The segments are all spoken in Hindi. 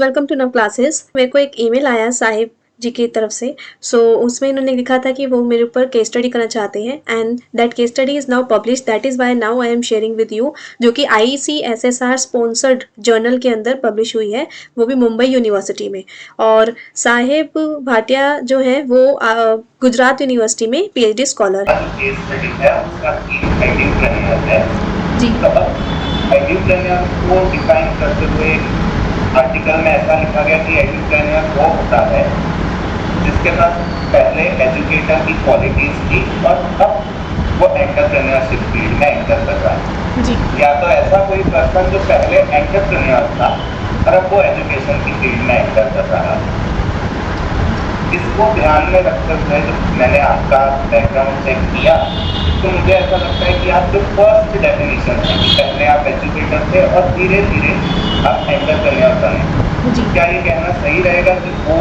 वेलकम टू नव क्लासेस। मेरे को एक ईमेल आया साहिब जी की तरफ से। उसमें इन्होंने लिखा था कि वो मेरे ऊपर केस स्टडी करना चाहते हैं and that case study is now publish, that is why now I am sharing with you, जो कि ICSSR स्पॉन्सर्ड जर्नल के अंदर पब्लिश हुई है, वो भी मुंबई यूनिवर्सिटी में। और साहिब भाटिया जो है वो गुजरात यूनिवर्सिटी में PhD स्कॉलर है। केस स्टडी है उसका थीम एंटरप्रेन्योर है जी। तो अब एंटरप्रेन्योर को डिफाइन करते हुए आर्टिकल में ऐसा लिखा गया कि एंटरप्रेन्योर वो होता है जिसके पास पहले एजुकेटर की क्वालिटीज थी और अब वो एंटरप्रेन्योरशिप फील्ड में एंटर कर रहा है। जी। या तो ऐसा कोई पर्सन जो पहले एंटरप्रेन्योर था और अब वो एजुकेशन की फील्ड में एंटर कर रहा है। इसको ध्यान में रखते हुए जब मैंने आपका बैकग्राउंड चेक किया तो मुझे ऐसा लगता है कि आप जो फर्स्ट डेफिनेशन है कि पहले आप एजुकेटर थे और धीरे धीरे आप एंटरप्रेन्योर बने, जी। क्या ये कहना सही रहेगा कि वो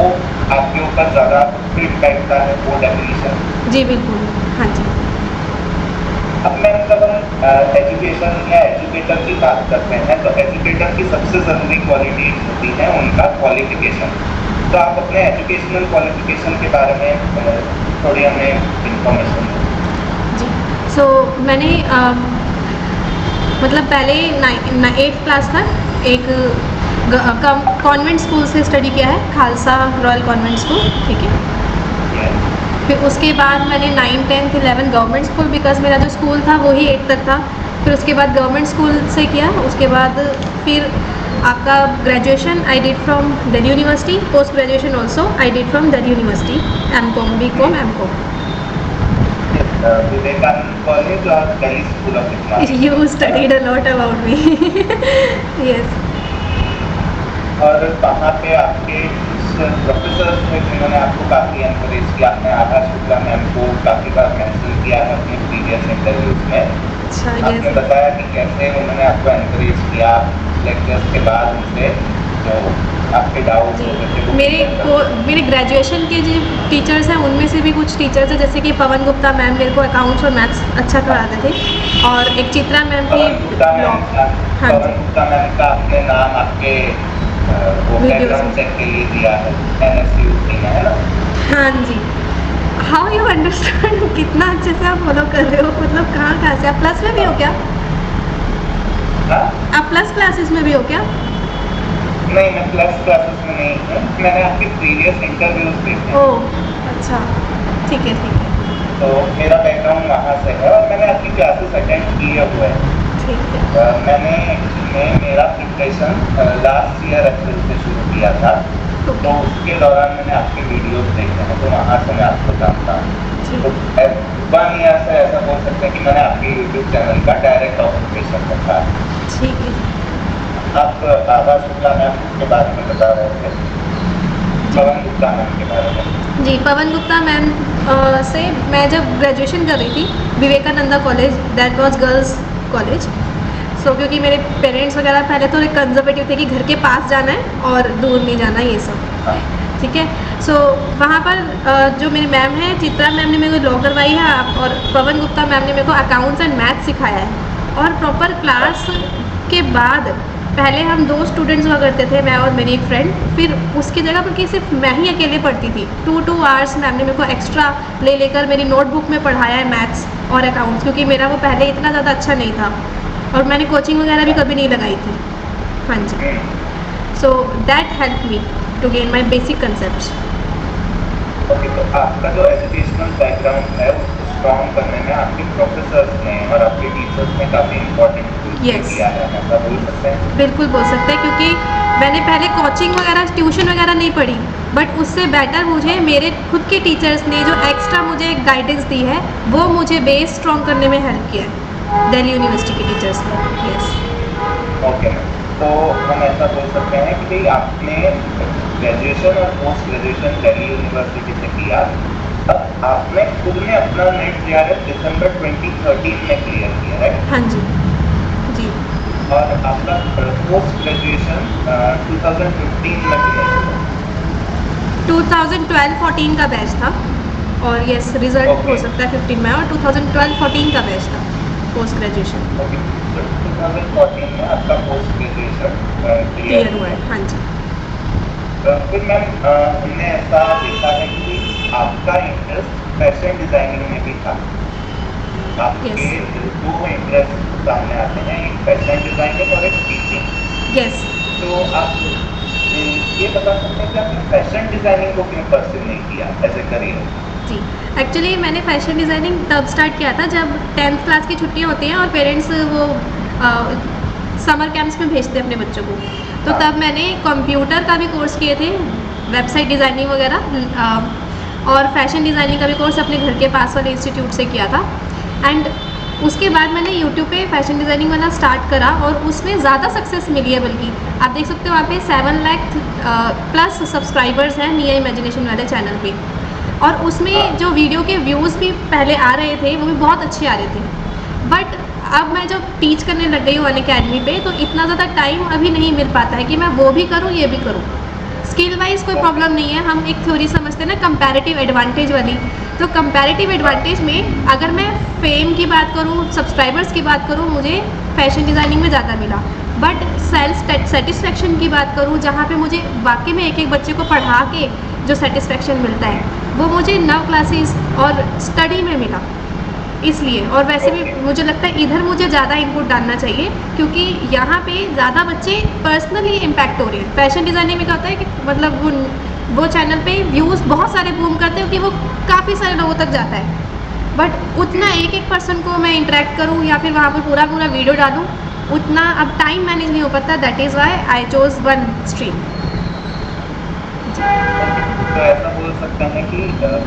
आपके ऊपर ज़्यादा फिट बैठता है वो डेफिनेशन? जी बिल्कुल, हाँ जी। अब मैं जब हम एजुकेशन या एजुकेटर की बात करते हैं तो एजुकेटर की सबसे ज़रूरी क्वालिटी होती है उनका क्वालिफिकेशन। तो आप अपने एजुकेशनल क्वालिफिकेशन के बारे में थोड़ी हमें इंफॉर्मेशन दें। जी। मैंने मतलब पहले 8th क्लास तक एक कॉन्वेंट स्कूल से स्टडी किया है, खालसा रॉयल कॉन्वेंट स्कूल, ठीक है। फिर उसके बाद मैंने 9, 10, 11 गवर्नमेंट स्कूल, बिकॉज मेरा जो स्कूल था वही 8 तक था। फिर उसके बाद गवर्नमेंट स्कूल से किया, उसके बाद फिर आपका graduation I did from Delhi university, post graduation also I did from Delhi university, MCOM, BCom, MCOM। Vivekananda college और Delhi school of economics. You studied a lot about me. Yes. और वहाँ पे आपके प्रोफेसर थे जिन्होंने आपको काफ़ी एनकरेज किया। आपने आभा शुक्ला मैम को काफ़ी बार मेंशन किया है अपने प्रीवियस इंटरव्यूज में। अच्छा, आपने yes. बताया कि कैसे उन्होंने आपको एनकरेज किया लेक्चर्स के बाद उनसे जो आपके डाउट्स होते थे वो मेरे ग्रेजुएशन के जो टीचर्स हैं उनमें से भी कुछ टीचर्स हैं, जैसे कि पवन गुप्ता मैम मेरे को अकाउंट्स और मैथ्स अच्छा कराते थे, और एक चित्रा मैम थी लॉ। हाँ पवन गुप्ता मैम का आपने नाम आपके वो बैकग्राउंड चेक के लिए दिया है NSCUT में, है ना? हाँ जी। हाउ यू अंडरस्टैंड, कितना अच्छे से आप फॉलो कर रहे हो, मतलब कहाँ से? आप प्लस में भी हो क्या? हाँ? आप प्लस क्लासेस में भी हो क्या? नहीं, मैं प्लस क्लासेस में नहीं हूँ, मैंने आपके प्रीवियस इंटरव्यूज देखे। ओह अच्छा, ठीक है ठीक है। तो मेरा बैकग्राउंड वहाँ से है और मैंने आपकी क्लासेस अटेंड किए हुए हैं। ठीक है। मैंने मेरा प्रिपरेशन लास्ट ईयर अप्रैल से शुरू किया था, तो उसके दौरान मैंने आपके वीडियोस देखे हैं, तो वहाँ से मैं आपको जानता हूँ। तो 1 ईयर से ऐसा बोल सकते हैं कि मैंने आपके यूट्यूब चैनल का डायरेक्ट ऑब्जर्वेशन रखा है। ठीक है। आप आभा शुक्ला मैम के बारे में बता रहे थे, पवन गुप्ता मैम के बारे में। जी, पवन गुप्ता मैम से मैं जब ग्रेजुएशन कर रही थी Vivekananda college, that was girls college. क्योंकि मेरे पेरेंट्स वगैरह पहले तो एक कंजर्वेटिव थे कि घर के पास जाना है और दूर नहीं जाना, ये सब, ठीक है। वहाँ पर जो मेरी मैम है चित्रा मैम ने मेरे को लॉ करवाई है, और पवन गुप्ता मैम ने मेरे को अकाउंट्स एंड मैथ्स सिखाया है। और प्रॉपर क्लास के बाद पहले हम 2 स्टूडेंट्स हुआ करते थे, मैं और मेरी एक फ्रेंड, फिर उसकी जगह पर कि सिर्फ मैं ही अकेले पढ़ती थी। 2 आवर्स मैम ने मेरे को एक्स्ट्रा लेकर मेरी नोटबुक में पढ़ाया है मैथ्स और अकाउंट्स, क्योंकि मेरा वो पहले इतना ज़्यादा अच्छा नहीं था और मैंने कोचिंग वगैरह भी कभी नहीं लगाई थी। हाँ जी। That help me to gain my basic concept. Okay, तो आपका जो एजुकेशनल बैकग्राउंड है उसको स्ट्रॉन्ग करने में आपके प्रोफेसर्स ने और आपके टीचर्स ने काफ़ी इम्पोर्टेंट किया है, ऐसा बोल सकते हैं? बिल्कुल बोल सकते हैं, क्योंकि मैंने पहले कोचिंग वगैरह ट्यूशन वगैरह नहीं पढ़ी, बट उससे बेटर मुझे मेरे खुद के टीचर्स ने जो एक्स्ट्रा मुझे गाइडेंस दी है वो मुझे बेस स्ट्रॉन्ग करने में हेल्प किया है, दिल्ली यूनिवर्सिटी के टीचर्स ने। यस। ओके, तो हम ऐसा बोल सकते हैं कि भाई आपने ग्रेजुएशन और पोस्ट ग्रेजुएशन दिल्ली यूनिवर्सिटी से किया, अब आपने खुद ने अपना नेट JRF दिसंबर 2013 में क्लियर किया है। हाँ जी। जी। और आपका पोस्ट ग्रेजुएशन 2015 में क्लियर हुआ। 2012-14 का बैच था, और यस रिजल्ट हो सकता है 15 में, और 2012-14 का बैच था पोस्ट ग्रेजुएशन। ओके, तो 2014 में आपका पोस्ट ग्रेजुएशन क्लियर हुआ है। हाँ जी। फिर मैम हमने ऐसा देखा है कि आपका इंटरेस्ट फैशन डिजाइनिंग में भी था। आपके दो इंटरेस्ट सामने आते हैं, एक फैशन डिजाइनिंग और एक टीचिंग। यस। तो आप ये बता सकते हैं कि आपने फैशन डिजाइनिंग को क्यों परस्यू नहीं किया एज ए करियर? जी, एक्चुअली मैंने फैशन डिज़ाइनिंग तब स्टार्ट किया था जब 10th क्लास की छुट्टियाँ होती हैं और पेरेंट्स वो समर कैंप्स में भेजते हैं अपने बच्चों को। तो तब मैंने कंप्यूटर का भी कोर्स किए थे, वेबसाइट डिज़ाइनिंग वगैरह, और फैशन डिज़ाइनिंग का भी कोर्स अपने घर के पास वाले इंस्टीट्यूट से किया था। एंड उसके बाद मैंने यूट्यूब पे फैशन डिज़ाइनिंग वाला स्टार्ट करा और उसमें ज़्यादा सक्सेस मिली है। बल्कि आप देख सकते हो वहाँ पे 7 लाख प्लस सब्सक्राइबर्स हैं मिया इमेजिनेशन वाले चैनल पे, और उसमें जो वीडियो के व्यूज़ भी पहले आ रहे थे वो भी बहुत अच्छे आ रहे थे। बट अब मैं जब टीच करने लग गई हूँ अनअकैडमी पे, तो इतना ज़्यादा टाइम अभी नहीं मिल पाता है कि मैं वो भी करूँ ये भी करूँ। स्किल वाइज कोई प्रॉब्लम नहीं है, हम एक थ्योरी समझते हैं ना कंपैरेटिव एडवांटेज वाली। तो कंपैरेटिव एडवांटेज में अगर मैं फेम की बात करूँ, सब्सक्राइबर्स की बात करूँ, मुझे फैशन डिज़ाइनिंग में ज़्यादा मिला। बट सेल्फ सेटिस्फेक्शन की बात करूँ, जहाँ पे मुझे वाकई में एक एक बच्चे को पढ़ा के जो सेटिस्फेक्शन मिलता है, वो मुझे 9 क्लासेस और स्टडी में मिला। इसलिए, और वैसे भी मुझे लगता है इधर मुझे ज़्यादा इनपुट डालना चाहिए, क्योंकि यहाँ पे ज़्यादा बच्चे पर्सनली इम्पैक्ट हो रहे हैं। फैशन डिज़ाइनिंग में क्या होता है कि मतलब वो चैनल पे व्यूज़ बहुत सारे बूम करते हैं क्योंकि वो काफ़ी सारे लोगों तक जाता है। बट उतना एक एक पर्सन को मैं इंटरेक्ट करूँ या फिर वहाँ पर पूरा पूरा वीडियो डालूँ, उतना अब टाइम मैनेज नहीं हो पाता। That is why I chose one stream. तो ऐसा बोल सकते हैं कि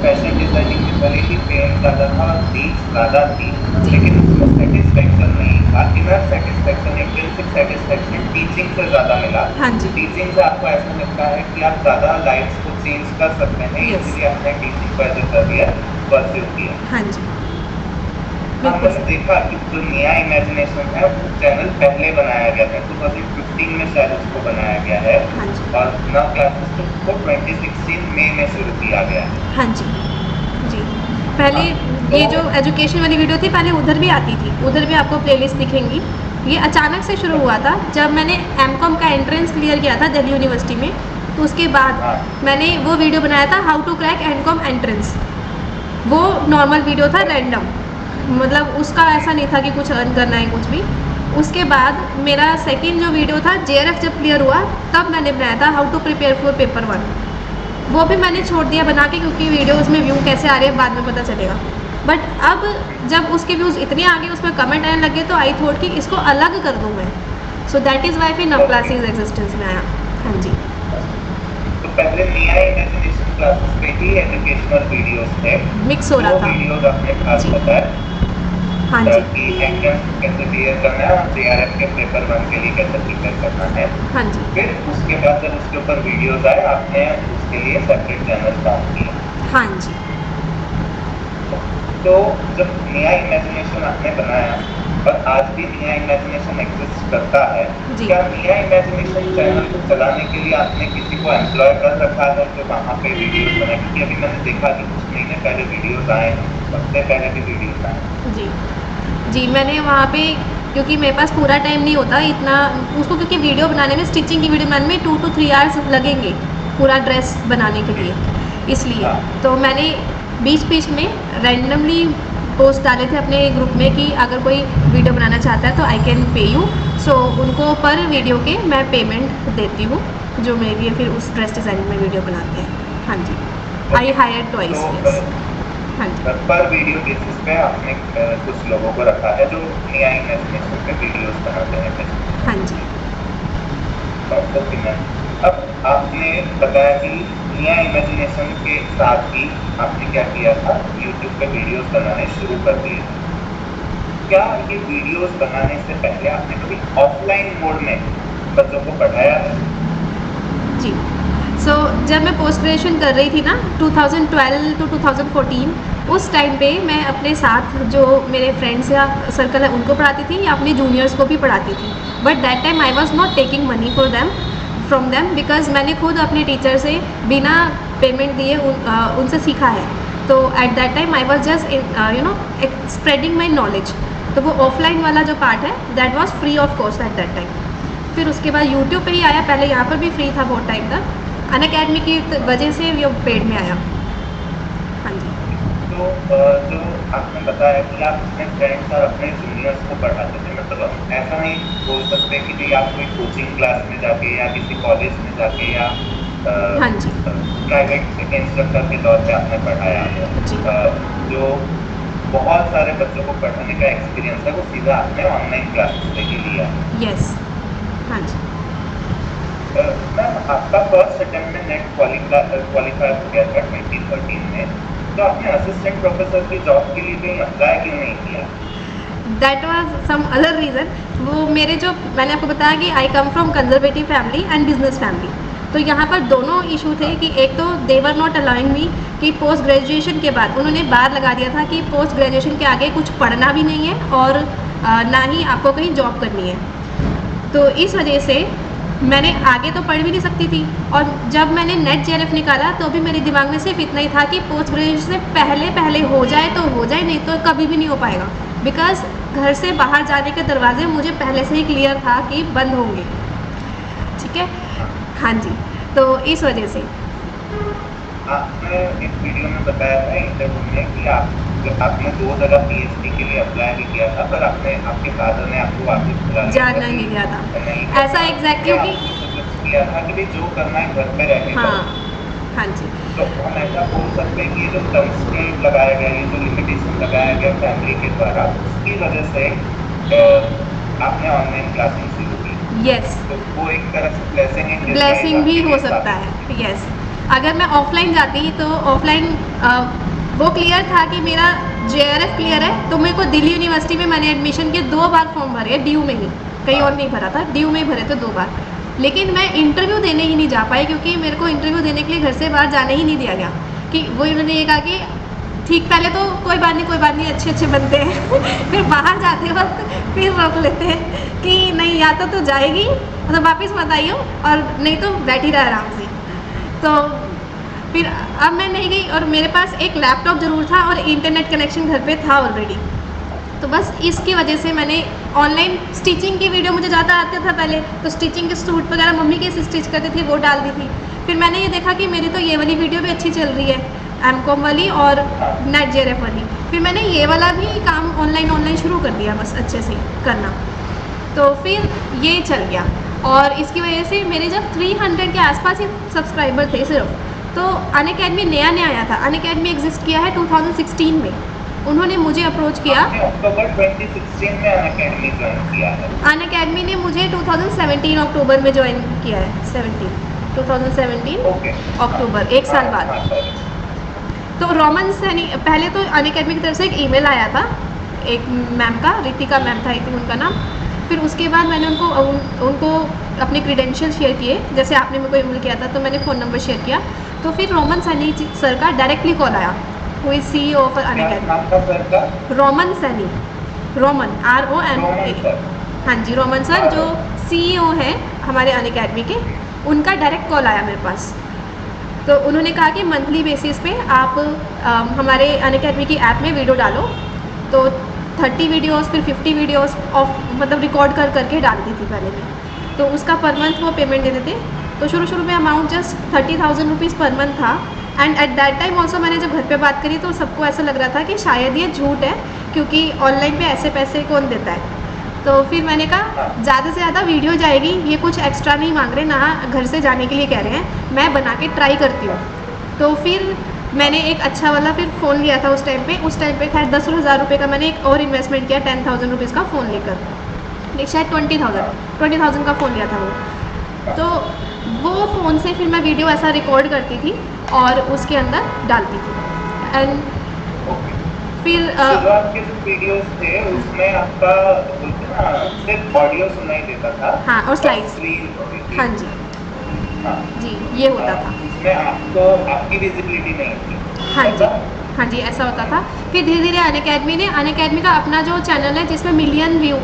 फैशन डिजाइनिंग में भले ही फेम ज़्यादा था और रीच ज़्यादा थी, लेकिन उसमें सेटिस्फेक्शन नहीं था। Inner satisfaction, intrinsic satisfaction teaching से ज़्यादा मिला। हाँ जी। टीचिंग से आपको ऐसा लगता है कि आप ज़्यादा लाइफ्स को चेंज कर सकते हैं, Yes. इसलिए आपने टीचिंग को एज ए करियर परस्यू किया। हाँ जी, हमने बिल्कुल। देखा कि जो मिया इमेजिनेशन है वो चैनल पहले बनाया गया था, 2015 में शायद उसको बनाया गया है, हाँ जी। और 9 क्लासेस को 2016 मई में शुरू किया गया है। हाँ जी, जी। पहले ये जो एजुकेशन वाली वीडियो थी, पहले उधर भी आती थी, उधर भी आपको प्लेलिस्ट दिखेंगी। ये अचानक से शुरू हुआ था जब मैंने एमकॉम का एंट्रेंस क्लियर किया था दिल्ली यूनिवर्सिटी में। तो उसके बाद मैंने वो वीडियो बनाया था, how to crack MCom entrance. वो नॉर्मल वीडियो था, रैंडम, मतलब उसका ऐसा नहीं था कि कुछ अर्न करना है कुछ भी। उसके बाद मेरा सेकंड जो वीडियो था, जेआरएफ जब क्लियर हुआ तब मैंने बनाया था, how to prepare for paper 1। वो भी मैंने छोड़ दिया बना के, क्योंकि वीडियोस में व्यू कैसे आ रहे हैं बाद में पता चलेगा। बट अब जब उसके व्यूज़ इतने आ गए, उसमें कमेंट आने लगे, तो आई थॉट कि इसको अलग कर दूँ मैं। सो दैट इज़ वाई फिर 9 क्लासेस एग्जिस्टेंस में आया। हाँ जी। तो पहले मिया इमेजिनेशन क्लासेस पे ही एजुकेशनल वीडियोस थे, मिक्स हो रहा था। वीडियोस आपने खास जी। बताया हाँ जी। कि एंट्रेंस कैसे क्लियर करना है और जेआरएफ के पेपर 1 के लिए कैसे प्रिपेयर करना है। हाँ जी। फिर उसके बाद जब उसके ऊपर वीडियोस आए, आपने उसके लिए सेपरेट चैनल स्टार्ट किया। हाँ जी। तो जब मिया इमेजिनेशन आपने बनाया और आज भी मिया इमेजिनेशन एग्जिस्ट करता है, जी। क्या मिया इमेजिनेशन चैनल को चलाने के लिए आपने किसी को एम्प्लॉय कर रखा है जो वहाँ पे वीडियोस बनाए? क्योंकि अभी मैंने देखा कि कुछ महीने पहले वीडियोस आए, हफ्ते पहले भी वीडियोस आए। जी। जी, मैंने वहाँ पे, क्योंकि मेरे पास पूरा टाइम नहीं होता इतना उसको, क्योंकि वीडियो बनाने में, स्टिचिंग की वीडियो बनाने में 2 to 3 आवर्स लगेंगे पूरा ड्रेस बनाने के लिए, इसलिए। तो मैंने बीच में रैंडमली पोस्ट डाले थे अपने ग्रुप में कि अगर कोई वीडियो बनाना चाहता है तो आई कैन पे यू। सो उनको पर वीडियो के मैं पेमेंट देती हूँ, जो मेरे लिए फिर उस ड्रेस डिज़ाइनिंग में वीडियो बनाते हैं। हाँ जी। I hire twice. हाँ जी। पर वीडियो बेसिस पे आपने कुछ लोगों को रखा है जो मिया इमेजिनेशन पे वीडियोस बनाते हैं। हाँ जी। ओके मैम, अब आपने बताया कि मिया इमेजिनेशन के साथ ही आपने क्या किया था, यूट्यूब पे वीडियोस बनाने शुरू कर दिए। क्या ये वीडियोस बनाने से पहले आपने कभी ऑफलाइन मोड में बच्चों को पढ़ाया है? जी। सो जब मैं पोस्ट ग्रेजुएशन कर रही थी ना 2012 to 2014, उस टाइम पे मैं अपने साथ जो मेरे फ्रेंड्स या सर्कल है उनको पढ़ाती थी या अपने जूनियर्स को भी पढ़ाती थी। But that time I was not taking money from them because मैंने खुद अपने टीचर से बिना पेमेंट दिए उनसे सीखा है। तो eight that time I was just spreading my knowledge. तो वो ऑफलाइन वाला जो पार्ट है that was free of cost at that time. फिर उसके बाद यूट्यूब पे ही आया, पहले यहाँ पर भी फ्री था बहुत टाइम तक। अनअकैडमी की वजह से वो पेड में आया। हाँ जी। तो जो आपने बताया कि आप अपने फ्रेंड्स और अपने जूनियर्स को पढ़ाते थे, मतलब ऐसा नहीं बोल सकते कि भाई आप कोई कोचिंग क्लास में जाके या किसी कॉलेज में जाके या हाँ जी। प्राइवेट इंस्ट्रक्टर के तौर पे आपने पढ़ाया है। जी। जो बहुत सारे बच्चों को पढ़ाने का एक्सपीरियंस है वो सीधा आपने ऑनलाइन क्लासेस से ही लिया है। यस। हाँ जी। मैम आपका फर्स्ट अटेम्प्ट में नेट क्वालिफाई हो गया था 2013 में, तो आपने असिस्टेंट प्रोफेसर की जॉब के लिए कहीं अप्लाई क्यों नहीं किया? That was some other reason. वो मेरे जो मैंने आपको बताया कि I come from conservative family and business family, तो यहाँ पर दोनों इशू थे कि एक तो दे वर नॉट अलाउइंग मी कि पोस्ट ग्रेजुएशन के बाद उन्होंने बार लगा दिया था कि पोस्ट ग्रेजुएशन के आगे कुछ पढ़ना भी नहीं है और ना ही आपको कहीं जॉब करनी है। तो इस वजह से मैंने आगे तो पढ़ भी नहीं सकती थी, और जब मैंने नेट जेआरएफ निकाला तो भी मेरे दिमाग में सिर्फ इतना ही था कि पोस्ट ग्रेजुएशन से पहले हो जाए तो हो जाए, नहीं तो कभी भी नहीं हो पाएगा। बिकॉज घर से बाहर जाने के दरवाजे मुझे पहले से ही क्लियर था कि बंद होंगे। ठीक है। हाँ जी। तो इस वजह से आपने एक वीडियो में बताया था इंटरव्यू में कि आपने 2 जगह पीएचडी के लिए अप्लाई भी किया था, पर आपके फादर ने आपको वापस बुला लिया जाना नहीं दिया था। नहीं, ऐसा एग्जैक्टली आपको सजेस्ट किया था कि भाई जो करना है घर पे रह के हाँ। करो। हाँ जी। तो हम ऐसा बोल सकते हैं कि ये जो कंस्ट्रेंट लगाया गया, ये जो लिमिटेशन लगाया गया फैमिली के द्वारा, उसकी वजह से आपने ऑनलाइन क्लासिंग शुरू की। यस। तो वो एक तरह से ब्लेसिंग भी हो सकता है। यस। अगर मैं ऑफलाइन जाती तो ऑफलाइन वो क्लियर था कि मेरा जेआरएफ क्लियर है, तो मेरे को दिल्ली यूनिवर्सिटी में मैंने एडमिशन के 2 बार फॉर्म भरे, ड्यू में ही, कहीं और नहीं भरा था, ड्यू में ही भरे थे 2 बार। लेकिन मैं इंटरव्यू देने ही नहीं जा पाई, क्योंकि मेरे को इंटरव्यू देने के लिए घर से बाहर जाने ही नहीं दिया गया। कि वो उन्होंने ये कहा कि ठीक, पहले तो कोई बात नहीं अच्छे बनते हैं फिर बाहर जाते वक्त फिर रोक लेते हैं कि नहीं, या तो जाएगी तो वापस मत आइयो, और नहीं तो बैठी रहा आराम से। तो फिर अब मैं नहीं गई, और मेरे पास एक लैपटॉप ज़रूर था और इंटरनेट कनेक्शन घर पे था ऑलरेडी। तो बस इसकी वजह से मैंने ऑनलाइन स्टिचिंग की वीडियो, मुझे ज़्यादा आता था पहले, तो स्टिचिंग के सूट वगैरह मम्मी कैसे स्टिच करती थी वो डाल दी थी। फिर मैंने ये देखा कि मेरी तो ये वाली वीडियो भी अच्छी चल रही है, एमकॉम वाली और नेट जेआरएफ वाली। फिर मैंने ये वाला भी काम ऑनलाइन शुरू कर दिया, बस अच्छे से करना। तो फिर ये चल गया, और इसकी वजह से मेरे जब 300 के आसपास ही सब्सक्राइबर थे सिर्फ, तो अनअकैडमी नया आया था। अनअकैडमी एग्जिस्ट किया है 2016 में। उन्होंने मुझे अप्रोच किया। अक्टूबर 2016 में अनअकैडमी ज्वाइन किया है। अनअकैडमी ने मुझे 2017 अक्टूबर में ज्वाइन किया है। 2017 अक्टूबर, 1 साल बाद। तो रोमन सैनी, पहले तो अनअकैडमी की तरफ से एक ईमेल आया था, एक मैम का, रितिका मैम था उनका नाम। फिर उसके बाद मैंने उनको अपने क्रीडेंशियल शेयर किए, जैसे आपने मेरे को ईमेल किया था, तो मैंने फ़ोन नंबर शेयर किया। तो फिर रोमन सैनी सर का डायरेक्टली कॉल आया, who is CEO of Unacademy. Roman Saini, Roman ROMA। हाँ जी, रोमन सर जो CEO हैं हमारे अनअकैडमी के, उनका डायरेक्ट कॉल आया मेरे पास। तो उन्होंने कहा कि मंथली बेसिस पे आप हमारे अनअकैडमी की ऐप में वीडियो डालो। तो 30 वीडियोस, फिर 50 वीडियोस ऑफ मतलब रिकॉर्ड करके डालती थी पहले मैं। तो उसका पर मंथ वो पेमेंट देते थे। तो शुरू में amount just 30,000 rupees per month था। And at that time also मैंने जब घर पे बात करी तो सबको ऐसा लग रहा था कि शायद ये झूठ है, क्योंकि ऑनलाइन पे ऐसे पैसे कौन देता है। तो फिर मैंने कहा ज़्यादा से ज़्यादा वीडियो जाएगी, ये कुछ एक्स्ट्रा नहीं मांग रहे, ना घर से जाने के लिए कह रहे हैं, मैं बना के ट्राई करती हूँ। तो फिर मैंने एक अच्छा वाला फिर फ़ोन लिया था उस टाइम पे खैर 10,000 रुपये का मैंने एक और इन्वेस्टमेंट किया 10,000 रुपीज़ का फ़ोन लेकर, नहीं शायद 20,000 का फ़ोन लिया था वो। तो वो फ़ोन से फिर मैं वीडियो ऐसा रिकॉर्ड करती थी और उसके अंदर डालती थी। एंड फिर शुरुआत के जो वीडियोस थे उसमें आपका बोलते ना सिर्फ ऑडियो सुनाई देता था। हाँ, और स्लाइड्स। हाँ जी। हाँ जी, ये होता था। उसमें आपको आपकी विजिबिलिटी नहीं थी। हाँ जी, हाँ जी, ऐसा होता था। फिर धीरे धीरे अनअकैडमी का अपना जो चैनल है जिसमें मिलियन व्यू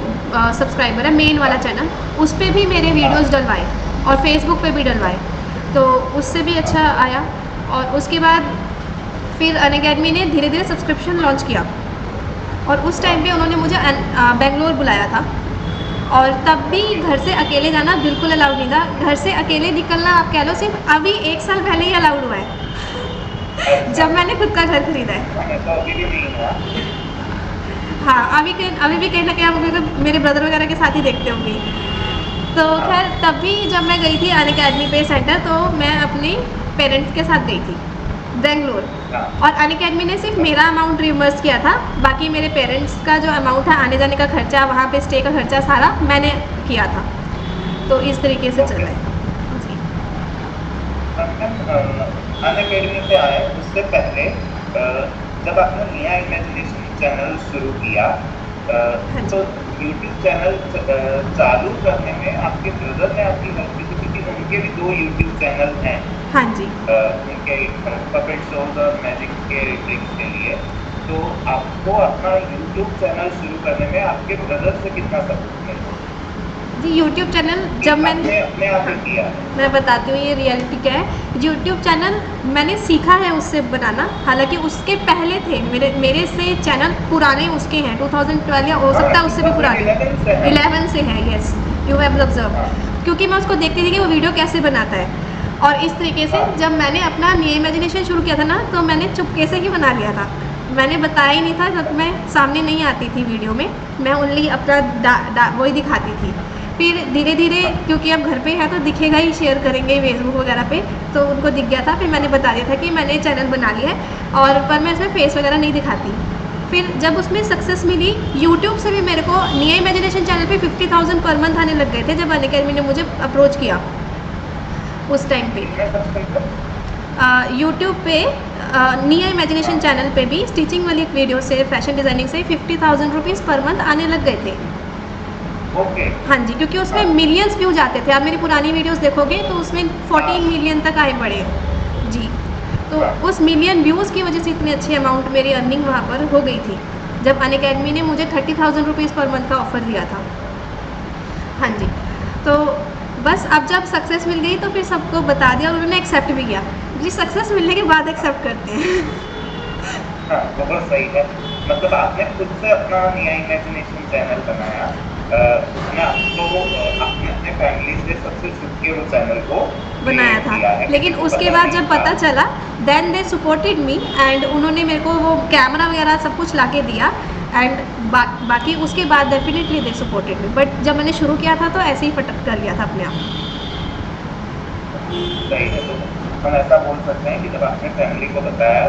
सब्सक्राइबर है, मेन वाला चैनल, उस पर भी मेरे वीडियोस डलवाए और फेसबुक पे भी डलवाए, तो उससे भी अच्छा आया। और उसके बाद फिर अनअकैडमी ने धीरे धीरे सब्सक्रिप्शन लॉन्च किया, और उस टाइम पे उन्होंने मुझे बेंगलोर बुलाया था। और तब भी घर से अकेले जाना बिल्कुल अलाउड नहीं था। घर से अकेले निकलना आप कह लो सिर्फ अभी 1 साल पहले ही अलाउड हुआ है, जब मैंने खुद का घर खरीदा है। हमें तो अभी भी नहीं हुआ। हाँ, अभी भी कहीं ना कहीं आप मुझे तो मेरे ब्रदर वगैरह के साथ ही देखते होंगे। तो खैर तब भी जब मैं गई थी अनअकैडमी पे सेंटर, तो मैं अपने पेरेंट्स के साथ गई थी बेंगलोर। हाँ। और अनअकैडमी ने सिर्फ मेरा अमाउंट रिइंबर्स किया था, बाकी मेरे पेरेंट्स का जो अमाउंट है आने जाने का खर्चा, वहाँ पे स्टे का खर्चा सारा मैंने किया था। तो इस तरीके से चला है जी। अनअकैडमी से आए उससे पहले जब आपने निया इमेजिनेशन चैनल शुरू किया तो यूट्यूब चैनल चालू करने में आपके ब्रदर ने आपकी हेल्प की थी, क्योंकि उनके भी 2 यूट्यूब चैनल हैं। हाँ जी। उनके पपेट शोज और मैजिक के ट्रिक्स के लिए। तो आपको अपना यूट्यूब चैनल शुरू करने में आपके ब्रदर से कितना सपोर्ट मिला जी यूट्यूब चैनल जब मैंने अपने आप ही किया? मैं बताती हूँ ये रियलिटी क्या है। यूट्यूब चैनल मैंने सीखा है उससे बनाना, हालांकि उसके पहले थे मेरे से चैनल पुराने उसके हैं 2012 या हो सकता है उससे भी पुराने 11 से है। यस, यू हैव ऑब्जर्व, क्योंकि मैं उसको देखती थी कि वो वीडियो कैसे बनाता है। और इस तरीके से जब मैंने अपना न्यू इमेजिनेशन शुरू किया था ना, तो मैंने चुपके से ही बना लिया था, मैंने बताया ही नहीं था। जब मैं सामने नहीं आती थी वीडियो में, मैं ओनली अपना वही दिखाती थी। फिर धीरे धीरे क्योंकि अब घर पे है तो दिखेगा ही, शेयर करेंगे फेसबुक वगैरह पे, तो उनको दिख गया था। फिर मैंने बता दिया था कि मैंने चैनल बना लिया है, और पर मैं इसमें फेस वगैरह नहीं दिखाती। फिर जब उसमें सक्सेस मिली यूट्यूब से भी, मेरे को निया इमेजिनेशन चैनल पे 50,000 पर मंथ आने लग गए थे जब अनअकैडमी ने मुझे अप्रोच किया उस टाइम पे। यूट्यूब पे निया इमेजिनेशन चैनल पे भी स्टिचिंग वाली एक वीडियो से, फैशन डिज़ाइनिंग से 50,000 रुपीज़ पर मंथ आने लग गए थे। हाँ जी, क्योंकि उसमें मिलियंस व्यूज आते थे। आप मेरी पुरानी वीडियोस देखोगे तो उसमें 14 मिलियन तक आए पड़े जी। तो उस मिलियन व्यूज़ की वजह से इतनी अच्छी अमाउंट मेरी अर्निंग वहाँ पर हो गई थी, जब अनअकैडमी ने मुझे 30,000 रुपीज़ पर मंथ का ऑफ़र दिया था। हाँ जी, तो बस अब जब सक्सेस मिल गई तो फिर सबको बता दिया और उन्होंने एक्सेप्ट भी किया जी। सक्सेस मिलने के बाद एक्सेप्ट करते हैं। हाँ, बहुत सही है। मतलब आपने खुद से अपना निया इमेजिनेशन चैनल बनाया, उसमें आपको अपने फैमिली से सबसे छुप के वो चैनल को बनाया था। लेकिन उसके बाद जब पता चला, then they supported me, and उन्होंने मेरे को वो कैमरा वगैरह सब कुछ ला के दिया। एंड बाकी उसके बाद definitely they supported me, but जब मैंने शुरू किया था तो ऐसे ही फटक कर लिया था अपने आप। सही है। तो हम ऐसा बोल सकते हैं कि जब आपने फैमिली को बताया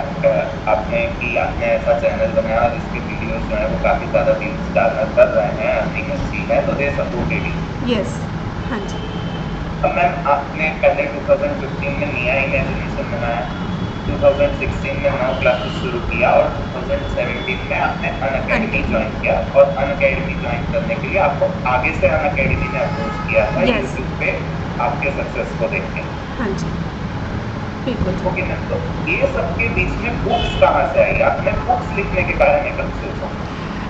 आपने कि आपने ऐसा चैनल बनाया जिसके वीडियोस जो है वो काफ़ी ज़्यादा व्यूज डालना कर रहे हैं, अर्निंग अच्छी है, तो दे सपोर्टेड यू। यस, हाँ जी। अब मैम आपने पहले 2015 में निया इमेजिनेशन बनाया, 2016 में 9 क्लासेस शुरू किया, और 2017 में आपने अनअकैडमी ज्वाइन किया। और अनअकैडमी ज्वाइन करने के लिए आपको आगे से अनअकैडमी ने अप्रोच किया था यूट्यूब पे आपके सक्सेस को देख के। हाँ जी, बिल्कुल। ओके मैम, तो ये सब के बीच में बुक्स कहाँ से आई? आपने बुक्स लिखने के बारे में कब सोचा?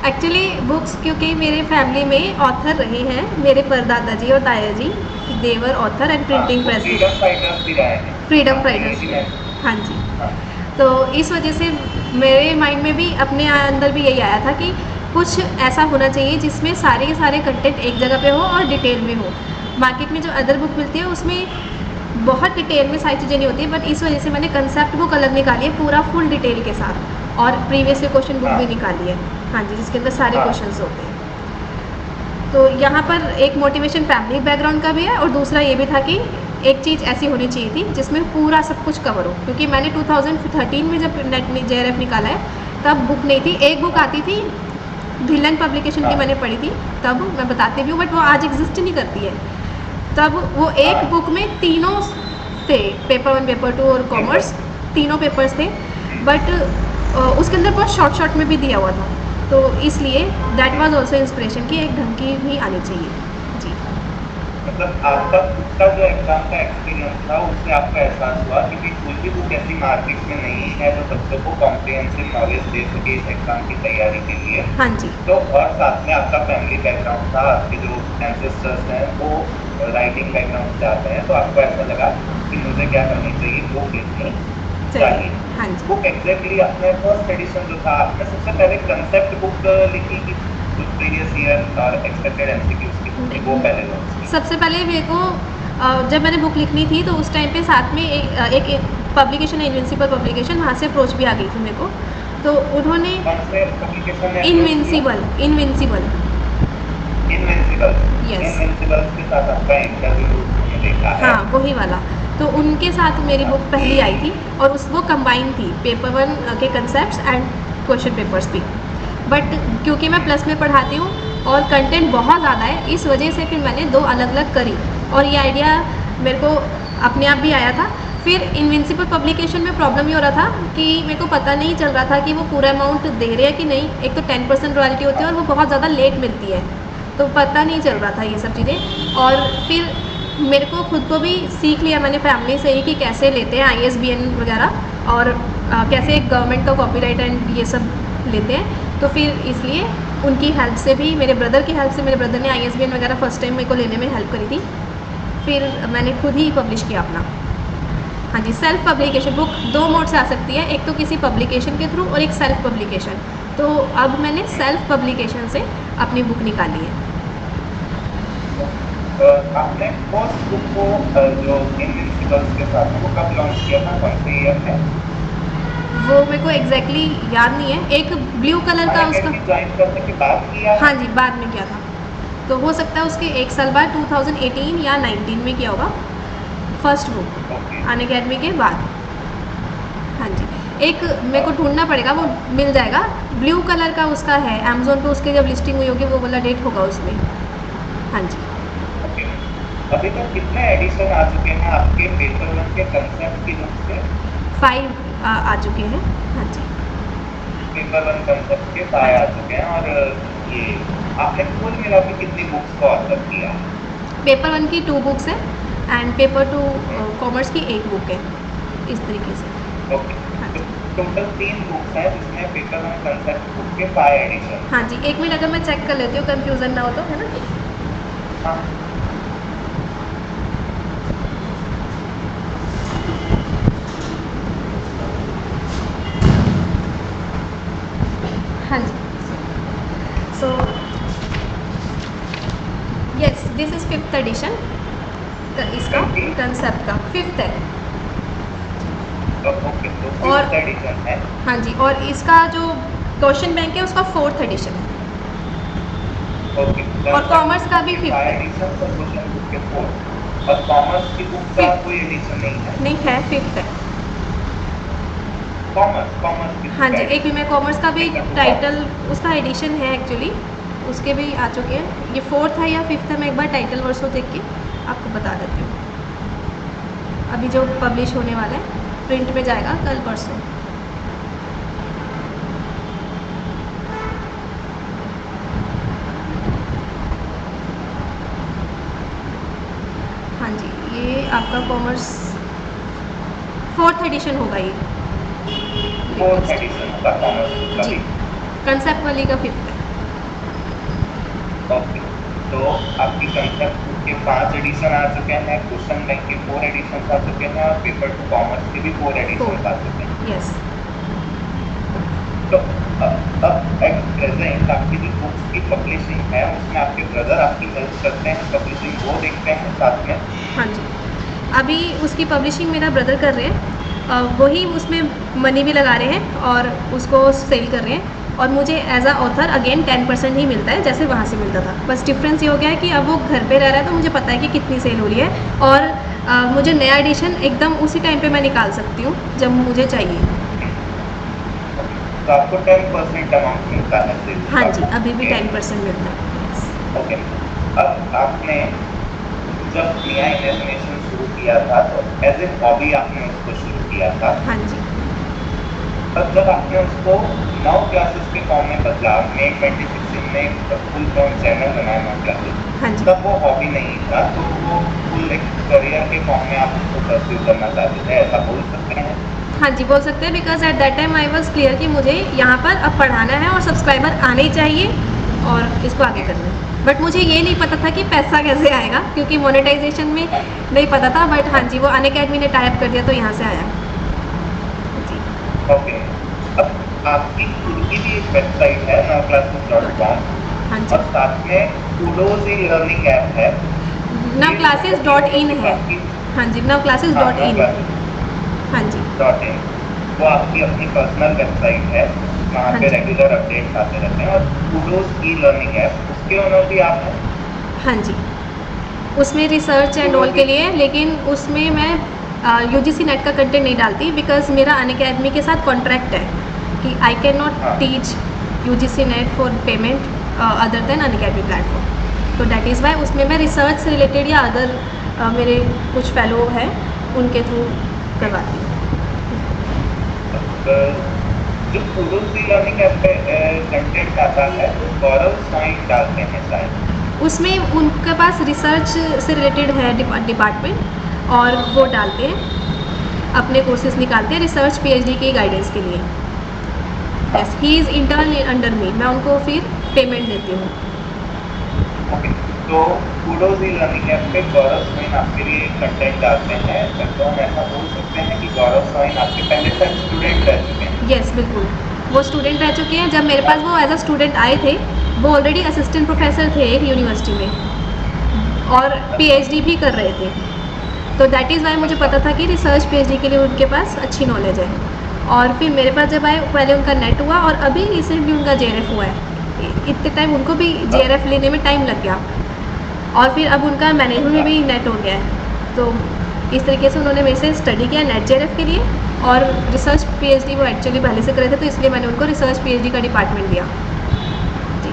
एक्चुअली बुक्स, क्योंकि मेरे फैमिली में ऑथर रहे हैं, मेरे परदादा जी और ताया जी, they were author and printing press, freedom fighters भी रहे हैं। Freedom fighters. हाँ जी, तो इस वजह से मेरे माइंड में भी, अपने अंदर भी यही आया था कि कुछ ऐसा होना चाहिए जिसमें सारे के सारे कंटेंट एक जगह पे हो और डिटेल में हो। मार्केट में जो अदर बुक मिलती है उसमें बहुत डिटेल में सारी चीज़ें नहीं होती, बट इस वजह से मैंने कंसेप्ट बुक अलग निकाली है पूरा फुल डिटेल के साथ, और प्रीवियस क्वेश्चन बुक भी निकाली है। हाँ जी, जिसके अंदर सारे क्वेश्चंस होते हैं। तो यहाँ पर एक मोटिवेशन फैमिली बैकग्राउंड का भी है, और दूसरा ये भी था कि एक चीज़ ऐसी होनी चाहिए थी जिसमें पूरा सब कुछ कवर हो, क्योंकि मैंने 2013 में जब नेट JRF निकाला है तब बुक नहीं थी। एक बुक आती थी भिलन पब्लिकेशन की, मैंने पढ़ी थी, तब मैं बताती भी हूँ, बट वो आज एग्जिस्ट नहीं करती है। तब वो एक बुक में तीनों थे, पेपर 1, पेपर 2 और कॉमर्स, तीनों पेपर्स थे, बट उसके अंदर बहुत शॉर्ट में भी दिया हुआ था। तो इसलिए दैट वाज आल्सो इंस्पिरेशन कि एक ढंग की भी आनी चाहिए जी। मतलब आपका खुद का जो एग्जाम का एक्सपीरियंस था उससे आपको एहसास हुआ कि कोई भी बुक ऐसी मार्केट में नहीं है जो बच्चों को कॉम्प्रिहेंसिव नॉलेज दे सके इस एग्जाम की तैयारी के लिए। हाँ जी। तो और साथ में आपका फैमिली बैकग्राउंड था, आपके जो एंसेस्टर्स हैं वो राइटिंग बैकग्राउंड से आते हैं, तो आपको ऐसा लगा कि मुझे क्या करनी चाहिए, बुक लिखनी चाहिए। हाँ जी। बुक एग्जैक्टली अपने फर्स्ट एडिशन जो था, आपने सबसे पहले कंसेप्ट बुक लिखी कि प्रीवियस ईयर और एक्सपेक्टेड एमसीक्यूज की? कि वो पहले लॉन्च की? सबसे पहले मेरे को जब मैंने बुक लिखनी थी तो उस टाइम पे साथ में एक पब्लिकेशन है, इनविंसिबल पब्लिकेशन, वहाँ से अप्रोच भी आ गई थी मेरे को। तो उन्होंने कौन से पब्लिकेशन ने? Invincible invincible invincible. Yes, invincible के साथ आपका इंटरव्यू मैंने देखा है। हाँ वही वाला। तो उनके साथ मेरी बुक पहली आई थी और वो कंबाइन थी, पेपर 1 के कंसेप्ट्स एंड क्वेश्चन पेपर्स भी। बट क्योंकि मैं प्लस में पढ़ाती हूँ और कंटेंट बहुत ज़्यादा है, इस वजह से फिर मैंने 2 अलग अलग करी और ये आइडिया मेरे को अपने आप भी आया था। फिर इनविंसिबल पब्लिकेशन में प्रॉब्लम ये हो रहा था कि मेरे को पता नहीं चल रहा था कि वो पूरा अमाउंट दे रहे हैं कि नहीं। एक तो 10% रॉयल्टी होती है और वो बहुत ज़्यादा लेट मिलती है, तो पता नहीं चल रहा था ये सब चीज़ें। और फिर मेरे को खुद को भी सीख लिया मैंने फैमिली से ही कि कैसे लेते हैं ISBN वगैरह और कैसे गवर्नमेंट का कॉपीराइट एंड ये सब लेते हैं। तो फिर इसलिए उनकी हेल्प से भी, मेरे ब्रदर की हेल्प से, मेरे ब्रदर ने ISBN वगैरह फर्स्ट टाइम मेरे को लेने में हेल्प करी थी। फिर मैंने खुद ही पब्लिश किया अपना। हाँ जी, सेल्फ पब्लिकेशन बुक 2 मोड से आ सकती है, एक तो किसी पब्लिकेशन के थ्रू और एक सेल्फ पब्लिकेशन। तो अब मैंने सेल्फ पब्लिकेशन से अपनी बुक निकाली है। आपने फर्स्ट बुक को जो इनविंसिबल्स के साथ वो कब लॉन्च किया था, कौन से ईयर में? वो मेरे को एग्जैक्टली याद नहीं है। एक ब्लू कलर का उसका, ज्वाइन करने के बाद किया? हाँ जी, बाद में किया था। तो हो सकता है उसके 1 साल बाद 2018 या 19 में किया होगा फर्स्ट बुक अनअकैडमी के बाद। हाँ जी, एक मेरे को ढूंढना पड़ेगा, वो मिल जाएगा। ब्लू कलर का उसका है अमेजोन पे, उसकी जब लिस्टिंग हुई होगी वो वाला डेट होगा उसमें। हाँ जी। ओके, अभी तक कितने एडिशन आ चुके हैं आपके पेपर 1 के कंसेप्ट की बुक से? 5 आ चुके हैं। हाँ जी, पेपर 1 कंसेप्ट के 5 आ चुके हैं। और ये आपने कुल मिला के कितनी बुक्स को ऑथर किया? पेपर 1 की 2 बुक्स है एंड पेपर 2 कॉमर्स की 1 बुक है, इस तरीके से। ओके, तो टोटल 3 बुक्स हैं जिसमें पेपर 1 कंसेप्ट बुक के 5 एडिशन। हाँ जी, 1 मिनट अगर मैं चेक कर लेती हूँ, कंफ्यूजन ना हो तो, है ना। हाँ, हाँ जी, so yes, this is 5th edition इसका, कंसेप्ट का 5th है। ओके, तो और 5th एडिशन है। हाँ जी, और इसका जो क्वेश्चन बैंक है उसका 4th एडिशन है। ओके, और कॉमर्स का भी 5th है। एडिशन पर क्वेश्चन बुक के 4 और कॉमर्स की बुक का Fifth। कोई एडिशन नहीं है। नहीं है, 5th है। कॉमर्स की हाँ book जी, है। एक भी मैं कॉमर्स का भी टाइटल उसका एडिशन है एक्चुअली, उसके भी आ चुके हैं। ये 4th है या 5th है, मैं एक बार टाइटल वर्सो देख के आपको बता देती हूँ। अभी जो पब्लिश होने वाला है, प्रिंट में जाएगा कल परसों। हाँ जी, ये आपका कॉमर्स 4th एडिशन होगा ये। 4th एडिशन का कॉमर्स का जी, भी। कंसेप्ट वाली का 5th है। ओके, तो आपकी कंसेप्ट बुक के 5 एडिशन आ चुके हैं, क्वेश्चन बैंक के 4 एडिशन आ चुके हैं और पेपर 2 कॉमर्स के भी 4 एडिशन आ चुके हैं। यस। तो अब एट प्रेजेंट आपकी जो बुक्स की पब्लिशिंग है उसमें आपके ब्रदर आपकी हेल्प करते हैं, पब्लिशिंग वो देखते हैं साथ में? हाँ जी, अभी उसकी पब्लिशिंग मेरा ब्रदर कर रहे हैं, वही उसमें मनी भी लगा रहे हैं और उसको सेल कर रहे हैं। और मुझे एज अ ऑथर अगेन 10% ही मिलता है जैसे वहाँ से मिलता था। बस डिफरेंस ये हो गया है कि अब वो घर पे रह रहा है तो मुझे पता है कि कितनी सेल हो रही है और मुझे नया एडिशन एकदम उसी टाइम पे मैं निकाल सकती हूँ जब मुझे चाहिए। तो आपको 10% अमाउंट मिलता है सेल्स हाँ का। जी, अभी भी ओके। 10% मिलता है। ओके, अब आपने जब नया इमेजिनेशन शुरू किया था तो एज ए हॉबी आपने उसको शुरू किया था। हाँ जी, तब जब आपने उसको 9 क्लासेस के फॉर्म में बदला, May 2016 में एक फुल फॉर्म चैनल बनाया 9 क्लासेस, हाँ जी, तब वो हॉबी नहीं था, तो वो फुल एक करियर के फॉर्म में आप उसको परस्यू करना चाहते थे, ऐसा बोल सकते हैं? हाँ जी, बोल सकते हैं। Because at that time I was clear कि मुझे यहाँ पर अब पढ़ाना है और सब्सक्राइबर आने ही चाहिए और इसको आगे करना है। बट मुझे ये नहीं पता था कि पैसा कैसे आएगा, क्योंकि मोनेटाइजेशन में नहीं पता था। बट हाँ जी, वो अनअकैडमी ने टाइप कर दिया तो यहाँ से आया जी। ओके, अब आपकी खुद की भी एक वेबसाइट है nowclasses.com, हाँ जी। और साथ में कुडोज ई लर्निंग ऐप है। नव क्लासेस डॉट इन है। आपकी हाँ जी, नव क्लासेस हाँ, डॉट नव इन। क्लासेस हाँ जी। डॉट इन, वो आपकी अपनी पर्सनल वेबसाइट है, वहाँ हाँ पे जी। रेगुलर अपडेट्स आते रहते हैं। और कुडोज ई लर्निंग ऐप, उसके ओनर भी आप हैं? हाँ जी, उसमें रिसर्च एंड ऑल कुडोज के ई लिए, लेकिन उसमें मैं यूजीसी नेट का कंटेंट नहीं डालती बिकॉज मेरा अनअकैडमी के साथ कॉन्ट्रैक्ट है कि आई कैन नॉट हाँ, teach UGC net for payment other than Unacademy platform. तो दैट इज़ वाई उसमें मैं रिसर्च से रिलेटेड या अदर मेरे कुछ फेलो हैं उनके थ्रू करवाती हूँ। अ, जो कुडोज ई लर्निंग ऐप पे कंटेंट आता है, वो गौरव साइंस डालते हैं शायद। उसमें उनके पास रिसर्च से रिलेटेड है डिपार्टमेंट, और वो डालते हैं अपने कोर्सेज निकालते हैं रिसर्च पीएचडी के गाइडेंस के लिए। हाँ, yes, he is intern under मी, मैं उनको फिर पेमेंट देती हूँ। ओके। तो कुडोज ई लर्निंग ऐप पे गौरव साइन आपके लिए कंटेंट डालते हैं, तो हम ऐसा बोल सकते हैं कि गौरव साइन आपके पहले से स्टूडेंट रह चुके हैं। यस, बिल्कुल, वो स्टूडेंट रह चुके हैं। जब मेरे पास वो एज अ स्टूडेंट आए थे, वो ऑलरेडी असिस्टेंट प्रोफेसर थे एक यूनिवर्सिटी में और पीएचडी भी कर रहे थे। तो दैट इज़ वाई मुझे अच्छा, पता था कि रिसर्च पीएचडी के लिए उनके पास अच्छी नॉलेज है। और फिर मेरे पास जब आए, पहले उनका नेट हुआ और अभी रिसेंटली उनका जेआरएफ हुआ है। इतने टाइम उनको भी जेआरएफ लेने में टाइम लग गया, और फिर अब उनका मैनेजमेंट में भी नेट हो गया है। तो इस तरीके से उन्होंने मेरे से स्टडी किया नेट जेआरएफ के लिए, और रिसर्च पीएचडी वो एक्चुअली पहले से करे थे, तो इसलिए मैंने उनको रिसर्च पीएचडी का डिपार्टमेंट दिया। जी।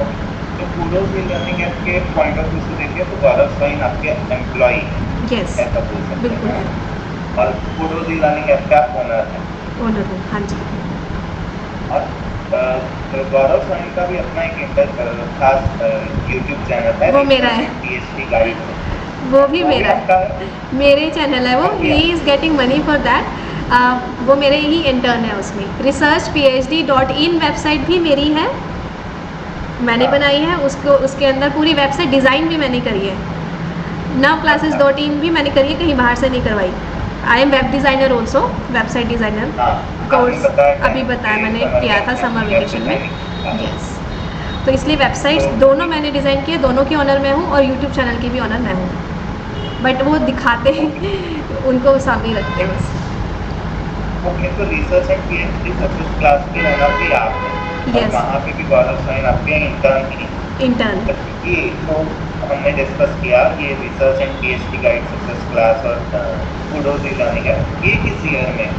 ओके। तो कुडोज ई लर्निंग ऐप के पॉइंट ऑफ व्यू से देखिए तो गौरव साइन आपके एम्प्लॉई यस, ऐसा बोल सकते बिल्कुल हैं, है। और कुडोज ई लर्निंग ऐप का ओनर है। ओनर हूँ, हाँ जी। और तो गौरव साइन का भी अपना एक खास यूट्यूब चैनल है, वो मेरा है। PhD guide. वो भी वो भी मेरा आपका है, है? मेरे चैनल है वो। वो भी he is getting money for that. वो मेरे ही इंटर्न है उसमें। Research PhD dot in website भी मेरी है, मैंने हाँ, बनाई है उसको। उसके अंदर पूरी वेबसाइट डिज़ाइन भी मैंने करी है। नव क्लासेस अच्छा, डॉट इन भी मैंने करी है, कहीं बाहर से नहीं करवाई। I am web designer also, website designer हाँ, आपने कोर्स बताया अभी बताया मैंने किया था समर वेकेशन में। यस, तो इसलिए वेबसाइट्स तो दोनों मैंने डिज़ाइन किए, दोनों की ऑनर मैं हूँ, और यूट्यूब चैनल की भी ऑनर मैं हूँ। बट वो दिखाते हैं उनको सामने रखते हैं बस। ओके, तो research and PhD success class के ओनर भी आप हैं, और यस, वहाँ पे भी गौरव साइन आपके इंटर्न ही हैं। इंटर्न। ये तो हमने डिस्कस किया, ये research and PhD guide success class और कुडोज ई लर्निंग है, ये किस ईयर में?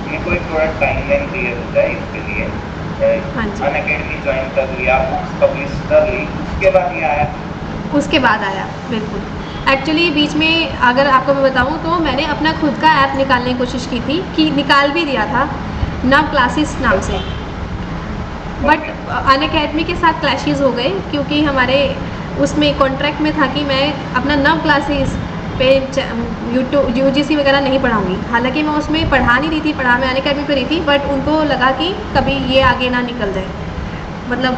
मेरे को एक थोड़ा टाइमलाइन क्लियर हो जाए इसके लिए। हाँ जी, अनअकैडमी ज्वाइन कर लिया, बुक्स पब्लिश कर ली, उसके बाद ये आया। उसके बाद आया बिल्कुल। एक्चुअली बीच में अगर आपको मैं बताऊं तो मैंने अपना खुद का ऐप निकालने की कोशिश की थी, कि निकाल भी दिया था नव क्लासेस नाम से। बट अनअकैडमी के साथ क्लैशेस हो गए, क्योंकि हमारे उसमें कॉन्ट्रैक्ट में था कि मैं अपना नव क्लासेस पे यूट्यूब यूजीसी वगैरह नहीं पढ़ाऊंगी। हालांकि मैं उसमें पढ़ा नहीं रही थी, पढ़ा मैं अनअकैडमी पे रही थी, बट उनको लगा कि कभी ये आगे ना निकल जाए, मतलब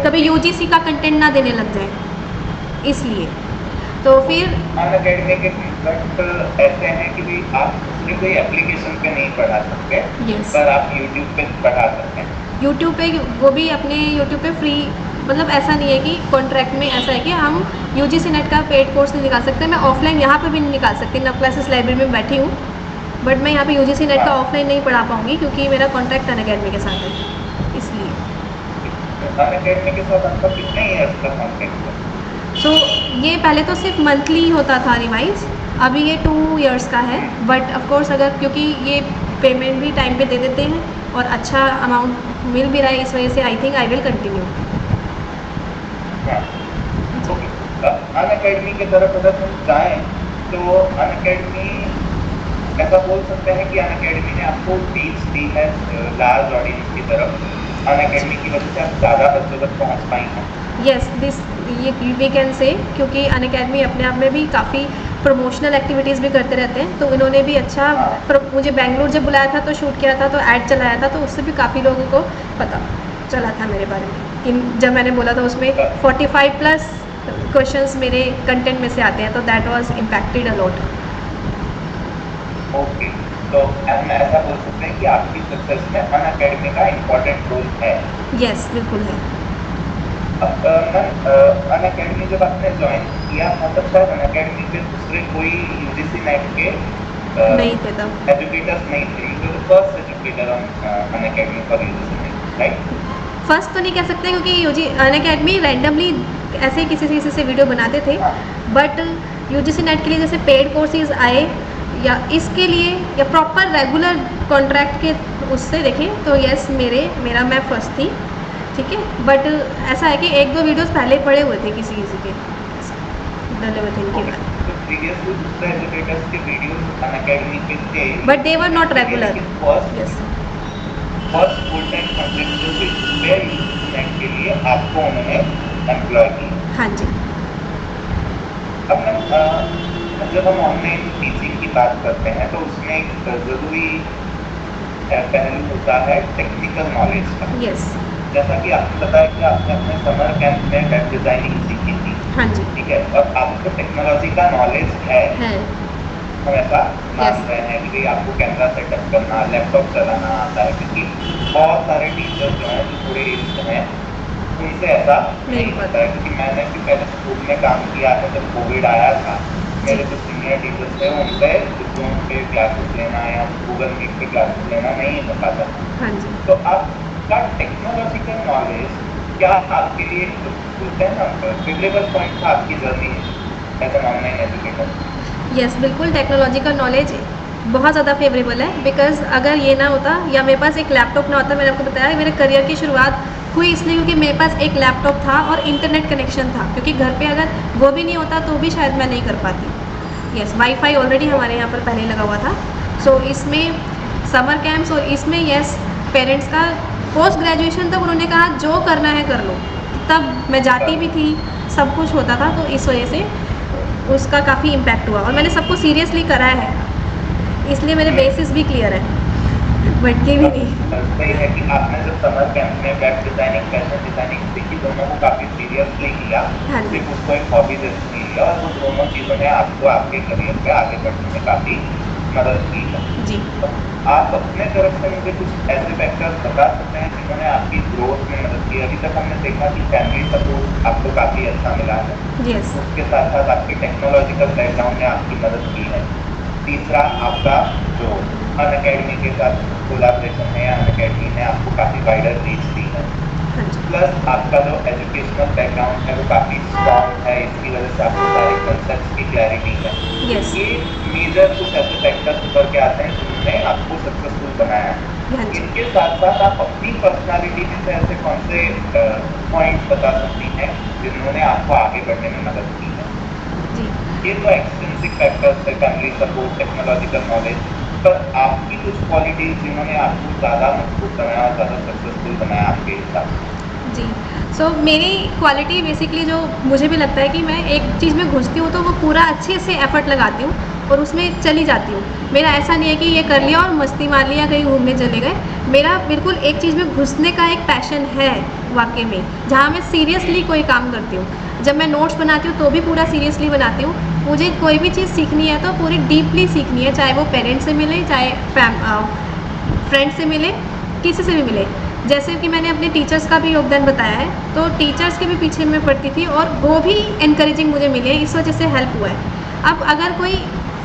कभी यूजीसी का कंटेंट ना देने लग जाए, इसलिए। तो फिर अनअकैडमी के कॉन्सेप्ट ऐसे हैं कि भाई आप उसमें कोई एप्लीकेशन पे नहीं पढ़ा सकते, यस, पर आप यूट्यूब पे पढ़ा सकते हैं। यूट्यूब पे, वो भी अपने यूट्यूब पे फ्री, मतलब ऐसा नहीं है कि कॉन्ट्रैक्ट में ऐसा है कि हम यूजीसी नेट का पेड कोर्स नहीं निकाल सकते। मैं ऑफलाइन यहाँ पे भी नहीं निकाल सकती, नव क्लासेस लाइब्रेरी में बैठी हूँ, बट मैं यहाँ पे यूजीसी नेट का हाँ, ऑफलाइन नहीं पढ़ा पाऊँगी, क्योंकि मेरा कॉन्ट्रैक्ट अनअकैडमी के साथ है, इसलिए। अनअकैडमी के साथ आपका कितने ईयर्स का कॉन्ट्रैक्ट है? सो ये पहले तो सिर्फ मंथली होता था रिवाइज, अभी ये 2 इयर्स का है। बट ऑफकोर्स अगर, क्योंकि ये पेमेंट भी टाइम पे दे देते हैं और अच्छा अमाउंट मिल भी रहा है, इस वजह से I think I will continue. हाँ, ओके। अनअकैडमी की तरफ अगर हम जाएं तो अनअकैडमी, ऐसा बोल सकते हैं कि अनअकैडमी ने आपको रीच दी है लार्ज ऑडियंस की तरफ। अनअकैडमी की वजह से आप ज़्यादा बच्चों तक पहुंच पाई हैं। यस, दिस ये वी कैन से, क्योंकि अनअकैडमी अपने आप में भी काफ़ी प्रमोशनल एक्टिविटीज़ भी करते रहते हैं, तो इन्होंने भी अच्छा हाँ, मुझे बेंगलुरु जब बुलाया था तो शूट किया था, तो ऐड चलाया था, तो उससे भी काफ़ी लोगों को पता चला था मेरे बारे में। जब मैंने बोला था उसमें 45 प्लस क्वेश्चंस मेरे कंटेंट में से आते हैं, तो that was impacted a lot. Okay. तो हम ऐसा बोल सकते हैं कि आपकी सक्सेस में अनअकैडमी का इम्पोर्टेंट रोल है। यस, बिल्कुल है। अब मैम अनअकैडमी जब आपने ज्वाइन किया था तब शायद अनअकैडमी पे दूसरे कोई यूजीसी नेट के नहीं थे तब। एजुकेटर्स नहीं थे, first educator on Unacademy for UGC net, right? First तो नहीं कह सकते क्योंकि यूजी अनअकैडमी रैंडमली ऐसे किसी से वीडियो बनाते थे, बट यूजीसी नेट के लिए जैसे पेड कोर्सेज आए या इसके लिए या प्रॉपर रेगुलर कॉन्ट्रैक्ट के उससे देखें तो यस मैं फर्स्ट थी, ठीक है। बट ऐसा है कि एक दो वीडियोस पहले पड़े हुए थे किसी के डले हुए थे इनके बाद, तो प्रीवियसली दूसरे एजुकेटर्स के वीडियोस अनअकैडमी के थे, but they were not regular. Yes, first full time contractual basis पे यूजीसी नेट के लिए आपको उन्होंने एम्प्लॉय किया। हाँ जी। अब मैम जब हम ऑनलाइन टीचिंग की बात करते हैं तो उसमें एक ज़रूरी पहलू होता है टेक्निकल नॉलेज का। यस। जैसा कि आपको पता है कि आपने अपने समर कैंप में वेब डिज़ाइनिंग सीखी थी, हाँ जी। ठीक है, और आपको टेक्नोलॉजी का नॉलेज है, हम ऐसा मान रहे हैं कि भाई आपको कैमरा सेटअप करना, लैपटॉप चलाना आता है, क्योंकि बहुत सारे टीचर्स जो हैं जो थोड़े एज्ड हैं उनसे ऐसा नहीं होता है। क्योंकि मैंने भी पहले स्कूल में काम किया था, जब कोविड आया था मेरे जो सीनियर टीचर्स थे उनसे जूम पे क्लासेस लेना या गूगल मीट पे क्लासेस लेना नहीं हो पाता था। हाँ जी। तो आपका टेक्नोलॉजिकल नॉलेज क्या आपके लिए बोलते हैं ना फेवरेबल पॉइंट था आपकी journey as an online educator? Yes, बिल्कुल टेक्नोलॉजिकल नॉलेज बहुत ज़्यादा फेवरेबल है, बिकॉज अगर ये ना होता या मेरे पास एक लैपटॉप ना होता, मैंने आपको बताया मेरे करियर की शुरुआत हुई इसलिए क्योंकि मेरे पास एक लैपटॉप था और इंटरनेट कनेक्शन था, क्योंकि घर पे अगर वो भी नहीं होता तो भी शायद मैं नहीं कर पाती। यस, वाईफाई ऑलरेडी हमारे यहाँ पर पहले लगा हुआ था। सो इसमें समर कैंप्स और इसमें यस पेरेंट्स का पोस्ट ग्रेजुएशन तक उन्होंने कहा जो करना है कर लो, तब मैं जाती भी थी, सब कुछ होता था, तो इस वजह से उसका काफ़ी इम्पैक्ट हुआ और मैंने सबको सीरियसली करा है, इसलिए मेरे बेसिस भी क्लियर है, भटके भी नहीं। सही है कि आपने जब समर कैंप में वेब डिज़ाइनिंग, फैशन डिज़ाइनिंग सीखी, दोनों को काफ़ी सीरियसली लिया, हाँ जी। सिर्फ उसको एक हॉबी जैसे नहीं लिया, और वो दोनों चीज़ों ने आपको आपके करियर पे आगे बढ़ने में काफ़ी मदद की है। जी। तो आप अपने तरफ से मुझे कुछ ऐसे फैक्टर्स बता सकते हैं जिन्होंने आपकी ग्रोथ में मदद की? अभी तक हमने देखा कि फैमिली सपोर्ट आपको काफ़ी अच्छा मिला है, यस। उसके साथ साथ आपके टेक्नोलॉजिकल बैकग्राउंड ने आपकी मदद की है। तीसरा आपका जो अनअकैडमी के साथ कोलैबोरेशन है या अनअकैडमी ने आपको काफ़ी वाइडर रीच दी है, हाँ जी। प्लस आपका जो एजुकेशनल बैकग्राउंड है वो काफ़ी स्ट्रॉन्ग है, इसकी वजह से आपको सारे कंसेप्ट्स की क्लैरिटी है। यस। ये मेजर कुछ ऐसे फैक्टर्स उभर के आते हैं जिन्होंने आपको सक्सेसफुल बनाया है। हाँ जी। इनके साथ साथ आप अपनी पर्सनालिटी में से ऐसे कौन से पॉइंट्स बता सकती हैं जिन्होंने आपको आगे बढ़ने में मदद की है? जी। ये तो एक्सट्रिंसिक फैक्टर्स है, फैमिली सपोर्ट, टेक्नोलॉजिकल नॉलेज, पर आपकी कुछ क्वालिटीज जिन्होंने आपको ज़्यादा मजबूत बनाया, ज़्यादा सक्सेसफुल बनाया आपके हिसाब से? जी। सो मेरी क्वालिटी बेसिकली जो मुझे भी लगता है कि मैं एक चीज़ में घुसती हूँ तो वो पूरा अच्छे से एफर्ट लगाती हूँ और उसमें चली जाती हूँ। मेरा ऐसा नहीं है कि ये कर लिया और मस्ती मार लिया, कहीं घूमने चले गए। मेरा बिल्कुल एक चीज़ में घुसने का एक पैशन है वाकई में, जहाँ मैं सीरियसली कोई काम करती हूँ। जब मैं नोट्स बनाती हूँ तो भी पूरा सीरियसली बनाती हूँ। मुझे कोई भी चीज़ सीखनी है तो पूरी डीपली सीखनी है, चाहे वो पेरेंट्स से मिले, चाहे फ्रेंड से मिले, किसी से भी मिले। जैसे कि मैंने अपने टीचर्स का भी योगदान बताया है, तो टीचर्स के भी पीछे मैं पढ़ती थी और वो भी एनकरेजिंग मुझे मिली है, इस वजह से हेल्प हुआ है। अब अगर कोई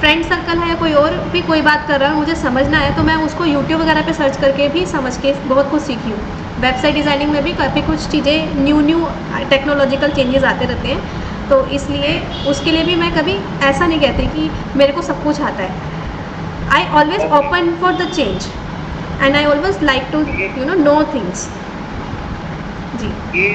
फ्रेंड सर्कल है, कोई और भी कोई बात कर रहा है, मुझे समझना है तो मैं उसको यूट्यूब वगैरह पे सर्च करके भी समझ के बहुत कुछ सीखी हूँ। वेबसाइट डिज़ाइनिंग में भी काफ़ी कुछ चीज़ें न्यू टेक्नोलॉजिकल चेंजेस आते रहते हैं, तो इसलिए उसके लिए भी मैं कभी ऐसा नहीं कहती कि मेरे को सब कुछ आता है। I always open for the change and I always like to know things. जी। ये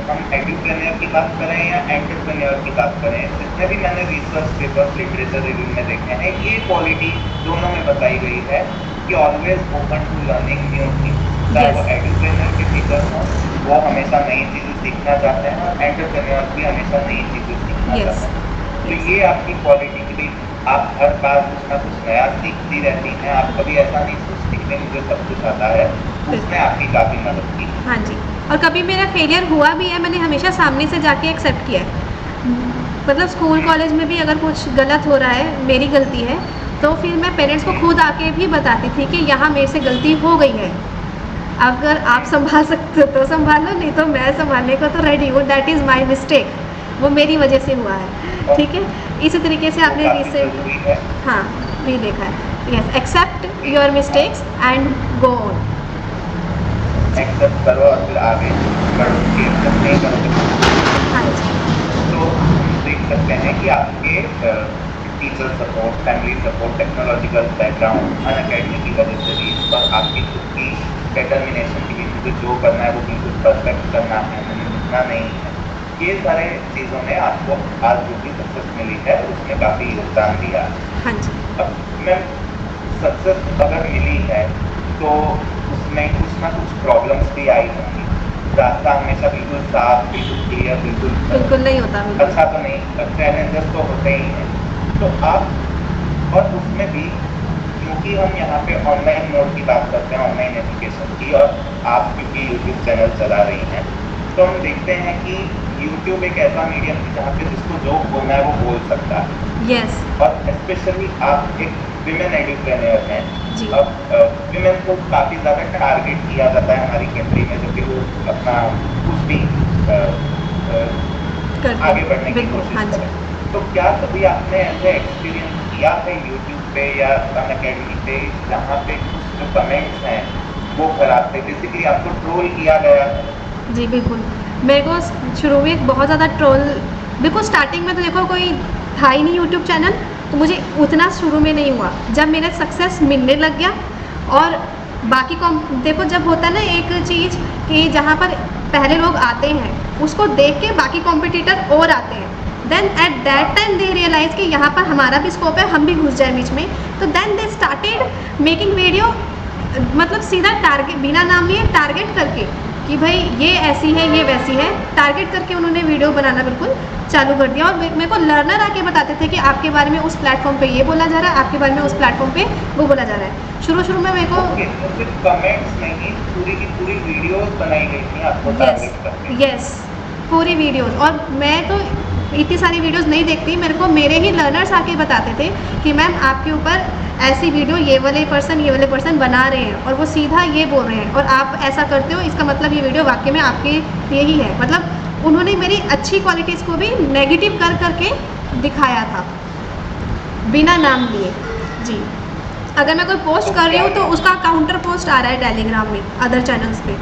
हम एंटरप्रेन्योर की बात करें या एंटरप्रेन्योर की बात करें, जितने भी मैंने रिसर्च पेपर्स, लिटरेचर रिव्यू में देखे हैं, ये क्वालिटी दोनों में बताई गई है कि always open to learning new things. चाहे वो एंटरप्रेन्योर के टीचर्स हों, वो हमेशा नई चीज़ें सीखना चाहते हैं, और एंटरप्रेन्योर भी हमेशा नई चीज़ें सीखना चाहते हैं। तो ये आपकी क्वालिटी की भी, आप हर बार कुछ ना कुछ नया सीखती रहती हैं, आप कभी ऐसा नहीं सोचती कि मुझे सब कुछ आता है, उसने आपकी काफ़ी मदद की। हाँ जी, और कभी मेरा फेलियर हुआ भी है, मैंने हमेशा सामने से जाके एक्सेप्ट किया है। मतलब स्कूल कॉलेज में भी अगर कुछ गलत हो रहा है, मेरी गलती है, तो फिर मैं पेरेंट्स को खुद आके भी बताती थी कि यहाँ मेरे से गलती हो गई है, अगर आप संभाल सकते हो तो संभालो, नहीं तो मैं संभालने को तो रेडी हूँ। दैट इज़ माई मिस्टेक, वो मेरी वजह से हुआ है, ठीक है। इसी तरीके से आपने काफी रिसेंट, जरूरी है। हाँ भी देखा है, yes, accept your mistakes and go on. Accept करो और फिर आगे बढ़ो, कि एक्सेप्ट नहीं करोगे हाँ जी, तो हम देख सकते हैं कि आपके teacher support, family support, technological background, Unacademy की वजह से भी, और आपकी खुद की डिटर्मिनेशन की भी, मुझे जो करना है वो बिल्कुल परफेक्ट करना है, मुझे रुकना नहीं है, ये सारे चीज़ों ने आपको आज जो भी सक्सेस मिली है उसमें काफ़ी योगदान दिया। हाँ जी, अब मैं सक्सेस अगर मिली है तो उसमें कुछ ना कुछ प्रॉब्लम्स भी आई होंगी। रास्ता हमेशा बिल्कुल साफ, बिल्कुल क्लियर, बिल्कुल बिल्कुल नहीं होता, बिल्कुल। अच्छा तो नहीं, चैलेंजेस तो होते ही हैं। तो आप, और उसमें भी क्योंकि हम यहाँ पे ऑनलाइन मोड की बात करते हैं, ऑनलाइन एजुकेशन की, और आप क्योंकि यूट्यूब चैनल चला रही हैं, तो हम देखते हैं कि यूट्यूब एक ऐसा मीडियम है जहाँ पे जिसको जो बोलना है वो बोल सकता है। यस, और स्पेशली आप एक विमेन एंटरप्रेन्योर हैं। जी, अब विमेन को काफ़ी ज़्यादा टारगेट किया जाता है हमारी कंट्री में, जब कि वो अपना कुछ भी करते आगे हैं, बढ़ने की बिल्कुल, हाँ कोशिश जी। करें। तो क्या कभी आपने ऐसे एक्सपीरियंस किया है यूट्यूब पे या अन अकेडमी पे जहाँ पे कुछ जो कमेंट्स हैं वो खराब थे, बेसिकली आपको ट्रोल किया गया है? जी, बिल्कुल। मेरे को शुरू में बहुत ज़्यादा ट्रोल, बिल्कुल स्टार्टिंग में तो देखो कोई था ही नहीं यूट्यूब चैनल, तो मुझे उतना शुरू में नहीं हुआ। जब मेरा सक्सेस मिलने लग गया और बाकी कॉम, देखो जब होता है ना एक चीज़ कि जहाँ पर पहले लोग आते हैं, उसको देख के बाकी कॉम्पिटिटर और आते हैं। Then at that time they realise कि यहाँ पर हमारा भी स्कोप है, हम भी घुस जाए बीच में। तो then they started making video, मतलब सीधा टारगेट, बिना नाम लिए टारगेट करके कि भाई ये ऐसी है, ये वैसी है, टारगेट करके उन्होंने वीडियो बनाना बिल्कुल चालू कर दिया। और मेरे को लर्नर आके बताते थे कि आपके बारे में उस प्लेटफॉर्म पे ये बोला जा रहा है, आपके बारे में उस प्लेटफॉर्म पे वो बोला जा रहा है। शुरू शुरू में मेरे को, ओके, तो सिर्फ कमेंट्स नहीं, पूरी की पूरी वीडियोस बनाई गई थी आपको यस, टारगेट करके। यस, पूरी वीडियोस। और मैं तो इतनी सारी वीडियोस नहीं देखती, मेरे को मेरे ही लर्नर्स आके बताते थे कि मैम आपके ऊपर ऐसी वीडियो ये वाले पर्सन बना रहे हैं और वो सीधा ये बोल रहे हैं और आप ऐसा करते हो, इसका मतलब ये वीडियो वाकई में आपके लिए ही है। मतलब उन्होंने मेरी अच्छी क्वालिटीज़ को भी नेगेटिव कर करके दिखाया था, बिना नाम लिए। जी, अगर मैं कोई पोस्ट कर रही हूँ तो उसका काउंटर पोस्ट आ रहा है टेलीग्राम में अदर चैनल्स पे,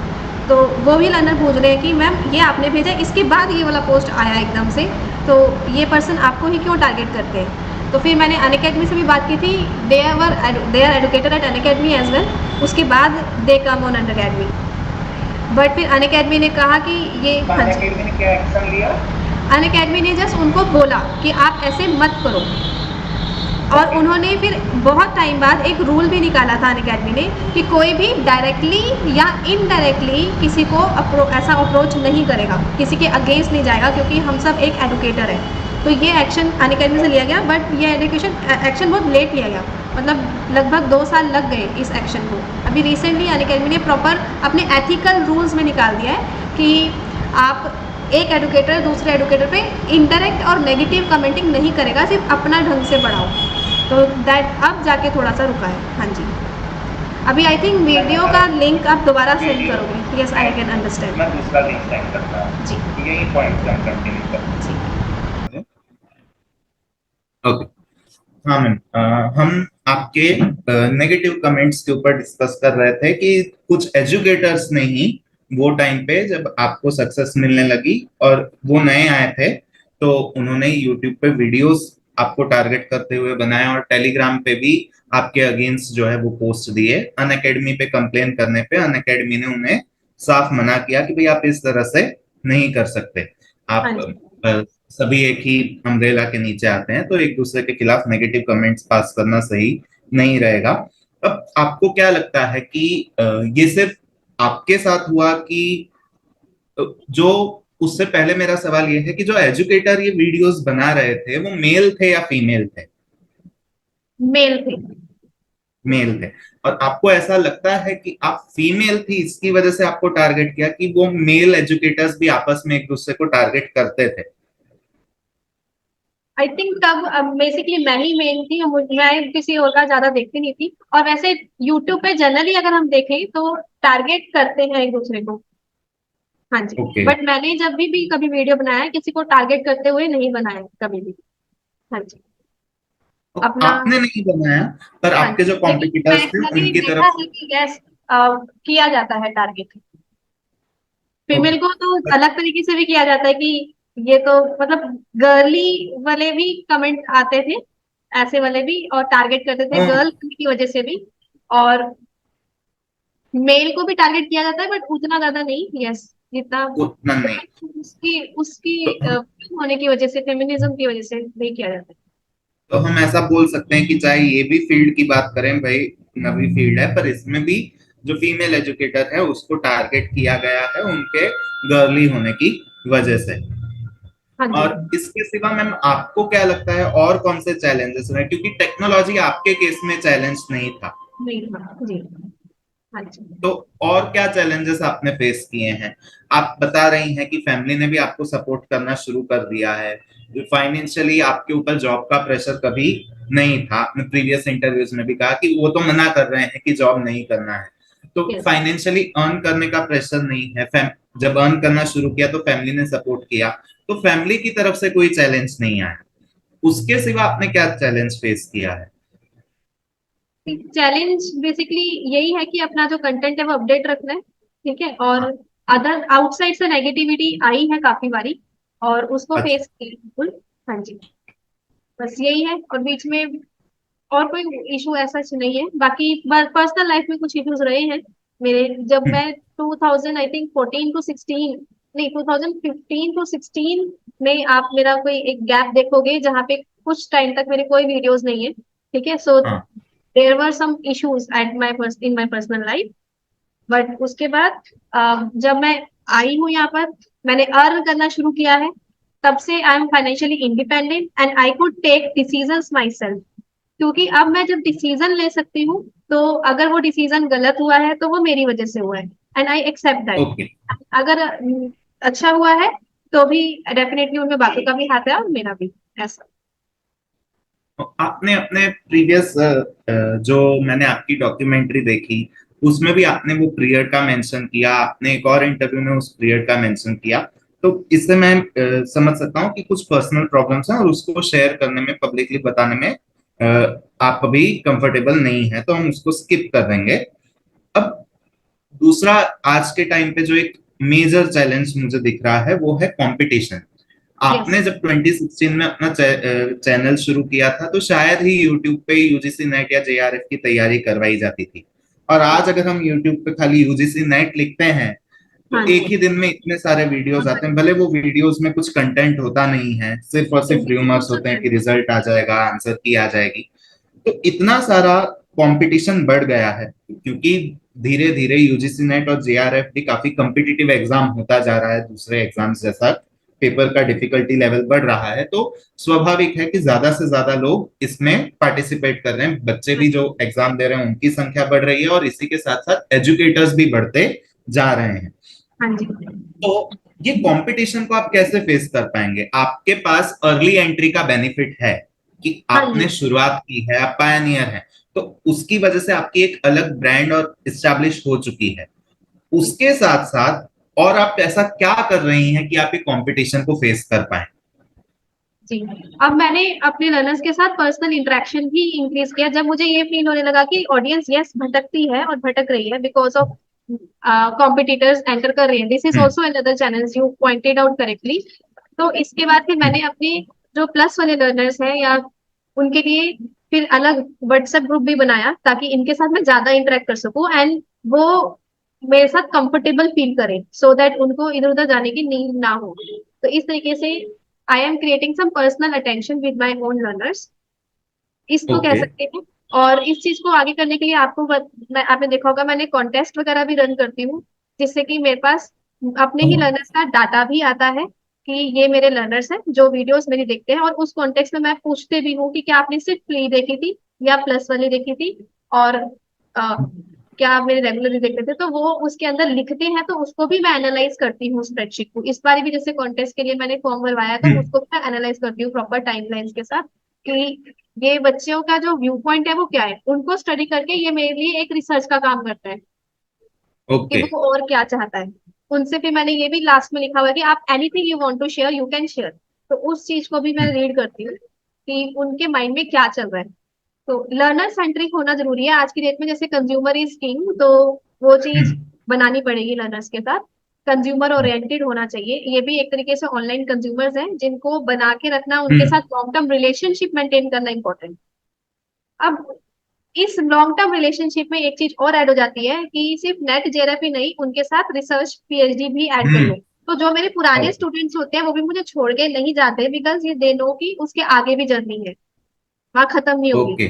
तो वो भी लर्नर पूछ रहे हैं कि मैम ये आपने भेजा, इसके बाद ये वाला पोस्ट आया एकदम से, तो ये पर्सन आपको ही क्यों टारगेट करते हैं। तो फिर मैंने अनअकैडमी से भी बात की थी, they are educated at Unacademy as well, उसके बाद they come on Unacademy. But फिर अनअकैडमी ने कहा कि ये, हाँ जी, अनअकैडमी ने क्या एक्शन लिया? अनअकैडमी ने जस्ट उनको बोला कि आप ऐसे मत करो। और उन्होंने फिर बहुत टाइम बाद एक रूल भी निकाला था अनअकैडमी ने कि कोई भी डायरेक्टली या इनडायरेक्टली किसी को ऐसा अप्रोच नहीं करेगा, किसी के अगेंस्ट नहीं जाएगा, क्योंकि हम सब एक एडुकेटर है। तो ये एक्शन अनअकैडमी से लिया गया, बट ये एक्शन बहुत लेट लिया गया, मतलब लगभग 2 साल लग गए इस एक्शन को। अभी रिसेंटली अनअकैडमी ने प्रॉपर अपने एथिकल रूल्स में निकाल दिया है कि आप, एक एडुकेटर दूसरे एडुकेटर पे इनडायरेक्ट और नेगेटिव कमेंटिंग नहीं करेगा, सिर्फ अपना ढंग से बढ़ाओ। तो दैट अब जाके थोड़ा सा रुका है। हाँ जी, अभी आई थिंक वीडियो का लिंक आप दोबारा सेंड करोगे। Yes, I can understand. मैं दूसरा लिंक सेंड करता हूँ। जी, यही पॉइंट से हम कंटिन्यू करते जी, हैं। ओके, हाँ मैम, हम आपके नेगेटिव कमेंट्स के ऊपर डिस्कस कर रहे थे कि कुछ एजुकेटर्स ने ही वो टाइम पे जब आपको सक्सेस मिलने लगी और वो नए आए थे, तो उन्होंने यूट्यूब पे वीडियोस आपको टारगेट करते हुए बनाए और टेलीग्राम पे भी आपके अगेंस्ट जो है वो पोस्ट दिए। अनअकैडमी पे कंप्लेन करने पे अनअकैडमी ने उन्हें साफ मना किया कि भाई आप इस तरह से नहीं कर सकते, हाँ आप जी, सभी एक ही अम्ब्रेला के नीचे आते हैं, तो एक दूसरे के खिलाफ नेगेटिव कमेंट्स पास करना सही नहीं रहेगा। अब आपको क्या लगता है कि ये सिर्फ आपके साथ हुआ कि जो, उससे पहले मेरा सवाल ये है कि जो एजुकेटर ये वीडियोस बना रहे थे वो मेल थे या फीमेल थे? मेल थे। मेल थे। और आपको ऐसा लगता है कि आप फीमेल थी इसकी वजह से आपको टारगेट किया कि वो मेल एजुकेटर्स भी आपस में एक दूसरे को टारगेट करते थे? आई थिंक तब बेसिकली मैं ही मेन थी, मैं किसी और का ज्यादा देखती नहीं थी। और वैसे यूट्यूब पे जनरली अगर हम देखें तो टारगेट करते हैं एक दूसरे को। हाँ जी। ओके। बट मैंने जब भी कभी वीडियो बनाया है, किसी को टारगेट करते हुए नहीं बनाया कभी भी। हाँ जी। तो अपना। आपने नहीं बनाया, पर हाँ आपके जी, जो लेकिन कॉम्पिटिटर्स थे मैंने उनकी देखा तरफ है से। कि यस, किया जाता है टारगेट। Female okay. को तो अलग तरीके से भी किया जाता है कि ये तो मतलब गर्ली वाले भी कमेंट आते थे, ऐसे वाले भी, और टारगेट करते थे गर्ल की वजह से भी। और मेल को भी टारगेट किया जाता है बट उतना ज्यादा नहीं, यस, जितना उतना नहीं। उसकी उसकी तो हम होने की वजह से, फेमिनिज्म की वजह से नहीं किया जाता है। तो हम ऐसा बोल सकते हैं कि चाहे ये भी फील्ड की बात करें भाई, नवी फील्ड है, पर इसमें भी जो फीमेल एजुकेटर है उसको टारगेट किया गया है उनके गर्ली होने की वजह से। हाँ जी। और इसके सिवा मैम आपको क्या लगता है और कौन से चैलेंजेस रहे, क्योंकि टेक्नोलॉजी आपके केस में चैलेंज नहीं था, नहीं, हाँ जी। हाँ जी। तो और क्या चैलेंजेस आपने फेस किए हैं? आप बता रही हैं कि फैमिली ने भी आपको सपोर्ट करना शुरू कर दिया है, फाइनेंशियली आपके ऊपर जॉब का प्रेशर कभी नहीं था, आपने प्रीवियस इंटरव्यूज में भी कहा कि वो तो मना कर रहे हैं कि जॉब नहीं करना है, तो यस। फाइनेंशियली अर्न करने का प्रेशर नहीं है। जब अर्न करना शुरू किया तो फैमिली ने सपोर्ट किया, तो फैमिली की तरफ से कोई चैलेंज नहीं आया। उसके सिवा आपने क्या चैलेंज फेस किया है? चैलेंज बेसिकली यही है कि अपना जो कंटेंट है वो अपडेट रखना है, ठीक है। और हाँ। अदर आउटसाइड से नेगेटिविटी आई है काफी बारी, और उसको अच्छा। फेस किया बिल्कुल। हाँ जी। बस यही है, और बीच में और कोई इशू ऐसा नहीं है। बाकी पर्सनल लाइफ में कुछ इश्यूज रहे हैं मेरे। जब हम्म। मैं 2000 आई थिंक 14 टू 16, नहीं 2015 टू 16 में आप मेरा कोई एक गैप देखोगे जहाँ पे कुछ टाइम तक मेरे कोई वीडियोस नहीं है, ठीक है। सो हाँ। There were some issues at my in my personal life. But उसके बाद जब मैं आई हूँ यहाँ पर, मैंने अर्न करना शुरू किया है, तब से I am financially independent and I could take decisions myself. क्योंकि अब मैं जब डिसीजन ले सकती हूँ, तो अगर वो डिसीजन गलत हुआ है तो वो मेरी वजह से हुआ है, and I accept that. Okay. अगर अच्छा हुआ है तो भी डेफिनेटली उनमें बाकी का भी हाथ है और मेरा भी, ऐसा। आपने अपने प्रीवियस जो मैंने आपकी डॉक्यूमेंट्री देखी उसमें भी आपने वो पीरियड का मेंशन किया, आपने एक और इंटरव्यू में उस पीरियड का मेंशन किया, तो इससे मैं समझ सकता हूँ कि कुछ पर्सनल प्रॉब्लम्स हैं और उसको शेयर करने में, पब्लिकली बताने में आप अभी कंफर्टेबल नहीं है, तो हम उसको स्किप कर देंगे। अब दूसरा, आज के टाइम पे जो एक मेजर चैलेंज मुझे दिख रहा है वो है कंपटीशन। यस। आपने जब 2016 में अपना चैनल शुरू किया था तो शायद ही यूट्यूब पे यूजीसी नेट या जेआरएफ की तैयारी करवाई जाती थी, और आज अगर हम यूट्यूब पे खाली यूजीसी नेट लिखते हैं तो हाँ एक जी। ही दिन में इतने सारे वीडियोस आते हैं, भले वो वीडियोस में कुछ कंटेंट होता नहीं है, सिर्फ और सिर्फ र्यूमर्स होते हैं कि रिजल्ट आ जाएगा, आंसर की आ जाएगी। तो इतना सारा कंपटीशन बढ़ गया है क्योंकि धीरे धीरे यूजीसी नेट और जेआरएफ भी काफी कम्पिटिटिव एग्जाम होता जा रहा है, दूसरे एग्जाम्स जैसा पेपर का डिफिकल्टी लेवल बढ़ रहा है, तो स्वाभाविक है कि ज्यादा से ज्यादा लोग इसमें पार्टिसिपेट कर रहे हैं, बच्चे भी जो एग्जाम दे रहे हैं उनकी संख्या बढ़ रही है, और इसी के साथ साथ एजुकेटर्स भी बढ़ते जा रहे हैं। हाँ जी। तो ये कंपटीशन को आप कैसे फेस कर पाएंगे? आपके पास अर्ली एंट्री का बेनिफिट है कि हाँ जी। आपने शुरुआत की है, आप पायनियर हैं, तो उसकी वजह से आपकी एक अलग ब्रांड और इस्टेब्लिश हो चुकी है। उसके साथ साथ और आप ऐसा क्या कर रही हैं कि आप ये कंपटीशन को फेस कर पाए? जी। अब मैंने अपने लर्नर्स के साथ पर्सनल इंटरेक्शन भी इंक्रीज किया, जब मुझे ये फील होने लगा कि ऑडियंस यस भटकती है और भटक रही है बिकॉज ऑफ कॉम्पिटिटर्स एंटर कर रहे हैं। This is hmm. Also another challenge you pointed out correctly. तो इसके बाद फिर मैंने अपने जो प्लस वाले लर्नर्स हैं या उनके लिए फिर अलग व्हाट्सएप ग्रुप भी बनाया, ताकि इनके साथ मैं ज्यादा इंटरेक्ट कर सकूं एंड वो मेरे साथ कंफर्टेबल फील करें, सो दैट उनको इधर उधर जाने की नीड ना हो। तो इस तरीके से I am creating some personal attention with my own learners, इसको कह ओके। सकते हैं। और इस चीज को आगे करने के लिए आपने देखा होगा मैंने कॉन्टेस्ट वगैरह भी रन करती हूँ, जिससे कि मेरे पास अपने ही लर्नर्स का डाटा भी आता है कि ये मेरे लर्नर्स हैं जो वीडियोस मेरी देखते हैं। और उस कॉन्टेक्स्ट में मैं पूछते भी हूँ कि क्या आपने सिर्फ फ्री देखी थी या प्लस वाली देखी थी, और क्या आप मेरे रेगुलरली देख लेते, तो वो उसके अंदर लिखते हैं, तो उसको भी मैं एनालाइज करती हूँ स्प्रेडशीट को। इस बार भी जैसे कॉन्टेस्ट के लिए मैंने फॉर्म भरवाया, तो हम्म। उसको भी मैं एनालाइज करती हूँ प्रॉपर टाइमलाइंस के साथ, कि ये बच्चों का जो व्यू पॉइंट है वो क्या है, उनको स्टडी करके ये मेरे लिए एक रिसर्च का काम करता है कि ओके। वो और क्या चाहता है। उनसे फिर मैंने ये भी लास्ट में लिखा हुआ है कि आप anything you want to share you can share, तो उस चीज को भी मैं हम्म। रीड करती हूँ कि उनके माइंड में क्या चल रहा है। तो लर्नर सेंट्रिक होना जरूरी है आज की डेट में, जैसे कंज्यूमर इज किंग, तो वो चीज हम्म। बनानी पड़ेगी लर्नर्स के साथ। कंज्यूमर हम्म। ओरिएंटेड होना चाहिए, ये भी एक तरीके से ऑनलाइन कंज्यूमर्स हैं जिनको बना के रखना, उनके हम्म। साथ लॉन्ग टर्म रिलेशनशिप मेंटेन करना इंपॉर्टेंट। अब इस लॉन्ग टर्म रिलेशनशिप में एक चीज और ऐड हो जाती है कि सिर्फ नेट जेआरएफ ही नहीं, उनके साथ रिसर्च पीएचडी भी ऐड कर हम्म। लो। तो जो मेरे पुराने ओके। स्टूडेंट्स होते हैं वो भी मुझे छोड़ के नहीं जाते, बिकॉज ये दे नो कि उसके आगे भी जर्नी है, वहां खत्म नहीं होगी। ओके।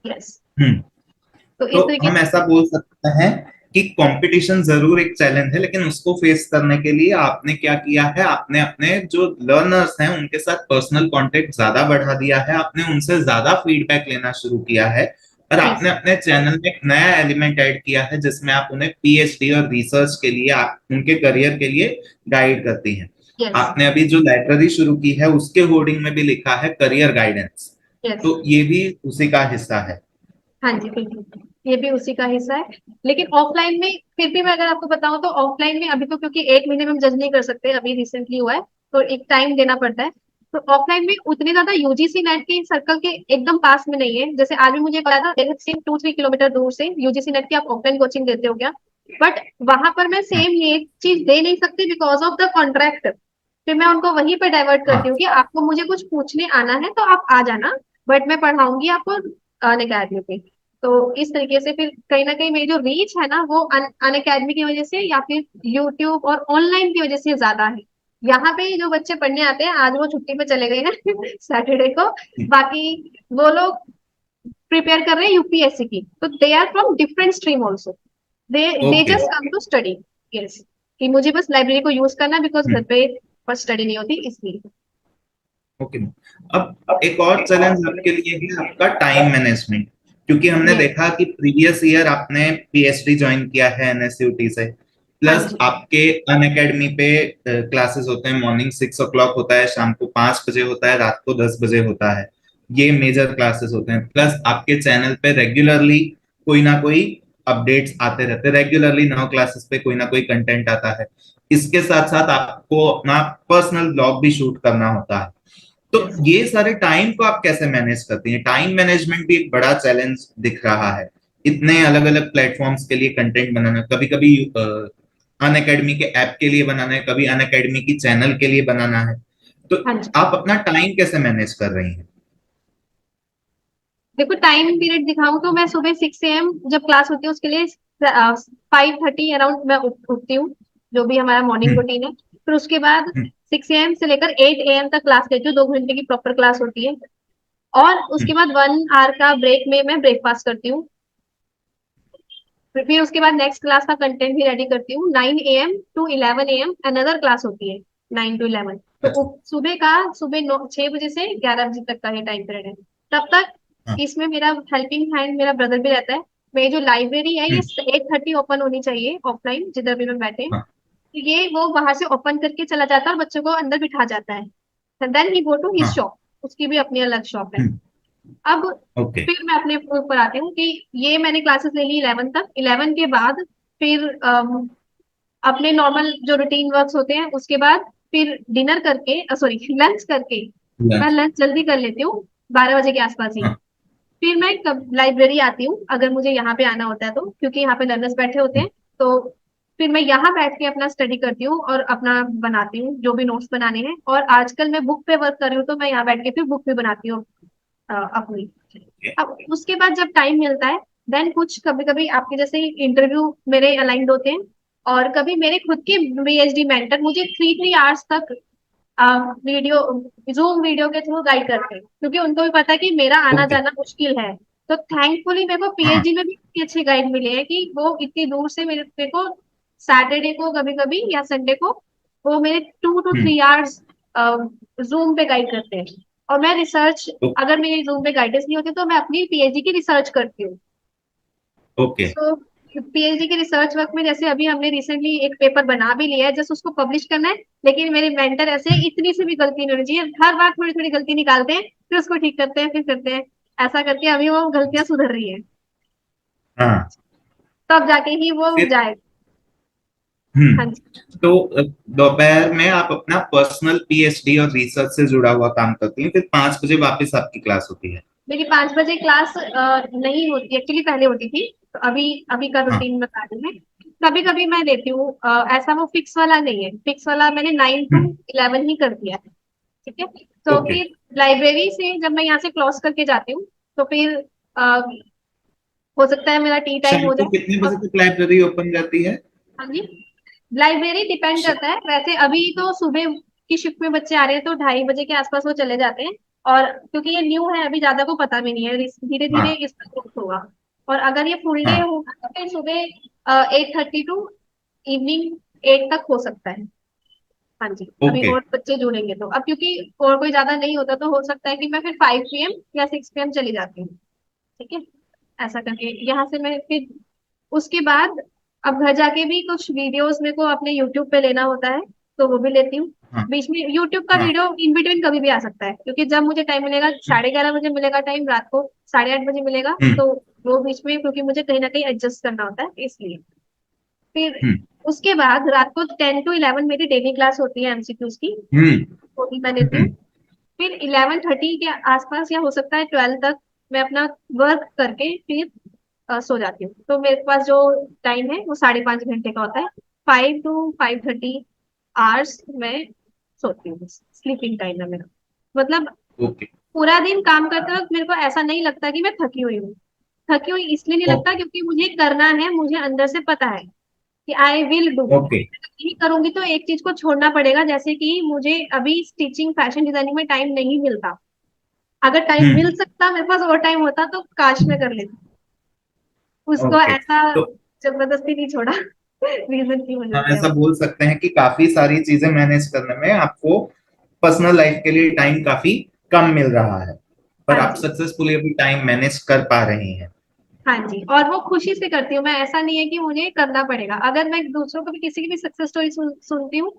यस। हम्म। तो तो इस तरीके हम से। ऐसा बोल सकते हैं कि कंपटीशन जरूर एक चैलेंज है, लेकिन उसको फेस करने के लिए आपने क्या किया है, आपने अपने जो लर्नर्स हैं उनके साथ पर्सनल कांटेक्ट ज्यादा बढ़ा दिया है, आपने उनसे ज्यादा फीडबैक लेना शुरू किया है, और यस। आपने अपने चैनल में एक नया एलिमेंट ऐड किया है जिसमें आप उन्हें पीएचडी और रिसर्च के लिए, आप उनके करियर के लिए गाइड करती हैं। यस। आपने अभी जो लाइब्रेरी शुरू की है उसके होर्डिंग में भी लिखा है करियर गाइडेंस, यस। तो ये भी उसी का हिस्सा है। हाँ जी, बिल्कुल ये भी उसी का हिस्सा है। लेकिन ऑफलाइन में फिर भी मैं अगर आपको बताऊं तो ऑफलाइन में अभी तो, क्योंकि एक महीने में हम जज नहीं कर सकते, अभी रिसेंटली हुआ है, तो एक टाइम देना पड़ता है। तो ऑफलाइन में उतने ज्यादा यूजीसी नेट के सर्कल के एकदम पास में नहीं है। जैसे आज भी मुझे पता था 2-3 किलोमीटर दूर से यूजीसी नेट की आप ऑफलाइन कोचिंग देते हो क्या, बट वहां पर मैं हाँ। सेम ये चीज दे नहीं सकती बिकॉज ऑफ द कॉन्ट्रैक्ट। फिर मैं उनको वहीं पर डाइवर्ट करती हाँ। हूँ कि आपको मुझे कुछ पूछने आना है तो आप आ जाना, बट मैं पढ़ाऊंगी आपको अन अकेडमी पे। तो इस तरीके से फिर कहीं ना कहीं मेरी जो रीच है ना वो अन अकेडमी की वजह से या फिर यूट्यूब और ऑनलाइन की वजह से ज्यादा है। यहाँ पे जो बच्चे पढ़ने आते हैं आज वो छुट्टी पे चले गए हैं सैटरडे को, बाकी वो लोग प्रिपेयर कर रहे हैं यूपीएससी की, तो they are from different stream also, they okay. Just come to study. Yes, कि मुझे बस लाइब्रेरी को यूज करना बिकॉज घर पे पर स्टडी नहीं होती इसलिए। ओके। अब एक और चैलेंज आपके लिए है आपका टाइम मैनेजमेंट, क्योंकि हमने यस। देखा कि प्रीवियस ईयर आपने पीएचडी ज्वाइन किया है एनएसयूटी से, हाँ प्लस जी। आपके अन अकेडमी पे क्लासेस होते हैं, मॉर्निंग 6 o'clock होता है, शाम को 5 बजे होता है, रात को 10 बजे होता है, ये मेजर क्लासेस होते हैं। प्लस आपके चैनल पे रेगुलरली कोई ना कोई अपडेट्स आते रहते हैं, रेगुलरली 9 क्लासेस पे कोई ना कोई कंटेंट आता है। इसके साथ साथ आपको अपना पर्सनल ब्लॉग भी शूट करना होता है। तो यस। ये सारे टाइम को आप कैसे मैनेज करती हैं? टाइम मैनेजमेंट भी एक बड़ा चैलेंज दिख रहा है, इतने अलग अलग प्लेटफॉर्म्स के लिए कंटेंट बनाना, कभी कभी अन अकेडमी के ऐप के लिए बनाना है, कभी अन अकेडमी की चैनल के लिए बनाना है, तो हाँ जी। आप अपना टाइम कैसे मैनेज कर रही हैं? देखो टाइम पीरियड दिखाऊं तो मैं सुबह 6 AM जब क्लास होती है उसके लिए 5:30 अराउंड मैं उठती हूँ, जो भी हमारा मॉर्निंग हम्म। रूटीन है। फिर उसके बाद हम्म। 6 AM से लेकर 8 AM तक क्लास लेती हूँ, 2 घंटे की प्रॉपर क्लास होती है। और उसके हम्म। बाद 1 आवर का ब्रेक में मैं ब्रेकफास्ट करती हूँ। फिर उसके बाद नेक्स्ट क्लास का कंटेंट भी रेडी करती हूँ। 9 AM to 11 AM another class होती है, 9 to 11। तो अच्छा। सुबह 6 बजे से 11 बजे तक का ये टाइम पीरियड है। तब तक हाँ। इसमें मेरा हेल्पिंग हैंड मेरा ब्रदर भी रहता है। मेरी जो लाइब्रेरी है ये हम्म। 8:30 ओपन होनी चाहिए ऑफलाइन, जिधर भी मैं बैठे, हाँ। तो ये वो बाहर से ओपन करके चला जाता है और बच्चों को अंदर बिठा जाता है। Then he go to his हाँ। शॉप, उसकी भी अपनी अलग शॉप है। हम्म। अब ओके। फिर मैं अपने ऊपर आती हूँ कि ये मैंने क्लासेस ले ली 11 तक। 11 के बाद फिर अपने नॉर्मल जो रूटीन वर्क्स होते हैं उसके बाद फिर डिनर करके, सॉरी लंच करके, मैं लंच। लंच जल्दी कर लेती हूँ 12 बजे के आसपास ही। हाँ। फिर मैं कब लाइब्रेरी आती हूँ अगर मुझे यहाँ पे आना होता है तो, क्योंकि यहाँ पे लर्नर्स बैठे होते हम्म। हैं। तो फिर मैं यहाँ बैठ के अपना स्टडी करती हूँ और अपना बनाती हूँ जो भी नोट्स बनाने हैं। और आजकल मैं बुक पे वर्क कर रही हूँ तो मैं यहाँ बैठ के फिर बुक भी बनाती हूँ अपनी। ओके। अब उसके बाद जब टाइम मिलता है देन कुछ कभी कभी आपके जैसे इंटरव्यू मेरे अलाइंड होते हैं, और कभी मेरे खुद के पीएचडी मेंटर मुझे 3 3 आवर्स तक वीडियो जूम वीडियो के थ्रू गाइड करते हैं, क्योंकि उनको भी पता है कि मेरा आना ओके। जाना मुश्किल है। तो थैंकफुली मेरे को हाँ। पीएचडी में भी इतने अच्छे गाइड मिले हैं कि वो इतनी दूर से मेरे को सैटरडे को कभी कभी या संडे को वो मेरे 2 to 3 आवर्स जूम पे गाइड करते हैं। और मैं रिसर्च, ओके। अगर मेरी जूम पे गाइडेंस नहीं होती तो मैं अपनी पीएचडी की रिसर्च करती हूँ। ओके। सो पीएचडी के रिसर्च वर्क में जैसे अभी हमने रिसेंटली एक पेपर बना भी लिया है, जस्ट उसको पब्लिश करना है, लेकिन मेरे मेंटर ऐसे हैं, इतनी सी भी गलती नहीं होनी चाहिए, हर बार थोड़ी थोड़ी गलती निकालते हैं, फिर उसको ठीक करते हैं, फिर करते हैं, ऐसा करके अभी वो गलतियां सुधर रही है, हाँ। तब जाके ही वो फिर जाए। हाँ जी। तो दोपहर में आप अपना पर्सनल पीएचडी और रिसर्च से जुड़ा हुआ काम करती हैं, फिर 5 बजे वापस आपकी क्लास होती है। मेरी 5 बजे क्लास नहीं होती, एक्चुअली पहले होती थी, तो अभी अभी का हाँ। रूटीन बता रही हूँ मैं। कभी कभी मैं देती हूँ, ऐसा वो फिक्स वाला नहीं है, फिक्स वाला मैंने 9 to 11 ही कर दिया है। ठीक है। तो ओके। फिर लाइब्रेरी से जब मैं यहाँ से क्रॉस करके जाती हूँ, तो फिर हो सकता है मेरा टी टाइम शाम हो को जाए। कितने बजे और तक लाइब्रेरी ओपन रहती है? हाँ जी, लाइब्रेरी डिपेंड श- करता है, वैसे अभी तो सुबह की शिफ्ट में बच्चे आ रहे हैं तो 2:30 बजे के आसपास वो चले जाते हैं, और क्योंकि ये न्यू है अभी ज्यादा को पता भी नहीं है, धीरे धीरे हाँ। इसका ग्रोथ होगा। और अगर ये फुल डे हाँ। होगा तो फिर सुबह 8:30 टू इवनिंग 8 तक हो सकता है। हाँ जी, अभी ओके। और बच्चे जुड़ेंगे तो, अब क्योंकि और कोई ज्यादा नहीं होता तो हो सकता है कि मैं फिर 5 PM या 6 PM चली जाती हूँ। ठीक है। ऐसा करके यहाँ से मैं फिर उसके बाद अब घर जाके भी कुछ वीडियोस मेरे को अपने यूट्यूब पे लेना होता है, तो वो भी लेती हूँ। हाँ। बीच में यूट्यूब का हाँ। वीडियो इन बिटवीन कभी भी आ सकता है, क्योंकि जब मुझे टाइम मिलेगा, 11:30 बजे मिलेगा टाइम, रात को 8:30 बजे मिलेगा, हम्म। तो वो बीच में, क्योंकि मुझे कहीं ना कहीं एडजस्ट करना होता है इसलिए। फिर हम्म। उसके बाद रात को 10 to 11 मेरी डेली क्लास होती है एमसीक्यूज की, हम्म। वो भी मैं लेती हूँ। हम्म। फिर 11:30 के आसपास या हो सकता है 12 तक मैं अपना वर्क करके फिर सो जाती हूँ, तो मेरे पास जो टाइम है वो 5.5 घंटे का होता है। 5 to 5:30 आवर्स में सोती हूँ, स्लीपिंग टाइम है मेरा। मतलब ओके। पूरा दिन काम करते वक्त मेरे को ऐसा नहीं लगता कि मैं थकी हुई हूँ। थकी हुई इसलिए नहीं लगता ओके। क्योंकि मुझे करना है, मुझे अंदर से पता है कि आई विल डू। ओके। नहीं करूंगी तो एक चीज को छोड़ना पड़ेगा, जैसे कि मुझे अभी स्टिचिंग फैशन डिजाइनिंग में टाइम नहीं मिलता। अगर टाइम मिल हम्म। सकता, मेरे पास और टाइम होता तो काश मैं कर लेती, उसको ओके। ऐसा तो जबरदस्ती नहीं छोड़ा रीजन की वजह हम से। ऐसा बोल सकते हैं कि काफी सारी चीजें मैनेज करने में आपको पर्सनल लाइफ के लिए टाइम काफी कम मिल रहा है, पर हाँ आप जी। सक्सेसफुली अभी टाइम मैनेज कर पा रही हैं। हाँ जी, और वो खुशी से करती हूँ मैं, ऐसा नहीं है कि मुझे करना पड़ेगा। अगर मैं दूसरों को भी किसी की भी सक्सेस स्टोरी सुनती हूँ,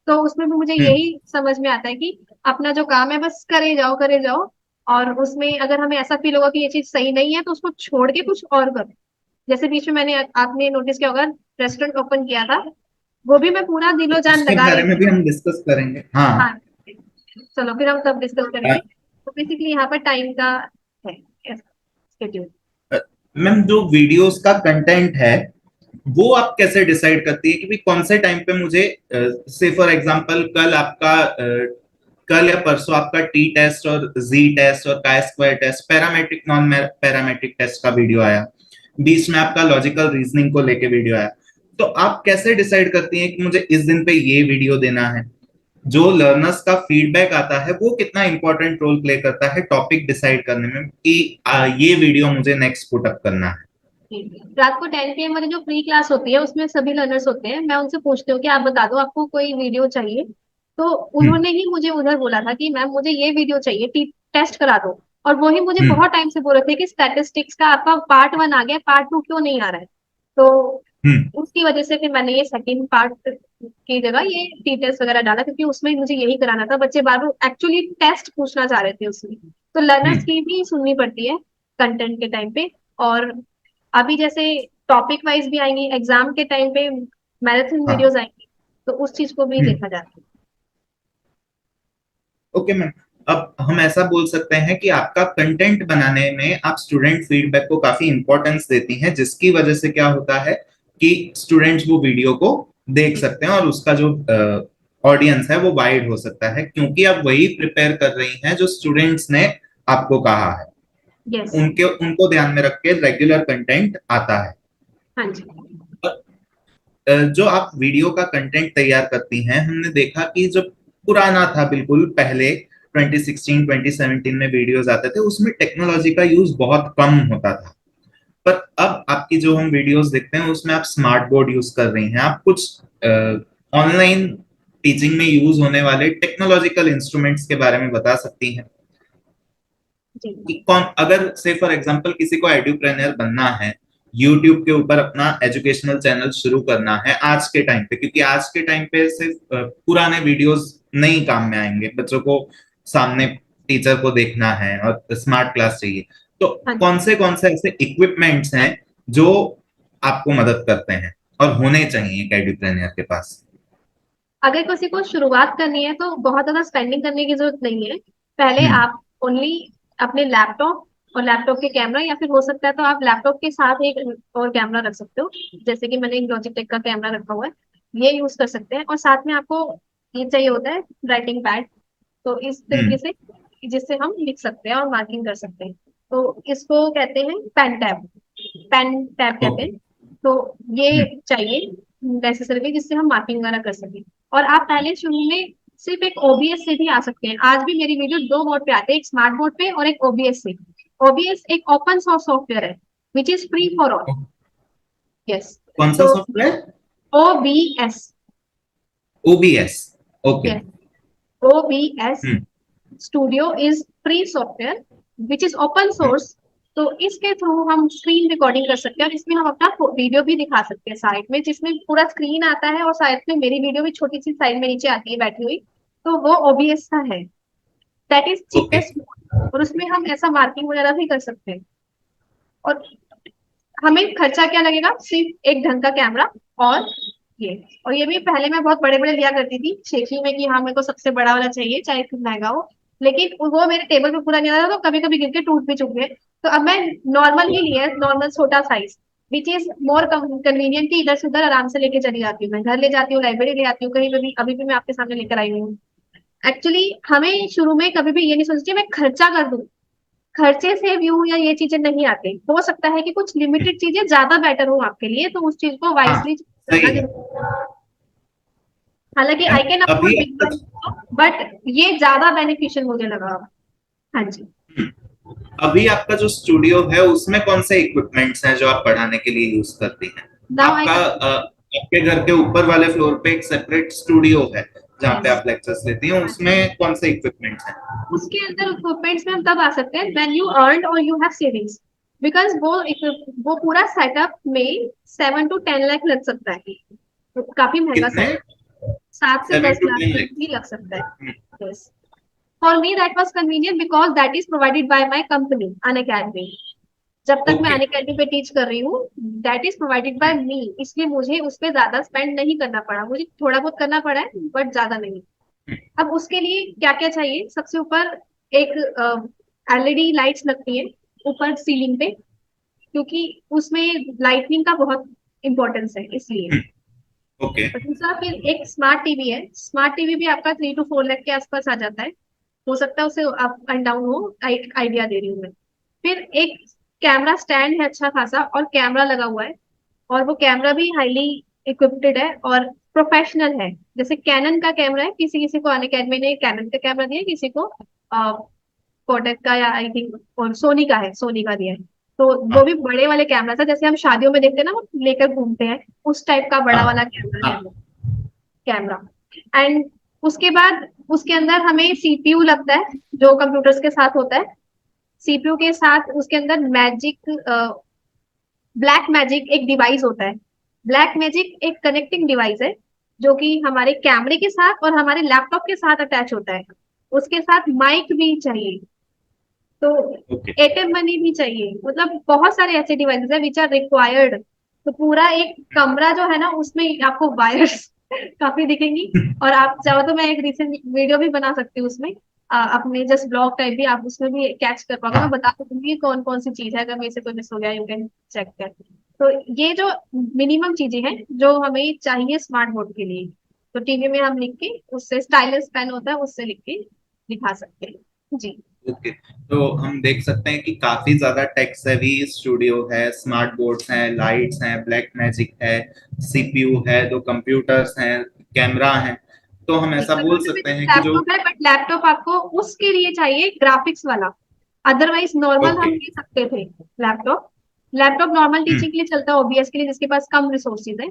तो उसमें भी मुझे हम्म। यही समझ में आता है कि अपना जो काम है बस करे जाओ करे जाओ, और उसमें अगर हमें ऐसा फील होगा कि ये चीज सही नहीं है तो उसको छोड़ के कुछ और करो। जैसे बीच में मैंने, आपने नोटिस किया होगा, रेस्टोरेंट ओपन किया था, वो भी मैं पूरा तो दिलो जान उसके लगा बारे रही में थी। भी हम डिस्कस करेंगे। हाँ। हाँ, चलो फिर हम तब डिस्कस करेंगे। तो बेसिकली यहाँ पर टाइम का है स्केड्यूल। मैम, जो वीडियोस का कंटेंट है वो आप कैसे डिसाइड करती है कि भाई कौन से टाइम पे मुझे, से फॉर एग्जांपल कल आपका कल या परसों आपका टी टेस्ट और जी टेस्ट और chi square test, parametric non parametric test का वीडियो आया, बीच में आपका लॉजिकल रीजनिंग को लेके वीडियो आया, तो आप कैसे डिसाइड करती हैं कि मुझे इस दिन पे ये वीडियो देना है? जो लर्नर्स का फीडबैक आता है वो कितना इंपॉर्टेंट रोल प्ले करता है टॉपिक डिसाइड करने में कि ये वीडियो मुझे नेक्स्ट पुट अप करना है? रात को 10 PM वाली जो फ्री क्लास होती है उसमें सभी लर्नर्स होते हैं, मैं उनसे पूछती हूँ कि आप बता दो आपको कोई वीडियो चाहिए, तो हम्म। उन्होंने ही मुझे उधर बोला था कि मैम मुझे ये वीडियो चाहिए, टेस्ट करा दो। और वही मुझे हम्म। बहुत टाइम से बोल रहे थे कि स्टैटिस्टिक्स का आपका पार्ट 1 आ गया, पार्ट 2 क्यों नहीं आ रहा है। तो हम्म। उसकी वजह से फिर मैंने ये सेकंड पार्ट की जगह ये टी टेस्ट वगैरह डाला, क्योंकि उसमें मुझे यही कराना था, बच्चे बार बार एक्चुअली टेस्ट पूछना चाह रहे थे उसमें। तो लर्नर्स हम्म। की भी सुननी पड़ती है कंटेंट के टाइम पे। और अभी जैसे टॉपिक वाइज भी आएंगी एग्जाम के टाइम पे, मैराथन हाँ। वीडियोस आएंगी, तो उस चीज को भी हम्म। देखा जाता है। ओके मैम, अब हम ऐसा बोल सकते हैं कि आपका कंटेंट बनाने में आप स्टूडेंट फीडबैक को काफी इंपॉर्टेंस देती हैं, जिसकी वजह से क्या होता है कि स्टूडेंट्स वो वीडियो को देख सकते हैं और उसका जो ऑडियंस है वो वाइड हो सकता है, क्योंकि आप वही प्रिपेयर कर रही हैं जो स्टूडेंट्स ने आपको कहा है। यस। उनके उनको ध्यान में रख के रेगुलर कंटेंट आता है। हाँ जी। जो आप वीडियो का कंटेंट तैयार करती हैं, हमने देखा कि जो पुराना था बिल्कुल पहले 2016 2017 में वीडियोस आते थे उसमें टेक्नोलॉजी का यूज बहुत कम होता था, पर अब आपकी जो हम वीडियोस देखते हैं उसमें आप स्मार्ट बोर्ड यूज कर रही हैं, आप कुछ ऑनलाइन टीचिंग में यूज होने वाले टेक्नोलॉजिकल इंस्ट्रूमेंट्स के बारे में बता सकती हैं जी। कि कौन, अगर से फॉर एग्जांपल किसी को एड्यूप्रेन्योर बनना है यूट्यूब के ऊपर अपना एजुकेशनल चैनल शुरू करना है आज के टाइम पे, क्योंकि आज के टाइम पे सिर्फ पुराने वीडियोस नहीं काम में आएंगे, बच्चों को सामने टीचर को देखना है और स्मार्ट क्लास चाहिए। तो हाँ जी। कौन से ऐसे इक्विपमेंट्स हैं जो आपको मदद करते हैं और होने चाहिए एक एडुप्रेन्योर के पास? अगर किसी को शुरुआत करनी है तो बहुत ज्यादा स्पेंडिंग करने की जरूरत नहीं है। पहले हम्म। आप ओनली अपने लैपटॉप और लैपटॉप के कैमरा, या फिर हो सकता है तो आप लैपटॉप के साथ एक और कैमरा रख सकते हो, जैसे कि मैंने एक लॉजिटेक का कैमरा रखा हुआ है, ये यूज कर सकते हैं। और साथ में आपको ये चाहिए होता है राइटिंग पैड, तो इस हम्म। तरीके से जिससे हम लिख सकते हैं और मार्किंग कर सकते हैं। तो इसको कहते हैं पेन टैब, पेन टैब कहते ओके। हैं। तो ये हम्म। चाहिए नेसेसरी, जिससे हम मार्किंग वगैरह कर सकें। और आप पहले शुरू में सिर्फ एक ओबीएस से भी आ सकते हैं। आज भी मेरी वीडियो दो मोड पे आते हैं, एक स्मार्ट मोड पे और एक ओबीएस से। ओबीएस एक ओपन सोर्स सॉफ्टवेयर है which is free for all. Yes. कौन सा तो software? OBS, OBS. Okay. Yes, OBS hmm. Studio is free software which is open source. तो इसके थ्रू हम स्क्रीन रिकॉर्डिंग कर सकते हैं और इसमें हम अपना वीडियो भी दिखा सकते हैं साइड में, जिसमें पूरा स्क्रीन आता है और साइड में मेरी वीडियो भी छोटी सी साइड में नीचे आती है बैठी हुई। तो वो ओबीएस का है, दैट इज ओके। चीपेस्ट। और उसमें हम ऐसा मार्किंग वगैरह भी कर सकते हैं। और हमें खर्चा क्या लगेगा, सिर्फ एक ढंग का कैमरा और ये। और ये भी पहले मैं बहुत बड़े बड़े लिया करती थी शेखी में कि हाँ मेरे को सबसे बड़ा वाला चाहिए चाहे कुछ महंगा हो, लेकिन वो मेरे टेबल पे पूरा नहीं आता था, तो कभी कभी गिर के टूट भी चुके हैं। तो अब मैं नॉर्मल ही लिया, नॉर्मल छोटा size, which is more convenient, कि इधर से उधर आराम से लेके चली जाती हूँ, मैं घर ले जाती हूँ, लाइब्रेरी ले आती हूँ, कहीं पे भी। अभी भी मैं आपके सामने लेकर आई हूँ। एक्चुअली हमें शुरू में कभी भी ये नहीं सोचना चाहिए मैं खर्चा कर दूं, खर्चे से व्यू या ये चीजें नहीं आते। हो सकता है कि कुछ लिमिटेड चीजें ज्यादा बेटर हो आपके लिए, तो उस चीज को हाँ, वाइसली करना सही है। जरूरी है। हालांकि आई कैन अभी अफोर्ड बिग वन, बट ये ज्यादा बेनिफिशियल मुझे लगा। हाँ जी। अभी आपका जो स्टूडियो है उसमें कौन से इक्विपमेंट्स हैं जो आप पढ़ाने के लिए यूज करती हैं? नाउ आई आपका आपके घर के ऊपर वाले फ्लोर पे एक सेपरेट स्टूडियो है जहाँ पे यस। आप लेक्चर्स लेती हैं, उसमें कौन से इक्विपमेंट्स हैं? उसके अंदर इक्विपमेंट्स में हम तब आ सकते हैं व्हेन यू अर्न और यू हैव सेविंग्स, बिकॉज वो पूरा सेटअप में 7 to 10 लाख लग सकता है। तो काफी महंगा कितने? सेटअप, 7 से 10 लाख 7 to 10 लाख? तक भी लग सकता है। Yes. For me, that was convenient because that is provided by my company, Unacademy. जब तक मैं ओके। अनअकैडमी पे टीच कर रही हूँ, दैट इज प्रोवाइडेड बाय मी, इसलिए मुझे उस पर ज्यादा स्पेंड नहीं करना पड़ा। मुझे थोड़ा बहुत करना पड़ा है बट ज्यादा नहीं। अब उसके लिए क्या क्या चाहिए, सबसे ऊपर एक एलईडी लाइट्स लगती है ऊपर सीलिंग पे, क्योंकि उसमें लाइटनिंग का बहुत इंपॉर्टेंस है इसलिए। ओके। और दूसरा फिर एक स्मार्ट टीवी है। स्मार्ट टीवी भी आपका 3 to 4 लाख के आसपास आ जाता है। हो सकता है उसे अप एंड डाउन हो, आइडिया दे रही हूँ मैं। फिर एक कैमरा स्टैंड है अच्छा खासा, और कैमरा लगा हुआ है, और वो कैमरा भी हाईली इक्विप्ड है और प्रोफेशनल है। जैसे कैनन का कैमरा है, किसी किसी को अनअकैडमी ने कैनन का कैमरा दिया है, किसी को कोडेक का, या आई थिंक और सोनी का है, सोनी का दिया है। तो वो हाँ। भी बड़े वाले कैमरा था, जैसे हम शादियों में देखते हैं ना वो लेकर घूमते हैं, उस टाइप का बड़ा वाला हाँ। कैमरा है हाँ। वो, कैमरा। एंड उसके बाद उसके अंदर हमें सीपीयू लगता है, जो कंप्यूटर्स के साथ होता है। सीपीयू के साथ उसके अंदर मैजिक, ब्लैक मैजिक एक डिवाइस होता है। ब्लैक मैजिक एक कनेक्टिंग डिवाइस है जो कि हमारे कैमरे के साथ और हमारे लैपटॉप के साथ अटैच होता है। उसके साथ माइक भी चाहिए, तो ओके। एटीएम मनी भी चाहिए, मतलब बहुत सारे ऐसे डिवाइसेस है विच आर रिक्वायर्ड। तो पूरा एक कमरा जो है ना, उसमें आपको वायर्स काफी दिखेंगी। और आप चाहो तो मैं एक रिसेंट वीडियो भी बना सकती हूँ उसमें, अपने जस्ट ब्लॉग टाइप भी आप उसमें भी कैच कर पाओगे। मैं हाँ। बता दूंगी कौन कौन सी चीज है, अगर मेरे से कोई मिस हो गया यू कैन चेक कर। तो ये जो मिनिमम चीजें हैं जो हमें चाहिए स्मार्ट बोर्ड के लिए, तो टीवी में हम लिख के, उससे स्टाइलस पेन होता है उससे लिख के दिखा सकते हैं जी। ओके। तो हम देख सकते हैं कि काफी ज्यादा टेक सेवी स्टूडियो है, स्मार्ट बोर्ड्स हैं, लाइट्स हैं, ब्लैक मैजिक है, सीपीयू है, दो कंप्यूटर्स हैं, कैमरा है। तो हम ऐसा बोल कंप्यूटर में सकते हैं कि जो लैपटॉप है, बट लैपटॉप आपको उसके लिए चाहिए ग्राफिक्स वाला, अदरवाइज नॉर्मल ओके। हम ले सकते थे लैपटॉप। लैपटॉप नॉर्मल हम्म। टीचिंग के लिए चलता है, ओबीएस के लिए जिसके पास कम रिसोर्सेज है।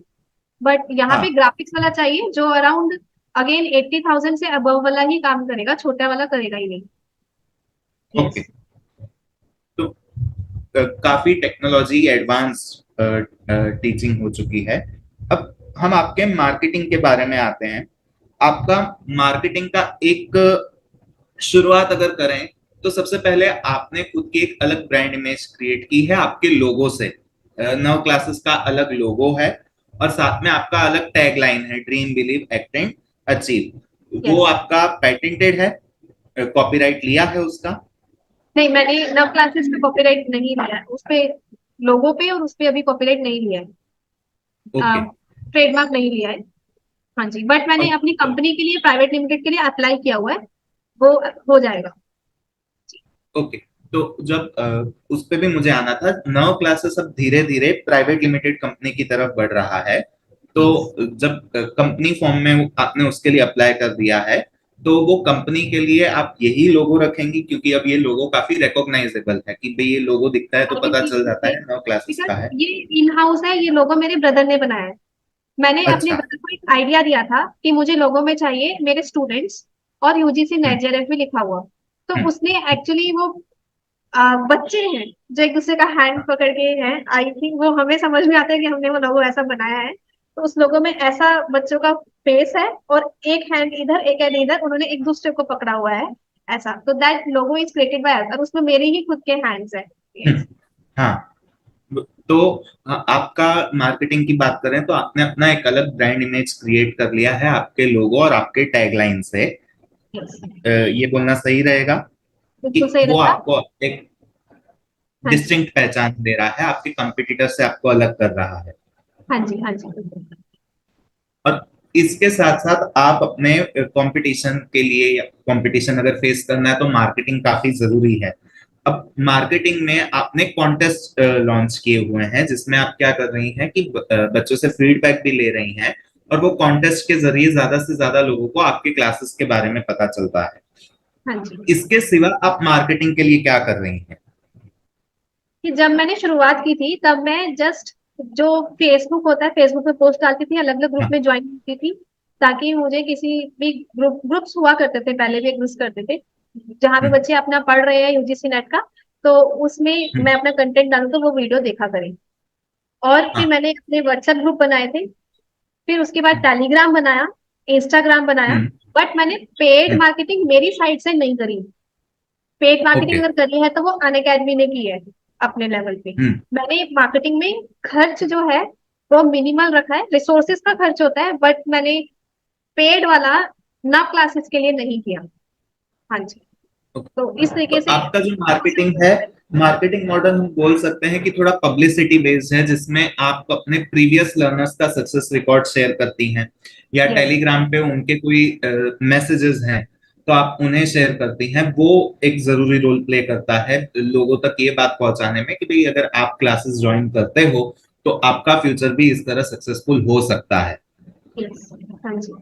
बट यहाँ पे हाँ। ग्राफिक्स वाला चाहिए जो अराउंड अगेन 80,000 से अबव वाला ही काम करेगा, छोटा वाला करेगा ही नहीं। यस। ओके। तो काफी टेक्नोलॉजी एडवांस टीचिंग हो चुकी है। अब हम आपके मार्केटिंग के बारे में आते हैं। आपका मार्केटिंग का एक शुरुआत अगर करें तो सबसे पहले आपने खुद की एक अलग ब्रांड इमेज क्रिएट की है आपके लोगो से। नव क्लासेस का अलग लोगो है और साथ में आपका अलग टैगलाइन है, dream believe act and achieve. वो यस। आपका पेटेंटेड है, कॉपीराइट लिया है उसका? नहीं, मैंने नव क्लासेस पे कॉपीराइट नहीं लिया है, उस पे लोगों पे और उस पे अभी कॉपीराइट नहीं लिया ओके। है, ट्रेडमार्क नहीं लिया है। हाँ जी, बट मैंने अपनी कंपनी के लिए, प्राइवेट लिमिटेड के लिए अप्लाई किया हुआ है, वो हो जाएगा। ओके। तो जब उस पे भी मुझे आना था, नव क्लासेस अब धीरे धीरे प्राइवेट लिमिटेड कंपनी की तरफ बढ़ रहा है। तो यस। जब कंपनी फॉर्म में आपने उसके लिए अप्लाई कर दिया है, तो वो कंपनी के लिए आप यही लोगो रखेंगी? क्योंकि अब ये लोगो काफी रिकॉग्नाइजेबल है कि भाई ये लोगो दिखता है तो पता चल जाता है नव क्लासेस का है। ये इन हाउस है, ये लोगो मेरे ब्रदर ने बनाया है। मैंने अपने अच्छा। ब्रदर को एक आइडिया दिया था कि मुझे लोगो में चाहिए मेरे स्टूडेंट्स और यूजीसी हम्म। नेट जेआरएफ भी लिखा हुआ। तो हम्म। उसने एक्चुअली वो बच्चे हैं जो एक दूसरे का हैंड हाँ। पकड़ के हैं, आई थिंक वो हमें समझ में आता है कि हमने वो लोगो ऐसा बनाया है। तो उस लोगो में ऐसा बच्चों का फेस है और एक हैंड इधर एक हैंड इधर, उन्होंने एक दूसरे को पकड़ा हुआ है ऐसा। तो that logo is created by us और उसमें मेरे ही खुद के हैंड्स है। हम्म। हाँ। तो आपका मार्केटिंग की बात करें तो आपने अपना एक अलग ब्रांड इमेज क्रिएट कर लिया है आपके लोगो और आपके टैगलाइन से। यस, ये बोलना सही रहेगा कि बिल्कुल सही वो रहेगा। आपको एक हाँ जी, डिस्टिंक्ट पहचान दे रहा है, आपके कंपटीटर से आपको अलग कर रहा है। हाँ जी, हाँ जी, बिल्कुल। और इसके साथ साथ आप अपने कंपटीशन के लिए, या कंपटीशन अगर फेस करना है तो मार्केटिंग काफी जरूरी है। अब मार्केटिंग में आपने कॉन्टेस्ट लॉन्च किए हुए हैं जिसमें आप क्या कर रही हैं कि बच्चों से फीडबैक भी ले रही हैं और वो कॉन्टेस्ट के जरिए ज्यादा से ज्यादा लोगों को आपके क्लासेस के बारे में पता चलता है। हाँ जी, इसके सिवा आप मार्केटिंग के लिए क्या कर रही हैं? कि जब मैंने शुरुआत की थी तब मैं जस्ट जो फेसबुक होता है, फेसबुक पे पोस्ट डालती थी, अलग अलग ग्रुप हाँ। में ज्वाइन होती थी, ताकि मुझे किसी भी ग्रुप्स हुआ करते थे, पहले भी एग्जिस्ट करते थे, जहाँ पे हम्म। बच्चे अपना पढ़ रहे हैं यूजीसी नेट का, तो उसमें हम्म। मैं अपना कंटेंट डालूं तो वो वीडियो देखा करें। और फिर हाँ। मैंने अपने व्हाट्सएप ग्रुप बनाए थे, फिर उसके बाद हम्म। टेलीग्राम बनाया, इंस्टाग्राम बनाया। हम्म। बट मैंने पेड हम्म। मार्केटिंग मेरी साइड से नहीं करी। Paid marketing okay. अगर करी है तो वो अनअकैडमी ने की है अपने लेवल पे। हम्म। मैंने मार्केटिंग में खर्च जो है वो मिनिमल रखा है, रिसोर्सेज का खर्च होता है, बट मैंने पेड वाला ना क्लासेस के लिए नहीं किया। हाँ जी, तो इस तो तरीके से आपका जो मार्केटिंग है, मार्केटिंग मॉडल हम बोल सकते हैं कि थोड़ा पब्लिसिटी बेस्ड है, जिसमें आप अपने प्रीवियस लर्नर्स का सक्सेस रिकॉर्ड शेयर करती हैं, या यस, टेलीग्राम पे उनके कोई मैसेजेस हैं तो आप उन्हें शेयर करती हैं। वो एक जरूरी रोल प्ले करता है लोगों तक ये बात पहुंचाने में कि भाई अगर आप क्लासेस ज्वाइन करते हो तो आपका फ्यूचर भी इस तरह सक्सेसफुल हो सकता है। यस, हाँ जी,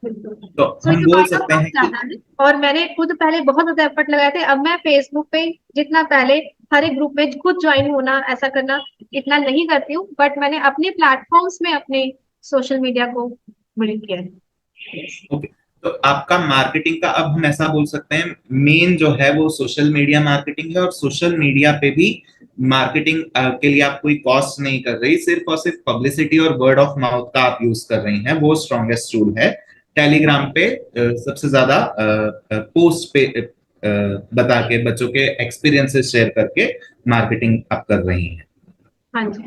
बिल्कुल। तो सो हम इट्स बोल काइंड ऑफ सकते बहुत हैं कि ज्यादा है। और मैंने खुद पहले बहुत ज्यादा एफर्ट लगाए थे, अब मैं फेसबुक पे जितना पहले हर एक ग्रुप में खुद ज्वाइन होना, ऐसा करना इतना नहीं करती हूँ, बट मैंने अपने प्लेटफॉर्म्स में अपने सोशल मीडिया को बिल्ड किया है। Yes. ओके। तो आपका मार्केटिंग का अब हम ऐसा बोल सकते हैं मेन जो है वो सोशल मीडिया मार्केटिंग है, और सोशल मीडिया पे भी मार्केटिंग के लिए आप कोई कॉस्ट नहीं कर रही, सिर्फ और सिर्फ पब्लिसिटी और वर्ड ऑफ माउथ का आप यूज कर रही हैं, वो स्ट्रॉन्गेस्ट टूल है। टेलीग्राम पे सबसे ज्यादा पोस्ट पे बता के बच्चों के एक्सपीरियंसेस शेयर करके मार्केटिंग आप कर रही हैं। हाँ जी,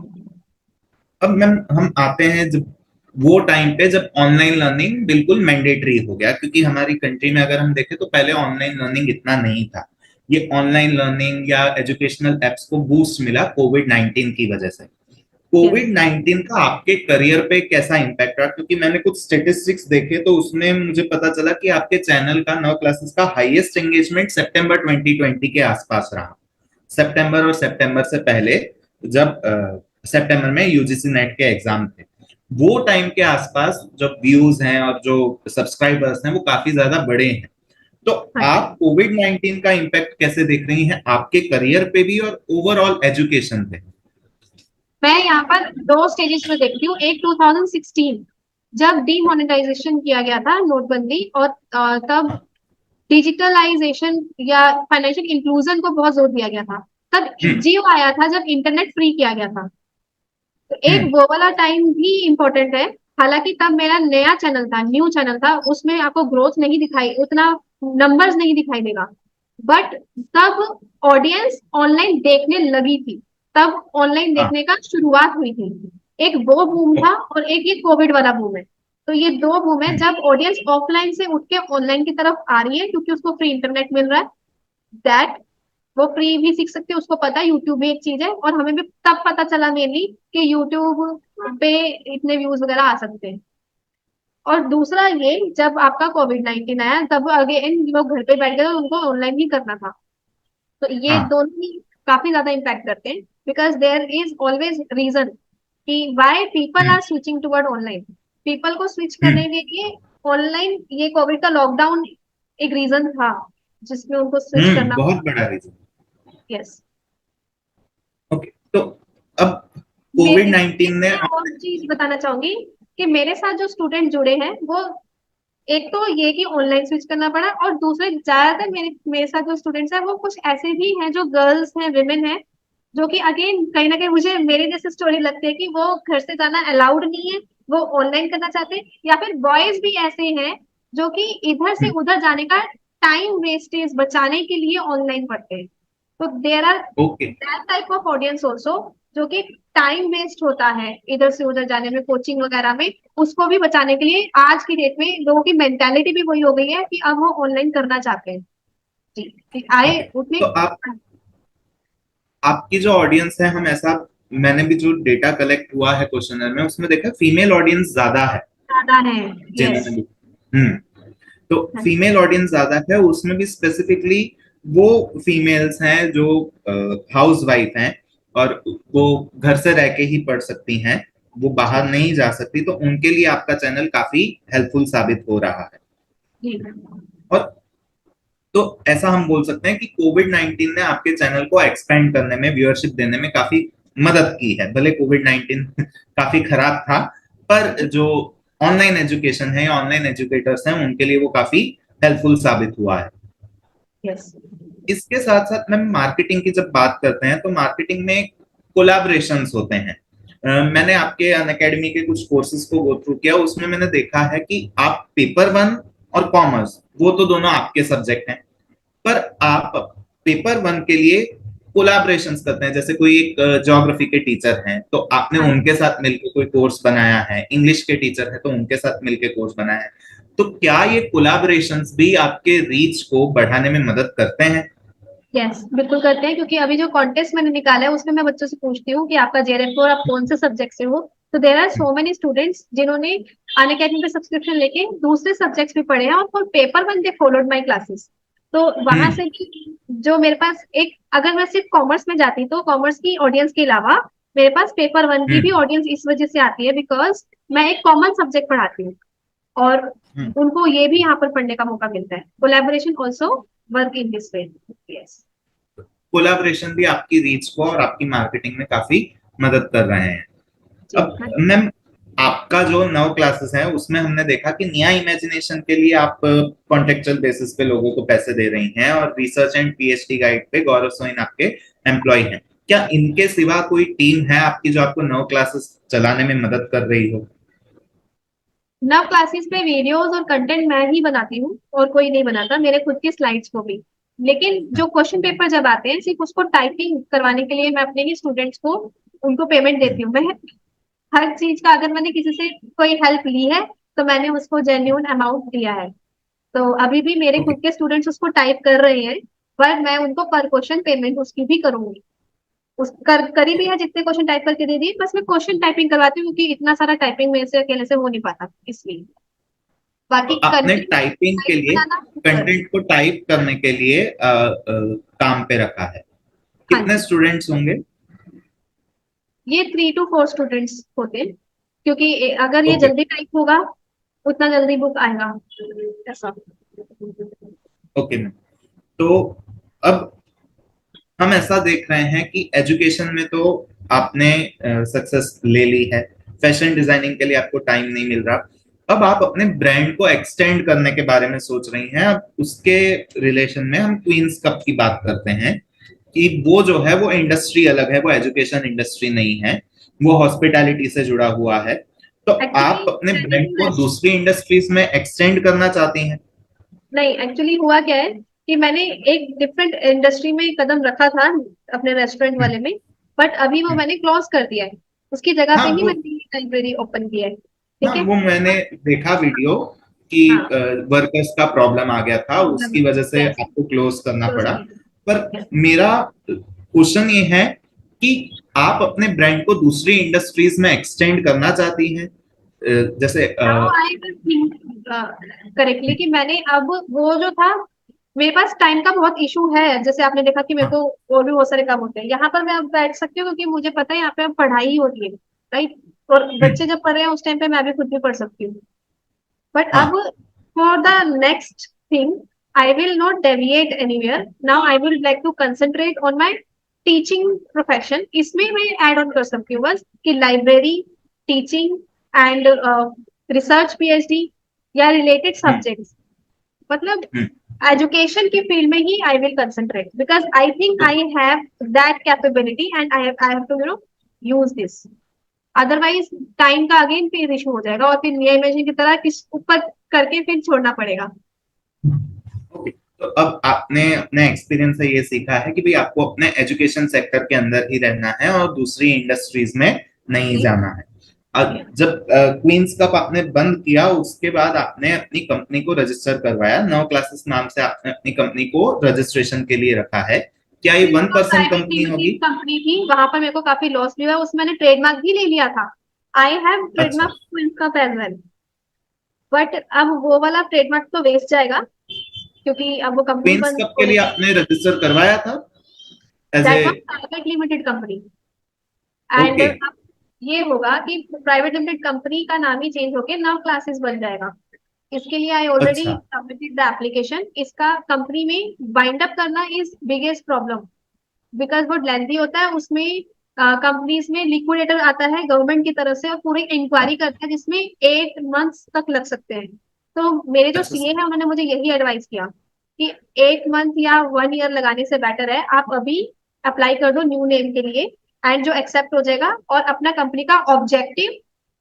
अब मैम हम आते हैं जब वो टाइम पे जब ऑनलाइन लर्निंग बिल्कुल मैंडेटरी हो गया, क्योंकि हमारी कंट्री में अगर हम देखें तो पहले ऑनलाइन लर्निंग इतना नहीं था। ये ऑनलाइन लर्निंग या एजुकेशनल एप्स को बूस्ट मिला कोविड 19 की वजह से। यस। कोविड 19 का आपके करियर पे कैसा इम्पैक्ट रहा? क्योंकि मैंने कुछ स्टेटिस्टिक्स देखे तो उसमें मुझे पता चला कि आपके चैनल का नव क्लासेस का हाईएस्ट एंगेजमेंट सितंबर 2020 के आसपास रहा। सितंबर और सितंबर से पहले, जब सितंबर में यूजीसी नेट के एग्जाम थे, वो टाइम के आसपास जो व्यूज हैं और जो सब्सक्राइबर्स हैं वो काफी ज्यादा बड़े हैं। तो हाँ जी, आप कोविड 19 का इम्पैक्ट कैसे देख रही हैं आपके करियर पे भी और ओवरऑल एजुकेशन पे? मैं यहाँ पर दो स्टेजेस में देखती हूँ। एक 2016 जब डीमोनेटाइजेशन किया गया था, नोटबंदी, और तब हाँ। डिजिटलाइजेशन या फाइनेंशियल इंक्लूजन को बहुत जोर दिया गया था। तब हम्म। जियो आया था जब इंटरनेट फ्री किया गया था। तो एक वो वाला टाइम भी इम्पोर्टेंट है। हालांकि तब मेरा नया चैनल था, न्यू चैनल था, उसमें आपको ग्रोथ नहीं दिखाई, उतना नंबर्स नहीं दिखाई देगा। बट तब ऑडियंस ऑनलाइन देखने लगी थी, तब ऑनलाइन हाँ। देखने का शुरुआत हुई थी। एक वो बूम था और एक ये कोविड वाला बूम है। तो ये दो बूम है, हम्म, जब ऑडियंस ऑफलाइन से उठ के ऑनलाइन की तरफ आ रही है क्योंकि उसको फ्री इंटरनेट मिल रहा है। दैट वो फ्री भी सीख सकते हैं, उसको पता है यूट्यूब भी एक चीज है, और हमें भी तब पता चला मेनली कि यूट्यूब पे इतने व्यूज वगैरह आ सकते हैं। और दूसरा ये, जब आपका कोविड 19 आया तब अगेन लोग घर पे बैठ गए तो उनको ऑनलाइन ही करना था। तो ये हाँ। दोनों ही काफी ज्यादा इम्पैक्ट करते हैं, because there is always reason कि why people hmm. Are switching toward online. People को स्विच करने हम्म। के लिए ऑनलाइन ये कोविड का लॉकडाउन एक रीजन था जिसमें उनको स्विच करना बहुत पड़ा। बड़ा रीजन। यस। ओके, तो अब कोविड एक 19 ने, मैं और चीज बताना चाहूंगी कि मेरे साथ जो स्टूडेंट जुड़े हैं वो, एक तो ये कि ऑनलाइन स्विच करना पड़ा, और दूसरे ज्यादातर मेरे मेरे साथ जो स्टूडेंट्स हैं वो कुछ ऐसे भी हैं जो गर्ल्स हैं, विमेन हैं, जो कि अगेन कहीं ना कहीं मुझे मेरे जैसे स्टोरी लगती है कि वो घर से जाना अलाउड नहीं है, वो ऑनलाइन करना चाहते हैं। या फिर बॉयज भी ऐसे हैं जो कि इधर से उधर जाने का टाइम वेस्टेज बचाने के लिए ऑनलाइन पढ़ते हैं। तो there are okay, that type of audience also, जो कि टाइम वेस्ट होता है इधर से उधर जाने में, कोचिंग वगैरह में, उसको भी बचाने के लिए आज की डेट में लोगों की मेंटालिटी भी वही हो गई है कि अब वो ऑनलाइन करना चाहते हैं। जी, कि आए ओके। उतने तो आपकी जो ऑडियंस है, हम ऐसा, मैंने भी जो डेटा कलेक्ट हुआ है क्वेश्चनर में, उसमें देखा फीमेल ऑडियंस ज्यादा है ज्यादा है। यस। जनरली। हम्म। तो फीमेल ऑडियंस ज्यादा है, उसमें भी स्पेसिफिकली वो फीमेल्स हैं जो हाउस वाइफ हैं और वो घर से रह के ही पढ़ सकती हैं, वो जी। बाहर नहीं जा सकती, तो उनके लिए आपका चैनल काफी हेल्पफुल साबित हो रहा है। जी। और तो ऐसा हम बोल सकते हैं कि कोविड 19 ने आपके चैनल को एक्सपेंड करने में, व्यूअरशिप देने में काफी मदद की है। भले कोविड 19 काफी खराब था, पर जो ऑनलाइन एजुकेशन है, ऑनलाइन एजुकेटर्स हैं, उनके लिए वो काफी हेल्पफुल साबित हुआ है। यस। इसके साथ साथ मैम, मार्केटिंग की जब बात करते हैं तो मार्केटिंग में कोलैबोरेशंस होते हैं। मैंने आपके अनअकैडमी के कुछ कोर्सेज को गो थ्रू किया, उसमें मैंने देखा है कि आप पेपर वन और कॉमर्स, वो तो दोनों आपके सब्जेक्ट हैं, पर आप पेपर वन के लिए कोलैबोरेशंस करते हैं। जैसे कोई एक ज्योग्राफी के टीचर हैं तो आपने हाँ। उनके साथ मिलकर कोई कोर्स बनाया है, इंग्लिश के टीचर हैं तो उनके साथ मिलकर कोर्स बनाया है। तो क्या ये कोलैबोरेशंस भी आपके रीच को बढ़ाने में मदद करते हैं? यस, बिल्कुल करते हैं, क्योंकि अभी जो कॉन्टेस्ट मैंने निकाला है उसमें मैं बच्चों से पूछती हूँ कि आपका जेआरएफ और आप कौन से सब्जेक्ट से हो। तो there are so many students जिन्होंने अनअकैडमी पे सब्सक्रिप्शन लेके दूसरे सब्जेक्ट्स भी पढ़े हैं, और for paper one they followed my classes. तो वहां हम्म। से भी जो मेरे पास एक, अगर मैं सिर्फ कॉमर्स में जाती तो कॉमर्स की ऑडियंस के अलावा मेरे पास पेपर वन की भी हम्म। ऑडियंस इस वजह से आती है बिकॉज मैं एक कॉमन सब्जेक्ट पढ़ाती हूँ, और हम्म। उनको ये भी यहाँ पर पढ़ने का मौका मिलता है। Collaboration also work in this way. Yes. Collaboration भी आपकी रीच को और आपकी मार्केटिंग में काफी मदद कर रहे हैं। जी। अब मैम, आपका जो 9 क्लासेस है उसमें हमने देखा कि नया इमेजिनेशन के लिए आप कॉन्टेक्चुअल बेसिस पे लोगों को पैसे दे रही हैं, और रिसर्च एंड पीएचडी गाइड पे गौरव सोइन आपके एम्प्लॉय हैं। क्या इनके सिवा कोई टीम है आपकी जो आपको 9 क्लासेस चलाने में मदद कर रही हो? नव क्लासेस पे वीडियोस और कंटेंट मैं ही बनाती हूँ, और कोई नहीं बनाता, मेरे खुद की स्लाइड्स को भी। लेकिन जो क्वेश्चन पेपर जब आते हैं सिर्फ उसको टाइपिंग करवाने के लिए मैं अपने ही स्टूडेंट्स को उनको पेमेंट देती हूँ। मैं हर चीज का, अगर मैंने किसी से कोई हेल्प ली है तो मैंने उसको जेन्यून अमाउंट दिया है। तो अभी भी मेरे ओके। खुद के स्टूडेंट्स उसको टाइप कर रहे हैं, पर मैं उनको पर क्वेश्चन पेमेंट उसकी भी करूंगी। उस करी भी है, जितने क्वेश्चन टाइप करके दे दिए, बस मैं क्वेश्चन टाइपिंग करवाती हूँ क्योंकि इतना सारा टाइपिंग मेरे से अकेले से हो नहीं पाता, इसलिए। तो बाकी आपने कंटेंट टाइपिंग के लिए, बनाना खुद कर। कंटेंट को टाइप करने के लिए काम पे रखा है, हाँ कितने जी, स्टूडेंट्स होंगे? ये 3 to 4 स्टूडेंट्स होते हैं, क्योंकि अगर ये ओके। जल्दी टाइप होगा उतना जल्दी बुक आएगा, ऐसा। ओके मैम, तो अब हम ऐसा देख रहे हैं कि एजुकेशन में तो आपने सक्सेस ले ली है, फैशन डिजाइनिंग के लिए आपको टाइम नहीं मिल रहा, अब आप अपने ब्रांड को एक्सटेंड करने के बारे में सोच रही हैं। अब उसके रिलेशन में हम क्वींस कप की बात करते हैं कि वो जो है वो इंडस्ट्री अलग है, वो एजुकेशन इंडस्ट्री नहीं है। वो हॉस्पिटैलिटी से जुड़ा हुआ है, तो आप एक्चुअली अपने मैंने ब्रांड भी को दूसरी इंडस्ट्रीज में एक्सटेंड करना चाहती हैं? नहीं, एक्चुअली हुआ क्या है कि मैंने एक डिफरेंट इंडस्ट्री में कदम रखा था अपने रेस्टोरेंट हम्म, वाले में, बट अभी वो हम्म। मैंने क्लोज कर दिया है। उसकी जगह हाँ पे ही वो मैंने लाइब्रेरी ओपन किया है। हाँ ठीक है। वो मैंने देखा वीडियो कि हाँ, वर्कर्स का प्रॉब्लम आ गया था, प्रॉब्लम उसकी वजह से यस, आपको क्लोज करना क्लोज पड़ा। पर किया। मेरा क्वेश्चन ये है कि आप अपने ब्रांड को दूसरी इंडस्ट्रीज में एक्सटेंड करना चाहती हैं, जैसे now I will think correctly कि मैंने अब वो जो था, मेरे पास टाइम का बहुत इशू है। जैसे आपने देखा कि मेरे हाँ, को और भी बहुत सारे काम होते हैं यहाँ पर। मैं अब बैठ सकती हूँ क्योंकि मुझे पता है यहाँ पे अब पढ़ाई ही होती है, राइट। और हम्म, बच्चे जब पढ़ रहे हैं उस टाइम पे मैं भी खुद भी पढ़ सकती हूँ। बट अब हाँ, for the next thing, I will not deviate anywhere. Now I will like to concentrate on my teaching profession. इसमें मैं ऐड ऑन कर सकती हूँ बस कि library, teaching and research PhD या रिलेटेड हम्म, सब्जेक्ट्स, मतलब हम्म। एजुकेशन की फील्ड में ही I will concentrate because I think तो I have that capability and I have to use this. Otherwise time का अगेन फिर इशू हो जाएगा और फिर नया इमेजिन की तरह किस ऊपर करके फिर छोड़ना पड़ेगा। ओके, तो अब आपने अपने एक्सपीरियंस से ये सीखा है कि भाई आपको अपने एजुकेशन सेक्टर के अंदर ही रहना है और दूसरी इंडस्ट्रीज में नहीं जाना है। अब जब क्वींस कप आपने बंद किया, उसके बाद आपने अपनी कंपनी को रजिस्टर करवाया, 9 क्लासेस नाम से आपने अपनी कंपनी को रजिस्ट्रेशन के लिए रखा है। क्या ये one person private company limited होगी? कंपनी थी, वहां पर मेरे को काफी लॉस भी हुआ। उसमें मैंने ट्रेडमार्क भी ले लिया था। आई हैव अच्छा, trademark queens cup as well. But अब वो वाला ट्रेडमार्क तो वेस्ट जाएगा क्योंकि अब वो कंपनी क्वींस बंद कप हो के लिए रही है। आपने रजिस्टर करवाया था as a? That was private limited company. And okay, अब ये होगा कि प्राइवेट लिमिटेड कंपनी का नाम ही चेंज होके नाउ क्लासेस बन जाएगा। इसके लिए आई ऑलरेडी अच्छा, सबमिटेड द एप्लीकेशन। इसका कंपनी में बाइंड अप करना इज बिगेस्ट प्रॉब्लम बिकॉज वो लेंथी होता है। उसमें कंपनीज में लिक्विडेटर आता है गवर्नमेंट की तरफ से और पूरी इंक्वायरी करता है जिसमें 8 मंथ्स तक लग सकते हैं। तो मेरे जो अच्छा, सीए है उन्होंने मुझे यही एडवाइस किया कि 8 मंथ या 1 ईयर लगाने से बेटर है आप अभी अप्लाई कर दो न्यू नेम के लिए एंड जो एक्सेप्ट हो जाएगा। और अपना कंपनी का ऑब्जेक्टिव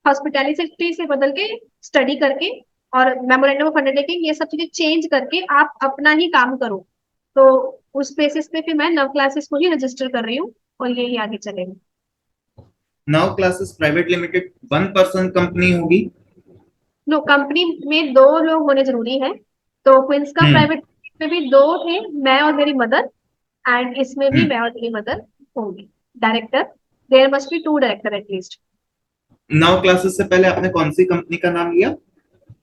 हॉस्पिटैलिटी से बदल के स्टडी करके और मेमोरेंडम ऑफ अंडरटेकिंग ये सब चीजें चेंज करके आप अपना ही काम करो। तो उस बेसिस पे फिर मैं 9 क्लासेस को ही रजिस्टर कर रही हूँ और यही आगे चलेगा। 9 classes private limited one person company होगी? नो, कंपनी में 2 लोग होने जरूरी है। तो क्वींस का हम्म, प्राइवेट में भी 2 थे, मैं और मेरी मदर। एंड इसमें भी हम्म। मैं और मेरी मदर होंगी director. There must be 2 director at least. 9 classes से पहले आपने कौन सी कंपनी का नाम लिया?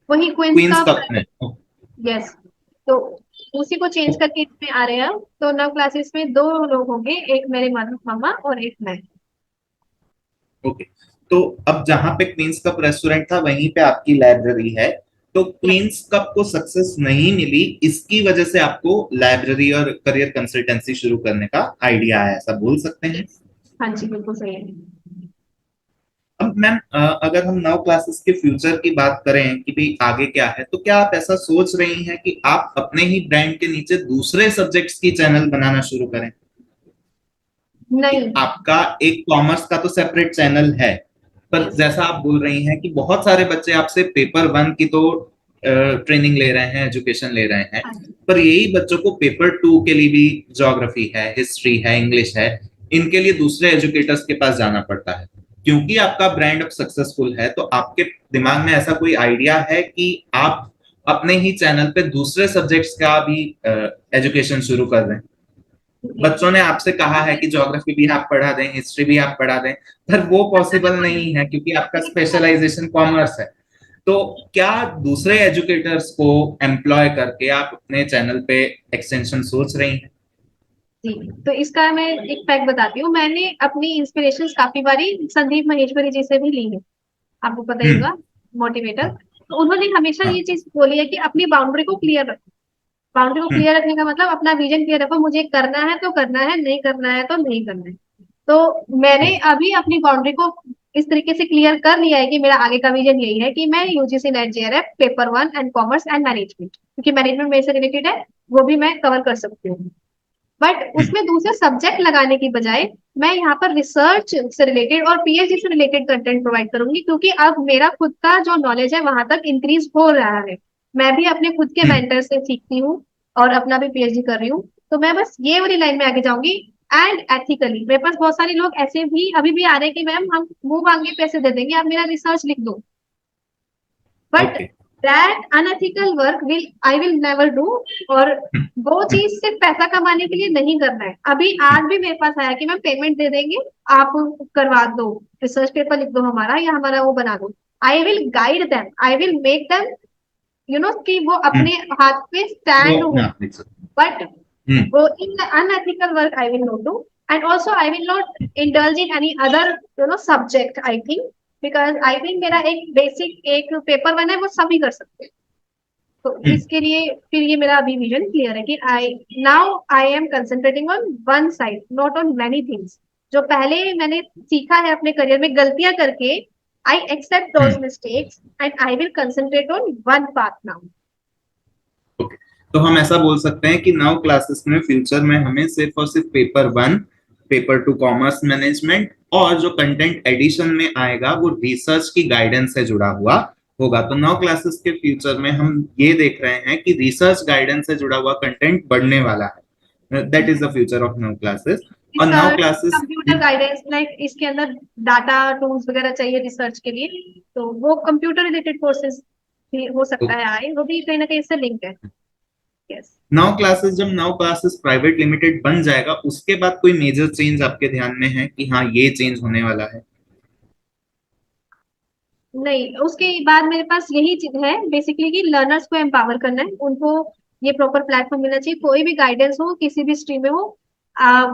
वही क्वींस क्वींस का कप में? प्राइवेट। यस। तो उसी को चेंज करके इसमें आ रहे हैं हम। तो 9 क्लासेस में 2 लोग होंगे, एक मेरे मामा और एक मैं। ओके, तो अब जहां पे क्वींस कप रेस्टोरेंट था वहीं पे आपकी लाइब्रेरी है, तो यस। क्वींस कप को सक्सेस नहीं मिली, इसकी वजह से आपको लाइब्रेरी और करियर कंसल्टेंसी शुरू करने का आइडिया आया, ऐसा बोल सकते हैं? हाँ जी, बिल्कुल सही है। अब मैम, अगर हम 9 क्लासेस के फ्यूचर की बात करें कि भाई आगे क्या है, तो क्या आप ऐसा सोच रही हैं कि आप अपने ही ब्रांड के नीचे दूसरे सब्जेक्ट्स की चैनल बनाना शुरू करें? कि नहीं। आपका एक कॉमर्स का तो सेपरेट चैनल है, पर यस। जैसा आप बोल रही हैं कि बहुत सारे बच्चे आपसे पेपर 1 की तो ट्रेनिंग ले रहे हैं, एजुकेशन ले रहे हैं, हाँ जी। पर यही बच्चों को पेपर 2 के लिए भी ज्योग्राफी है, हिस्ट्री है, इंग्लिश है, इनके लिए दूसरे एजुकेटर्स के पास जाना पड़ता है। क्योंकि आपका ब्रांड अब सक्सेसफुल है, तो आपके दिमाग में ऐसा कोई आइडिया है कि आप अपने ही चैनल पे दूसरे सब्जेक्ट्स का भी एजुकेशन शुरू कर दें? बच्चों ने आपसे कहा है कि ज्योग्राफी भी आप पढ़ा दें, हिस्ट्री भी आप पढ़ा दें, पर वो पॉसिबल नहीं है क्योंकि आपका स्पेशलाइजेशन कॉमर्स है। तो क्या दूसरे एजुकेटर्स को एम्प्लॉय करके आप अपने चैनल पे एक्सटेंशन सोच रही हैं? जी, तो इसका मैं एक फैक्ट बताती हूँ। मैंने अपनी इंस्पिरेशंस काफी बारी संदीप महेश्वरी जी से भी ली है, आपको पता ही हम्म, होगा, मोटिवेटर। तो उन्होंने हमेशा हाँ, ये चीज बोली है कि अपनी बाउंड्री को क्लियर रखो। बाउंड्री को हम्म, क्लियर रखने का मतलब अपना विजन क्लियर रखो, मुझे करना है तो करना है, नहीं करना है तो नहीं करना है। तो मैंने ओके, अभी अपनी बाउंड्री को इस तरीके से क्लियर कर लिया है कि मेरा आगे का विजन यही है कि मैं UGC net JRF paper 1 and commerce and management, क्योंकि मैनेजमेंट मेरे से रिलेटेड है, वो भी मैं कवर कर सकती हूँ। बट हम्म, उसमें दूसरे सब्जेक्ट लगाने की बजाय मैं यहाँ पर रिसर्च से रिलेटेड और पीएचडी से रिलेटेड कंटेंट प्रोवाइड करूंगी, क्योंकि अब मेरा खुद का जो नॉलेज है वहां तक इंक्रीज हो रहा है। मैं भी अपने खुद के हम्म। मेंटर से सीखती हूँ और अपना भी पीएचडी कर रही हूँ। तो मैं बस ये वाली लाइन में आगे जाऊंगी। एंड एथिकली मेरे पास बहुत सारे लोग ऐसे भी अभी भी आ रहे हैं कि मैम हम मुंह मांगे पैसे दे देंगे, आप मेरा रिसर्च लिख दो। But okay. That unethical work will I will never do. और हम्म। वो चीज सिर्फ पैसा कमाने के लिए नहीं करना है। अभी आज भी मेरे पास आया कि मैं पेमेंट दे देंगे, आप करवा दो, रिसर्च पेपर लिख दो हमारा या हमारा वो बना दो। I will guide them, I will make them कि वो हम्म। अपने हाथ पे वो स्टैंड अपने हो। आप लिख सकते बट हैं। वो in unethical work I will not do. And also I will not indulge in any other subject, I think. Because I think मेरा एक बेसिक एक पेपर बना है, वो सभी कर सकते हैं। तो हम्म। इसके लिए फिर ये मेरा अभी विजन क्लियर है कि I am concentrating on one side, not on many things. जो पहले मैंने सीखा है अपने करियर में गलतियां करके, I accept those hmm. Mistakes and I will concentrate on one path now. Okay. तो हम ऐसा बोल सकते हैं कि नाउ क्लासेस में फ्यूचर में हमें सिर्फ और सिर्फ paper one, paper two commerce management और जो कंटेंट एडिशन में आएगा वो रिसर्च की गाइडेंस से जुड़ा हुआ होगा। तो नाउ क्लासेस के फ्यूचर में हम ये देख रहे हैं कि रिसर्च गाइडेंस से जुड़ा हुआ कंटेंट बढ़ने वाला है। That is the future of now classes. और इसका now classes. Computer guidance, like इसके अंदर डाटा टूल्स वगैरह चाहिए रिसर्च के लिए, तो वो कंप्यूटर रिलेटेड कोर्सेज भी हो सकता है आए, वो भी कहीं ना कहीं इससे लिंक है। यस। नाउ क्लासेस, जब नाउ क्लासेस प्राइवेट लिमिटेड बन जाएगा उसके बाद कोई मेजर चेंज आपके ध्यान में है कि हाँ ये चेंज होने वाला है? नहीं, उसके बाद मेरे पास यही चीज है बेसिकली कि लर्नर्स को एम्पावर करना है, उनको ये प्रॉपर प्लेटफॉर्म मिलना चाहिए। कोई भी गाइडेंस हो किसी भी स्ट्रीम में हो,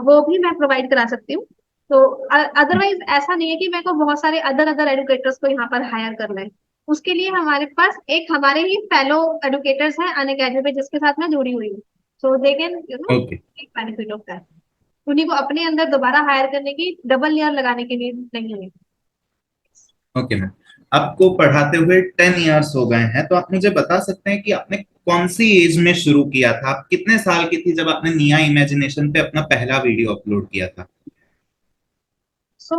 वो भी मैं प्रोवाइड करा सकती हूँ। तो अदरवाइज ऐसा नहीं है कि मेरे को बहुत सारे अदर अदर एडुकेटर्स को यहाँ पर हायर करना है। उसके लिए हमारे पास एक हमारे ही फेलो एडुकेटर्स हैं अनअकैडमी पे, जिसके साथ मैं जुड़ी हुई हूँ। So they can okay. Take benefit of that. उन्हीं को अपने अंदर दोबारा हायर करने की डबल ईयर लगाने के लिए नहीं है। ओके मैम, आपको पढ़ाते हुए 10 इयर्स हो गए हैं, तो आप मुझे बता सकते हैं कि आपने कौन सी एज में शुरू किया था? आप कितने साल की थी जब आपने निया इमेजिनेशन पे अपना पहला वीडियो अपलोड किया था? सो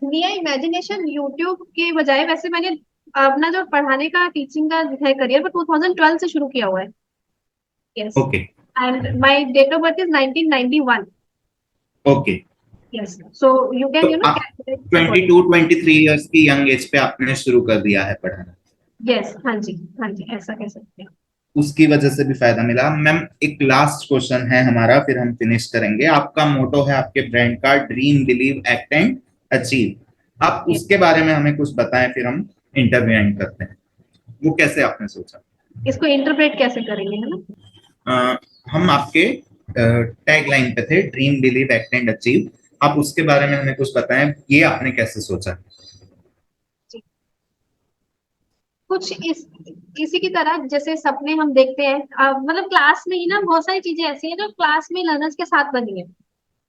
निया इमेजिनेशन यूट्यूब के बजाय, वैसे मैंने अपना जो पढ़ाने का टीचिंग का है करियर वो 2012 से शुरू किया हुआ है। Yes. Okay. And my date of birth is 1991। Okay. Yes. So you तो कैन आप कैलकुलेट अकॉर्डिंग। 22-23 इयर्स की यंग एज पे आपने शुरू कर दिया है पढ़ाना। यस, हाँ जी, हाँ जी, ऐसा कह सकते हैं। उसकी वजह से भी फायदा मिला। मैम एक लास्ट क्वेश्चन है हमारा, फिर हम फिनिश करेंगे। आपका मोटो है आपके ब्रांड का, dream believe act and achieve. आप Yes. उसके बारे में हमें कुछ बताएं, फिर हम इंटरव्यू एंड करते हैं। वो कैसे आपने सोचा? इसको इंटरप्रेट कैसे करेंगे, है ना? अ, हम आपके टैगलाइन पे थे, dream believe act and achieve. आप उसके बारे में हमें कुछ बताएं, ये आपने कैसे सोचा? जी। कुछ इसी की तरह जैसे सपने हम देखते हैं, मतलब क्लास में ही ना बहुत सारी चीजें ऐसी हैं जो क्लास में लर्नर्स के साथ बनी है।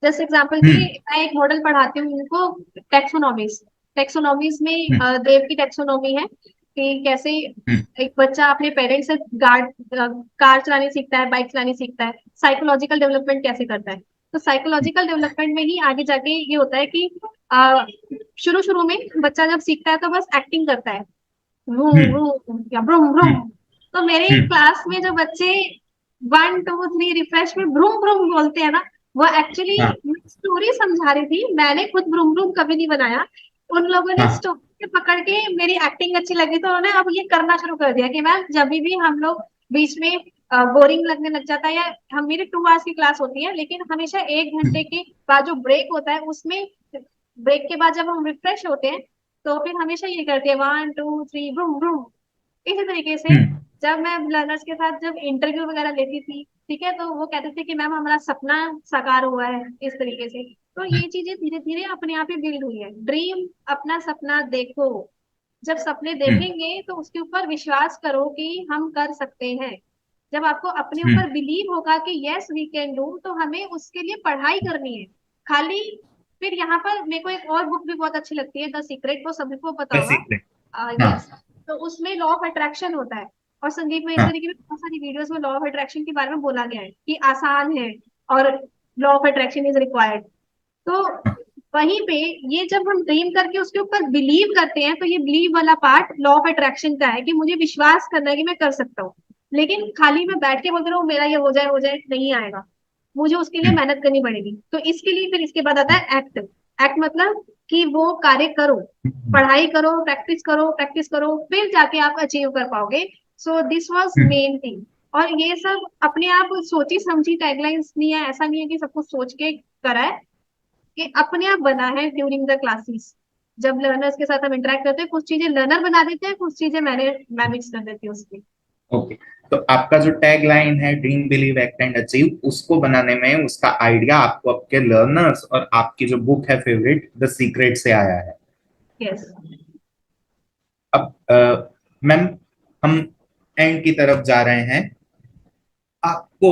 जैसे एग्जाम्पल के हम्म। लिए मैं एक मॉडल पढ़ाती हूँ उनको, टेक्सोनॉमीज। टेक्सोनॉमीज में हम्म। देव की टेक्सोनॉमी है कि कैसे हम्म। एक बच्चा अपने पेरेंट्स से कार चलानी सीखता है, बाइक चलानी सीखता है, साइकोलॉजिकल डेवलपमेंट कैसे करता है। तो साइकोलॉजिकल डेवलपमेंट में ही आगे जाके ये होता है कि शुरू शुरू में बच्चा जब सीखता है तो बस एक्टिंग करता है, रूम हम्म। रूम या ब्रूम ब्रूम। हम्म। तो मेरे हम्म। क्लास में जो बच्चे 1 2 3 रिफ्रेश में ब्रूम ब्रूम बोलते हैं ना, वो एक्चुअली हाँ। स्टोरी समझा रही थी। मैंने खुद ब्रूम ब्रूम कभी नहीं बनाया। उन लोगों ने हाँ। स्टोरी पकड़ के मेरी एक्टिंग अच्छी लगी तो उन्होंने अब ये करना शुरू कर दिया कि मैम जब भी हम लोग बीच में बोरिंग लगने लग जाता है, या हम मेरी 2 आवर्स की क्लास होती है लेकिन हमेशा 1 घंटे के बाद जो ब्रेक होता है उसमें, ब्रेक के बाद जब हम रिफ्रेश होते हैं तो फिर हमेशा ये करते हैं 1 2 3 ब्रूम ब्रूम। इसी तरीके से हम्म। जब मैं लर्नर्स के साथ जब इंटरव्यू वगैरह लेती थी, ठीक है, तो वो कहते थे कि मैम हमारा सपना साकार हुआ है, इस तरीके से। तो ये चीजें धीरे धीरे अपने आप ही बिल्ड हुई है। ड्रीम, अपना सपना देखो। जब सपने हम्म। देखेंगे तो उसके ऊपर विश्वास करो कि हम कर सकते हैं। जब आपको अपने हम्म। ऊपर बिलीव होगा कि यस वी कैन डू, तो हमें उसके लिए पढ़ाई करनी है खाली। फिर यहाँ पर मेरे को एक और बुक भी बहुत अच्छी लगती है, द सीक्रेट, वो सभी को पता बस होगा। सीख लें। हाँ। यस। तो उसमें लॉ ऑफ अट्रैक्शन होता है, और संदीप हाँ। महेश्वरी की भी बहुत सारी वीडियोस में लॉ ऑफ अट्रैक्शन के बारे में बोला गया है कि आसान है और law of attraction is required. तो वहीं पे ये जब हम ड्रीम करके उसके ऊपर बिलीव करते हैं, तो ये बिलीव वाला पार्ट लॉ ऑफ अट्रैक्शन का है कि मुझे विश्वास करना है कि मैं कर सकता हूँ। लेकिन खाली मैं बैठ के बोलते रहूं मेरा ये हो जाए नहीं आएगा, मुझे उसके लिए मेहनत करनी पड़ेगी। तो इसके लिए फिर इसके बाद आता है एक्ट। एक्ट मतलब कि वो कार्य करो, पढ़ाई करो, प्रैक्टिस करो, फिर जाके आप अचीव कर पाओगे। So this was main thing. और ये सब अपने आप सोची समझी टैगलाइंस नहीं है, ऐसा नहीं है कि सब कुछ सोच के करा है, कि अपने आप बना है ड्यूरिंग द क्लासेस। जब लर्नर्स के साथ हम इंटरेक्ट करते हैं, कुछ चीजें लर्नर बना देते हैं, कुछ चीजें मैं मिक्स कर देती हूँ उसकी। ओके, तो आपका जो टैग लाइन है dream believe act and achieve, उसको बनाने में उसका आइडिया आपको आपके लर्नर्स और आपकी जो बुक है फेवरेट द सीक्रेट से आया है। यस। अब मैम, हम एंड की तरफ जा रहे हैं। आपको,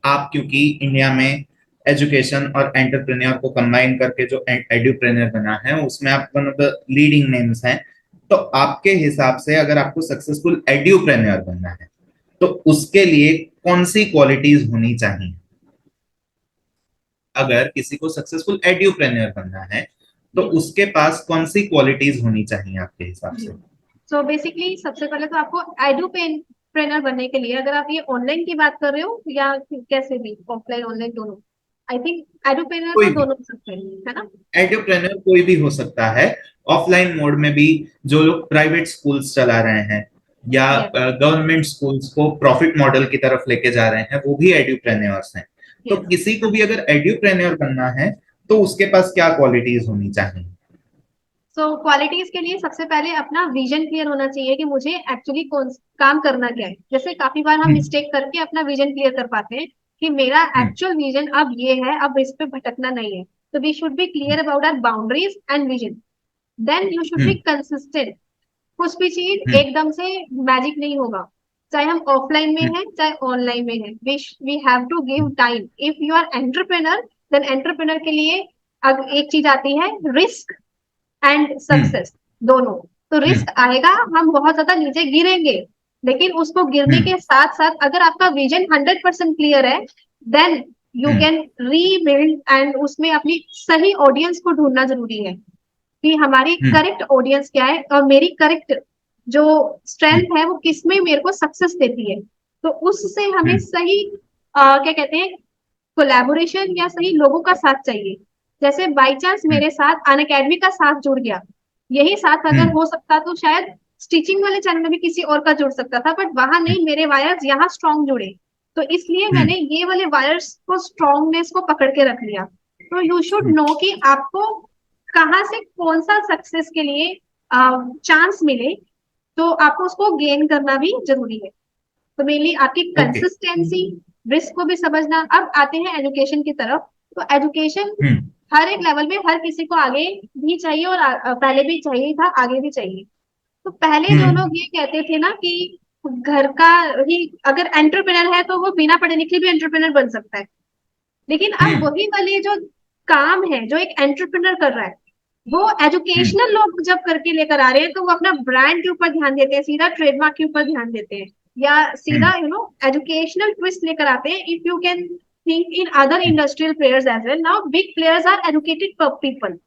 आप क्योंकि इंडिया में एजुकेशन और एंटरप्रेन्योर को कंबाइन करके जो एड्यूप्रेन्योर बना है उसमें आप one of the leading names हैं, तो आपके हिसाब से अगर आपको सक्सेसफुल एड्यूप्रेन्योर बनना है तो उसके लिए कौन सी क्वालिटीज होनी चाहिए? अगर किसी को सक्सेसफुल एड्यूप्रेन्योर बनना है तो उसके पास कौन सी क्वालिटीज होनी चाहिए आपके हिसाब से? सो बेसिकली सबसे पहले तो आपको एडुप्रेनर बनने के लिए, अगर आप ये ऑनलाइन की बात कर रहे हो या कैसे भी, ऑफलाइन ऑनलाइन दोनों, आई थिंक एडुप्रेनर कोई तो भी दोनों हो सकते हैं, है ना? एंटरप्रेन्योर कोई भी हो सकता है। ऑफलाइन मोड में भी जो लोग प्राइवेट स्कूल्स चला रहे हैं या यस। गवर्नमेंट स्कूल्स को प्रॉफिट मॉडल की तरफ लेके जा रहे हैं, वो भी एड्यूप्रेन्योर्स हैं। तो यस। किसी को भी अगर एड्यूप्रेन्योर बनना है तो उसके पास क्या क्वालिटीज होनी चाहिए? सो क्वालिटीज के लिए सबसे पहले अपना विजन क्लियर होना चाहिए कि मुझे एक्चुअली कौन काम करना क्या है। जैसे काफी बार हम हम्म, मिस्टेक करके अपना विजन क्लियर कर पाते हैं कि मेरा हम्म, एक्चुअल विजन अब ये है, अब इस पे भटकना नहीं है। तो we should be clear about our boundaries and vision. Then you should be hmm, consistent. कुछ भी चीज हम्म, एकदम से मैजिक नहीं होगा, चाहे हम ऑफलाइन में हम्म, है चाहे ऑनलाइन में है। We have to give time. If you are entrepreneur, then entrepreneur के लिए अब एक चीज आती है, रिस्क एंड हम्म, सक्सेस दोनों। तो हम्म, रिस्क आएगा, हम बहुत ज्यादा नीचे गिरेंगे, लेकिन उसको गिरने हम्म, के साथ साथ अगर आपका विजन 100% क्लियर है, then you hmm, can rebuild. And उसमें अपनी सही ऑडियंस को ढूंढना जरूरी है कि हमारी हम्म, करेक्ट ऑडियंस क्या है और मेरी करेक्ट जो हम्म, स्ट्रेंथ है वो किसमें मेरे को सक्सेस देती है। तो उससे हमें हम्म, सही क्या कहते हैं, कोलैबोरेशन या सही लोगों का साथ चाहिए। जैसे बाई चांस हम्म, मेरे साथ अन अकेडमी का साथ जुड़ गया, यही साथ अगर हम्म, हो सकता तो शायद स्टिचिंग वाले चैनल में भी किसी और का जुड़ सकता था, बट वहां नहीं, मेरे वायर्स यहाँ स्ट्रांग जुड़े। तो इसलिए हम्म, मैंने ये वाले वायर्स को, स्ट्रांगनेस को पकड़ के रख लिया। तो यू शुड हम्म, नो कि आपको कहाँ से कौन सा सक्सेस के लिए चांस मिले, तो आपको उसको गेन करना भी जरूरी है। तो मेनली आपकी ओके, कंसिस्टेंसी, रिस्क को भी समझना। अब आते हैं एजुकेशन की तरफ। तो एजुकेशन हम्म, हर एक लेवल में हर किसी को आगे भी चाहिए, और पहले भी चाहिए था, आगे भी चाहिए। तो पहले जो हम्म, लोग ये कहते थे ना कि घर का ही अगर एंटरप्रेनर है तो वो बिना पढ़े लिखे भी एंटरप्रेनर बन सकता है, लेकिन अब हम्म, वही वाले जो काम है जो एक एंटरप्रेनर कर रहा है, वो हम्म, एजुकेशनल लोग जब करके लेकर आ रहे हैं, तो वो अपना ब्रांड के ऊपर ध्यान देते हैं, सीधा ट्रेडमार्क के ऊपर ध्यान देते हैं, या सीधा हम्म, एजुकेशनल ट्विस्ट लेकर आते हैं। If you can think in other industrial players as well, now big players are educated people.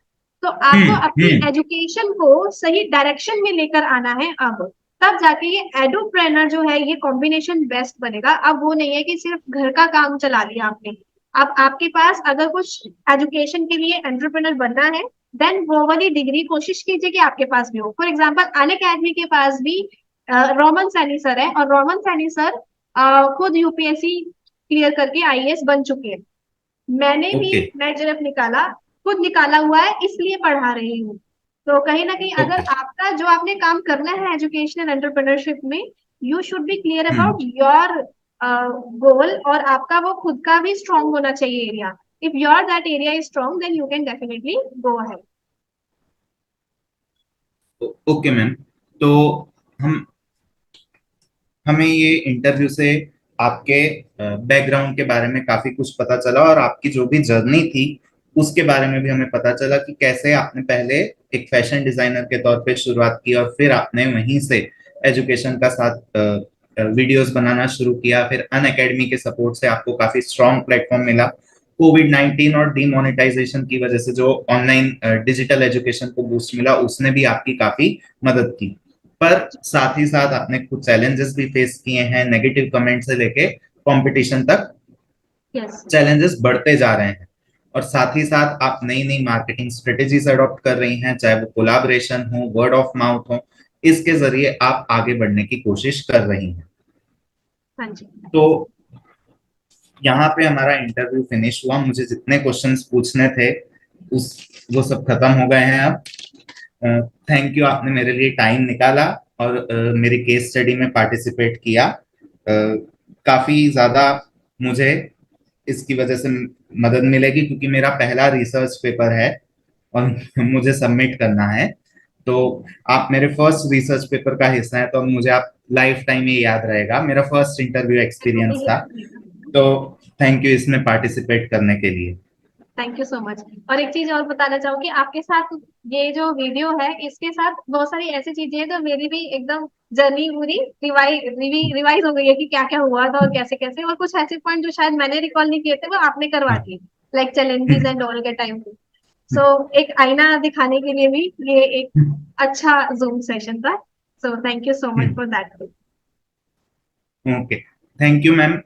तो आपको हम्म, अपनी एजुकेशन को सही डायरेक्शन में लेकर आना है अब, तब जाके ये एडुप्रेनर जो है, ये कॉम्बिनेशन बेस्ट बनेगा। अब वो नहीं है कि सिर्फ घर का काम चला लिया आपने। अब आपके पास अगर कुछ एजुकेशन के लिए एंटरप्रेनर बनना है, देन वो वाली डिग्री कोशिश कीजिए कि आपके पास भी हो। फॉर एग्जाम्पल अन अकेडमी के पास भी रोमन सैनी सर है, और रोमन सैनी सर खुद यूपीएससी क्लियर करके आईएएस बन चुके हैं। मैंने भी ओके, नेट जरफ निकाला, खुद निकाला हुआ है, इसलिए पढ़ा रही हूँ। तो कहीं ना कहीं अगर ओके, आपका जो आपने काम करना है एजुकेशन एंटरप्रेन्योरशिप में, you should be clear hmm, about your goal, और आपका वो खुद का भी स्ट्रांग होना चाहिए area. If your that area is strong, then you can definitely go ahead. Okay ma'am. तो हम हमें ये इंटरव्यू से आपके बैकग्राउंड के बारे में काफी कुछ पता चला और आपकी जो भी जर्नी थी उसके बारे में भी हमें पता चला कि कैसे आपने पहले एक फैशन डिजाइनर के तौर पे शुरुआत की और फिर आपने वहीं से एजुकेशन का साथ वीडियोस बनाना शुरू किया, फिर अन अकेडमी के सपोर्ट से आपको काफी स्ट्रॉन्ग प्लेटफॉर्म मिला कोविड-19 और डीमोनेटाइजेशन की वजह से जो ऑनलाइन डिजिटल एजुकेशन को बूस्ट मिला, उसने भी आपकी काफी मदद की। पर साथ ही साथ आपने कुछ चैलेंजेस भी फेस किए हैं, नेगेटिव कमेंट से लेके कंपटीशन तक यस। चैलेंजेस बढ़ते जा रहे हैं। और साथ ही साथ आप नई नई मार्केटिंग स्ट्रेटेजीज अडॉप्ट कर रही हैं, चाहे वो कोलैबोरेशन हो, वर्ड ऑफ माउथ हो, इसके जरिए आप आगे बढ़ने की कोशिश कर रही हैं। हाँ जी। तो यहाँ पे हमारा इंटरव्यू फिनिश हुआ। मुझे जितने क्वेश्चंस पूछने थे वो सब खत्म हो गए हैं अब। थैंक यू, आपने मेरे लिए टाइम निकाला और मेरी केस स्टडी में पार्टिसिपेट किया। काफी ज्यादा मुझे इसकी वजह से मदद मिलेगी, क्योंकि मेरा पहला रिसर्च पेपर है और मुझे सबमिट करना है। तो आप मेरे फर्स्ट रिसर्च पेपर का हिस्सा है, तो मुझे आप लाइफ टाइम ये याद रहेगा। मेरा फर्स्ट इंटरव्यू एक्सपीरियंस था। तो थैंक यू इसमें पार्टिसिपेट करने के लिए। Thank you so much. और एक चीज और बताना चाहूंगी आपके साथ, ये जो वीडियो है इसके साथ बहुत सारी ऐसी चीजें हैं जो मेरी भी एकदम जर्नी पूरी रिवाइज हो गई है कि क्या क्या हुआ था और कैसे कैसे, और कुछ ऐसे पॉइंट जो शायद मैंने रिकॉल नहीं किए थे वो आपने करवा दिए, लाइक चैलेंजेस एंड ऑल के टाइम पे। सो एक आईना दिखाने के लिए भी ये एक अच्छा जूम सेशन था। So thank you so much for that. Okay, thank you ma'am.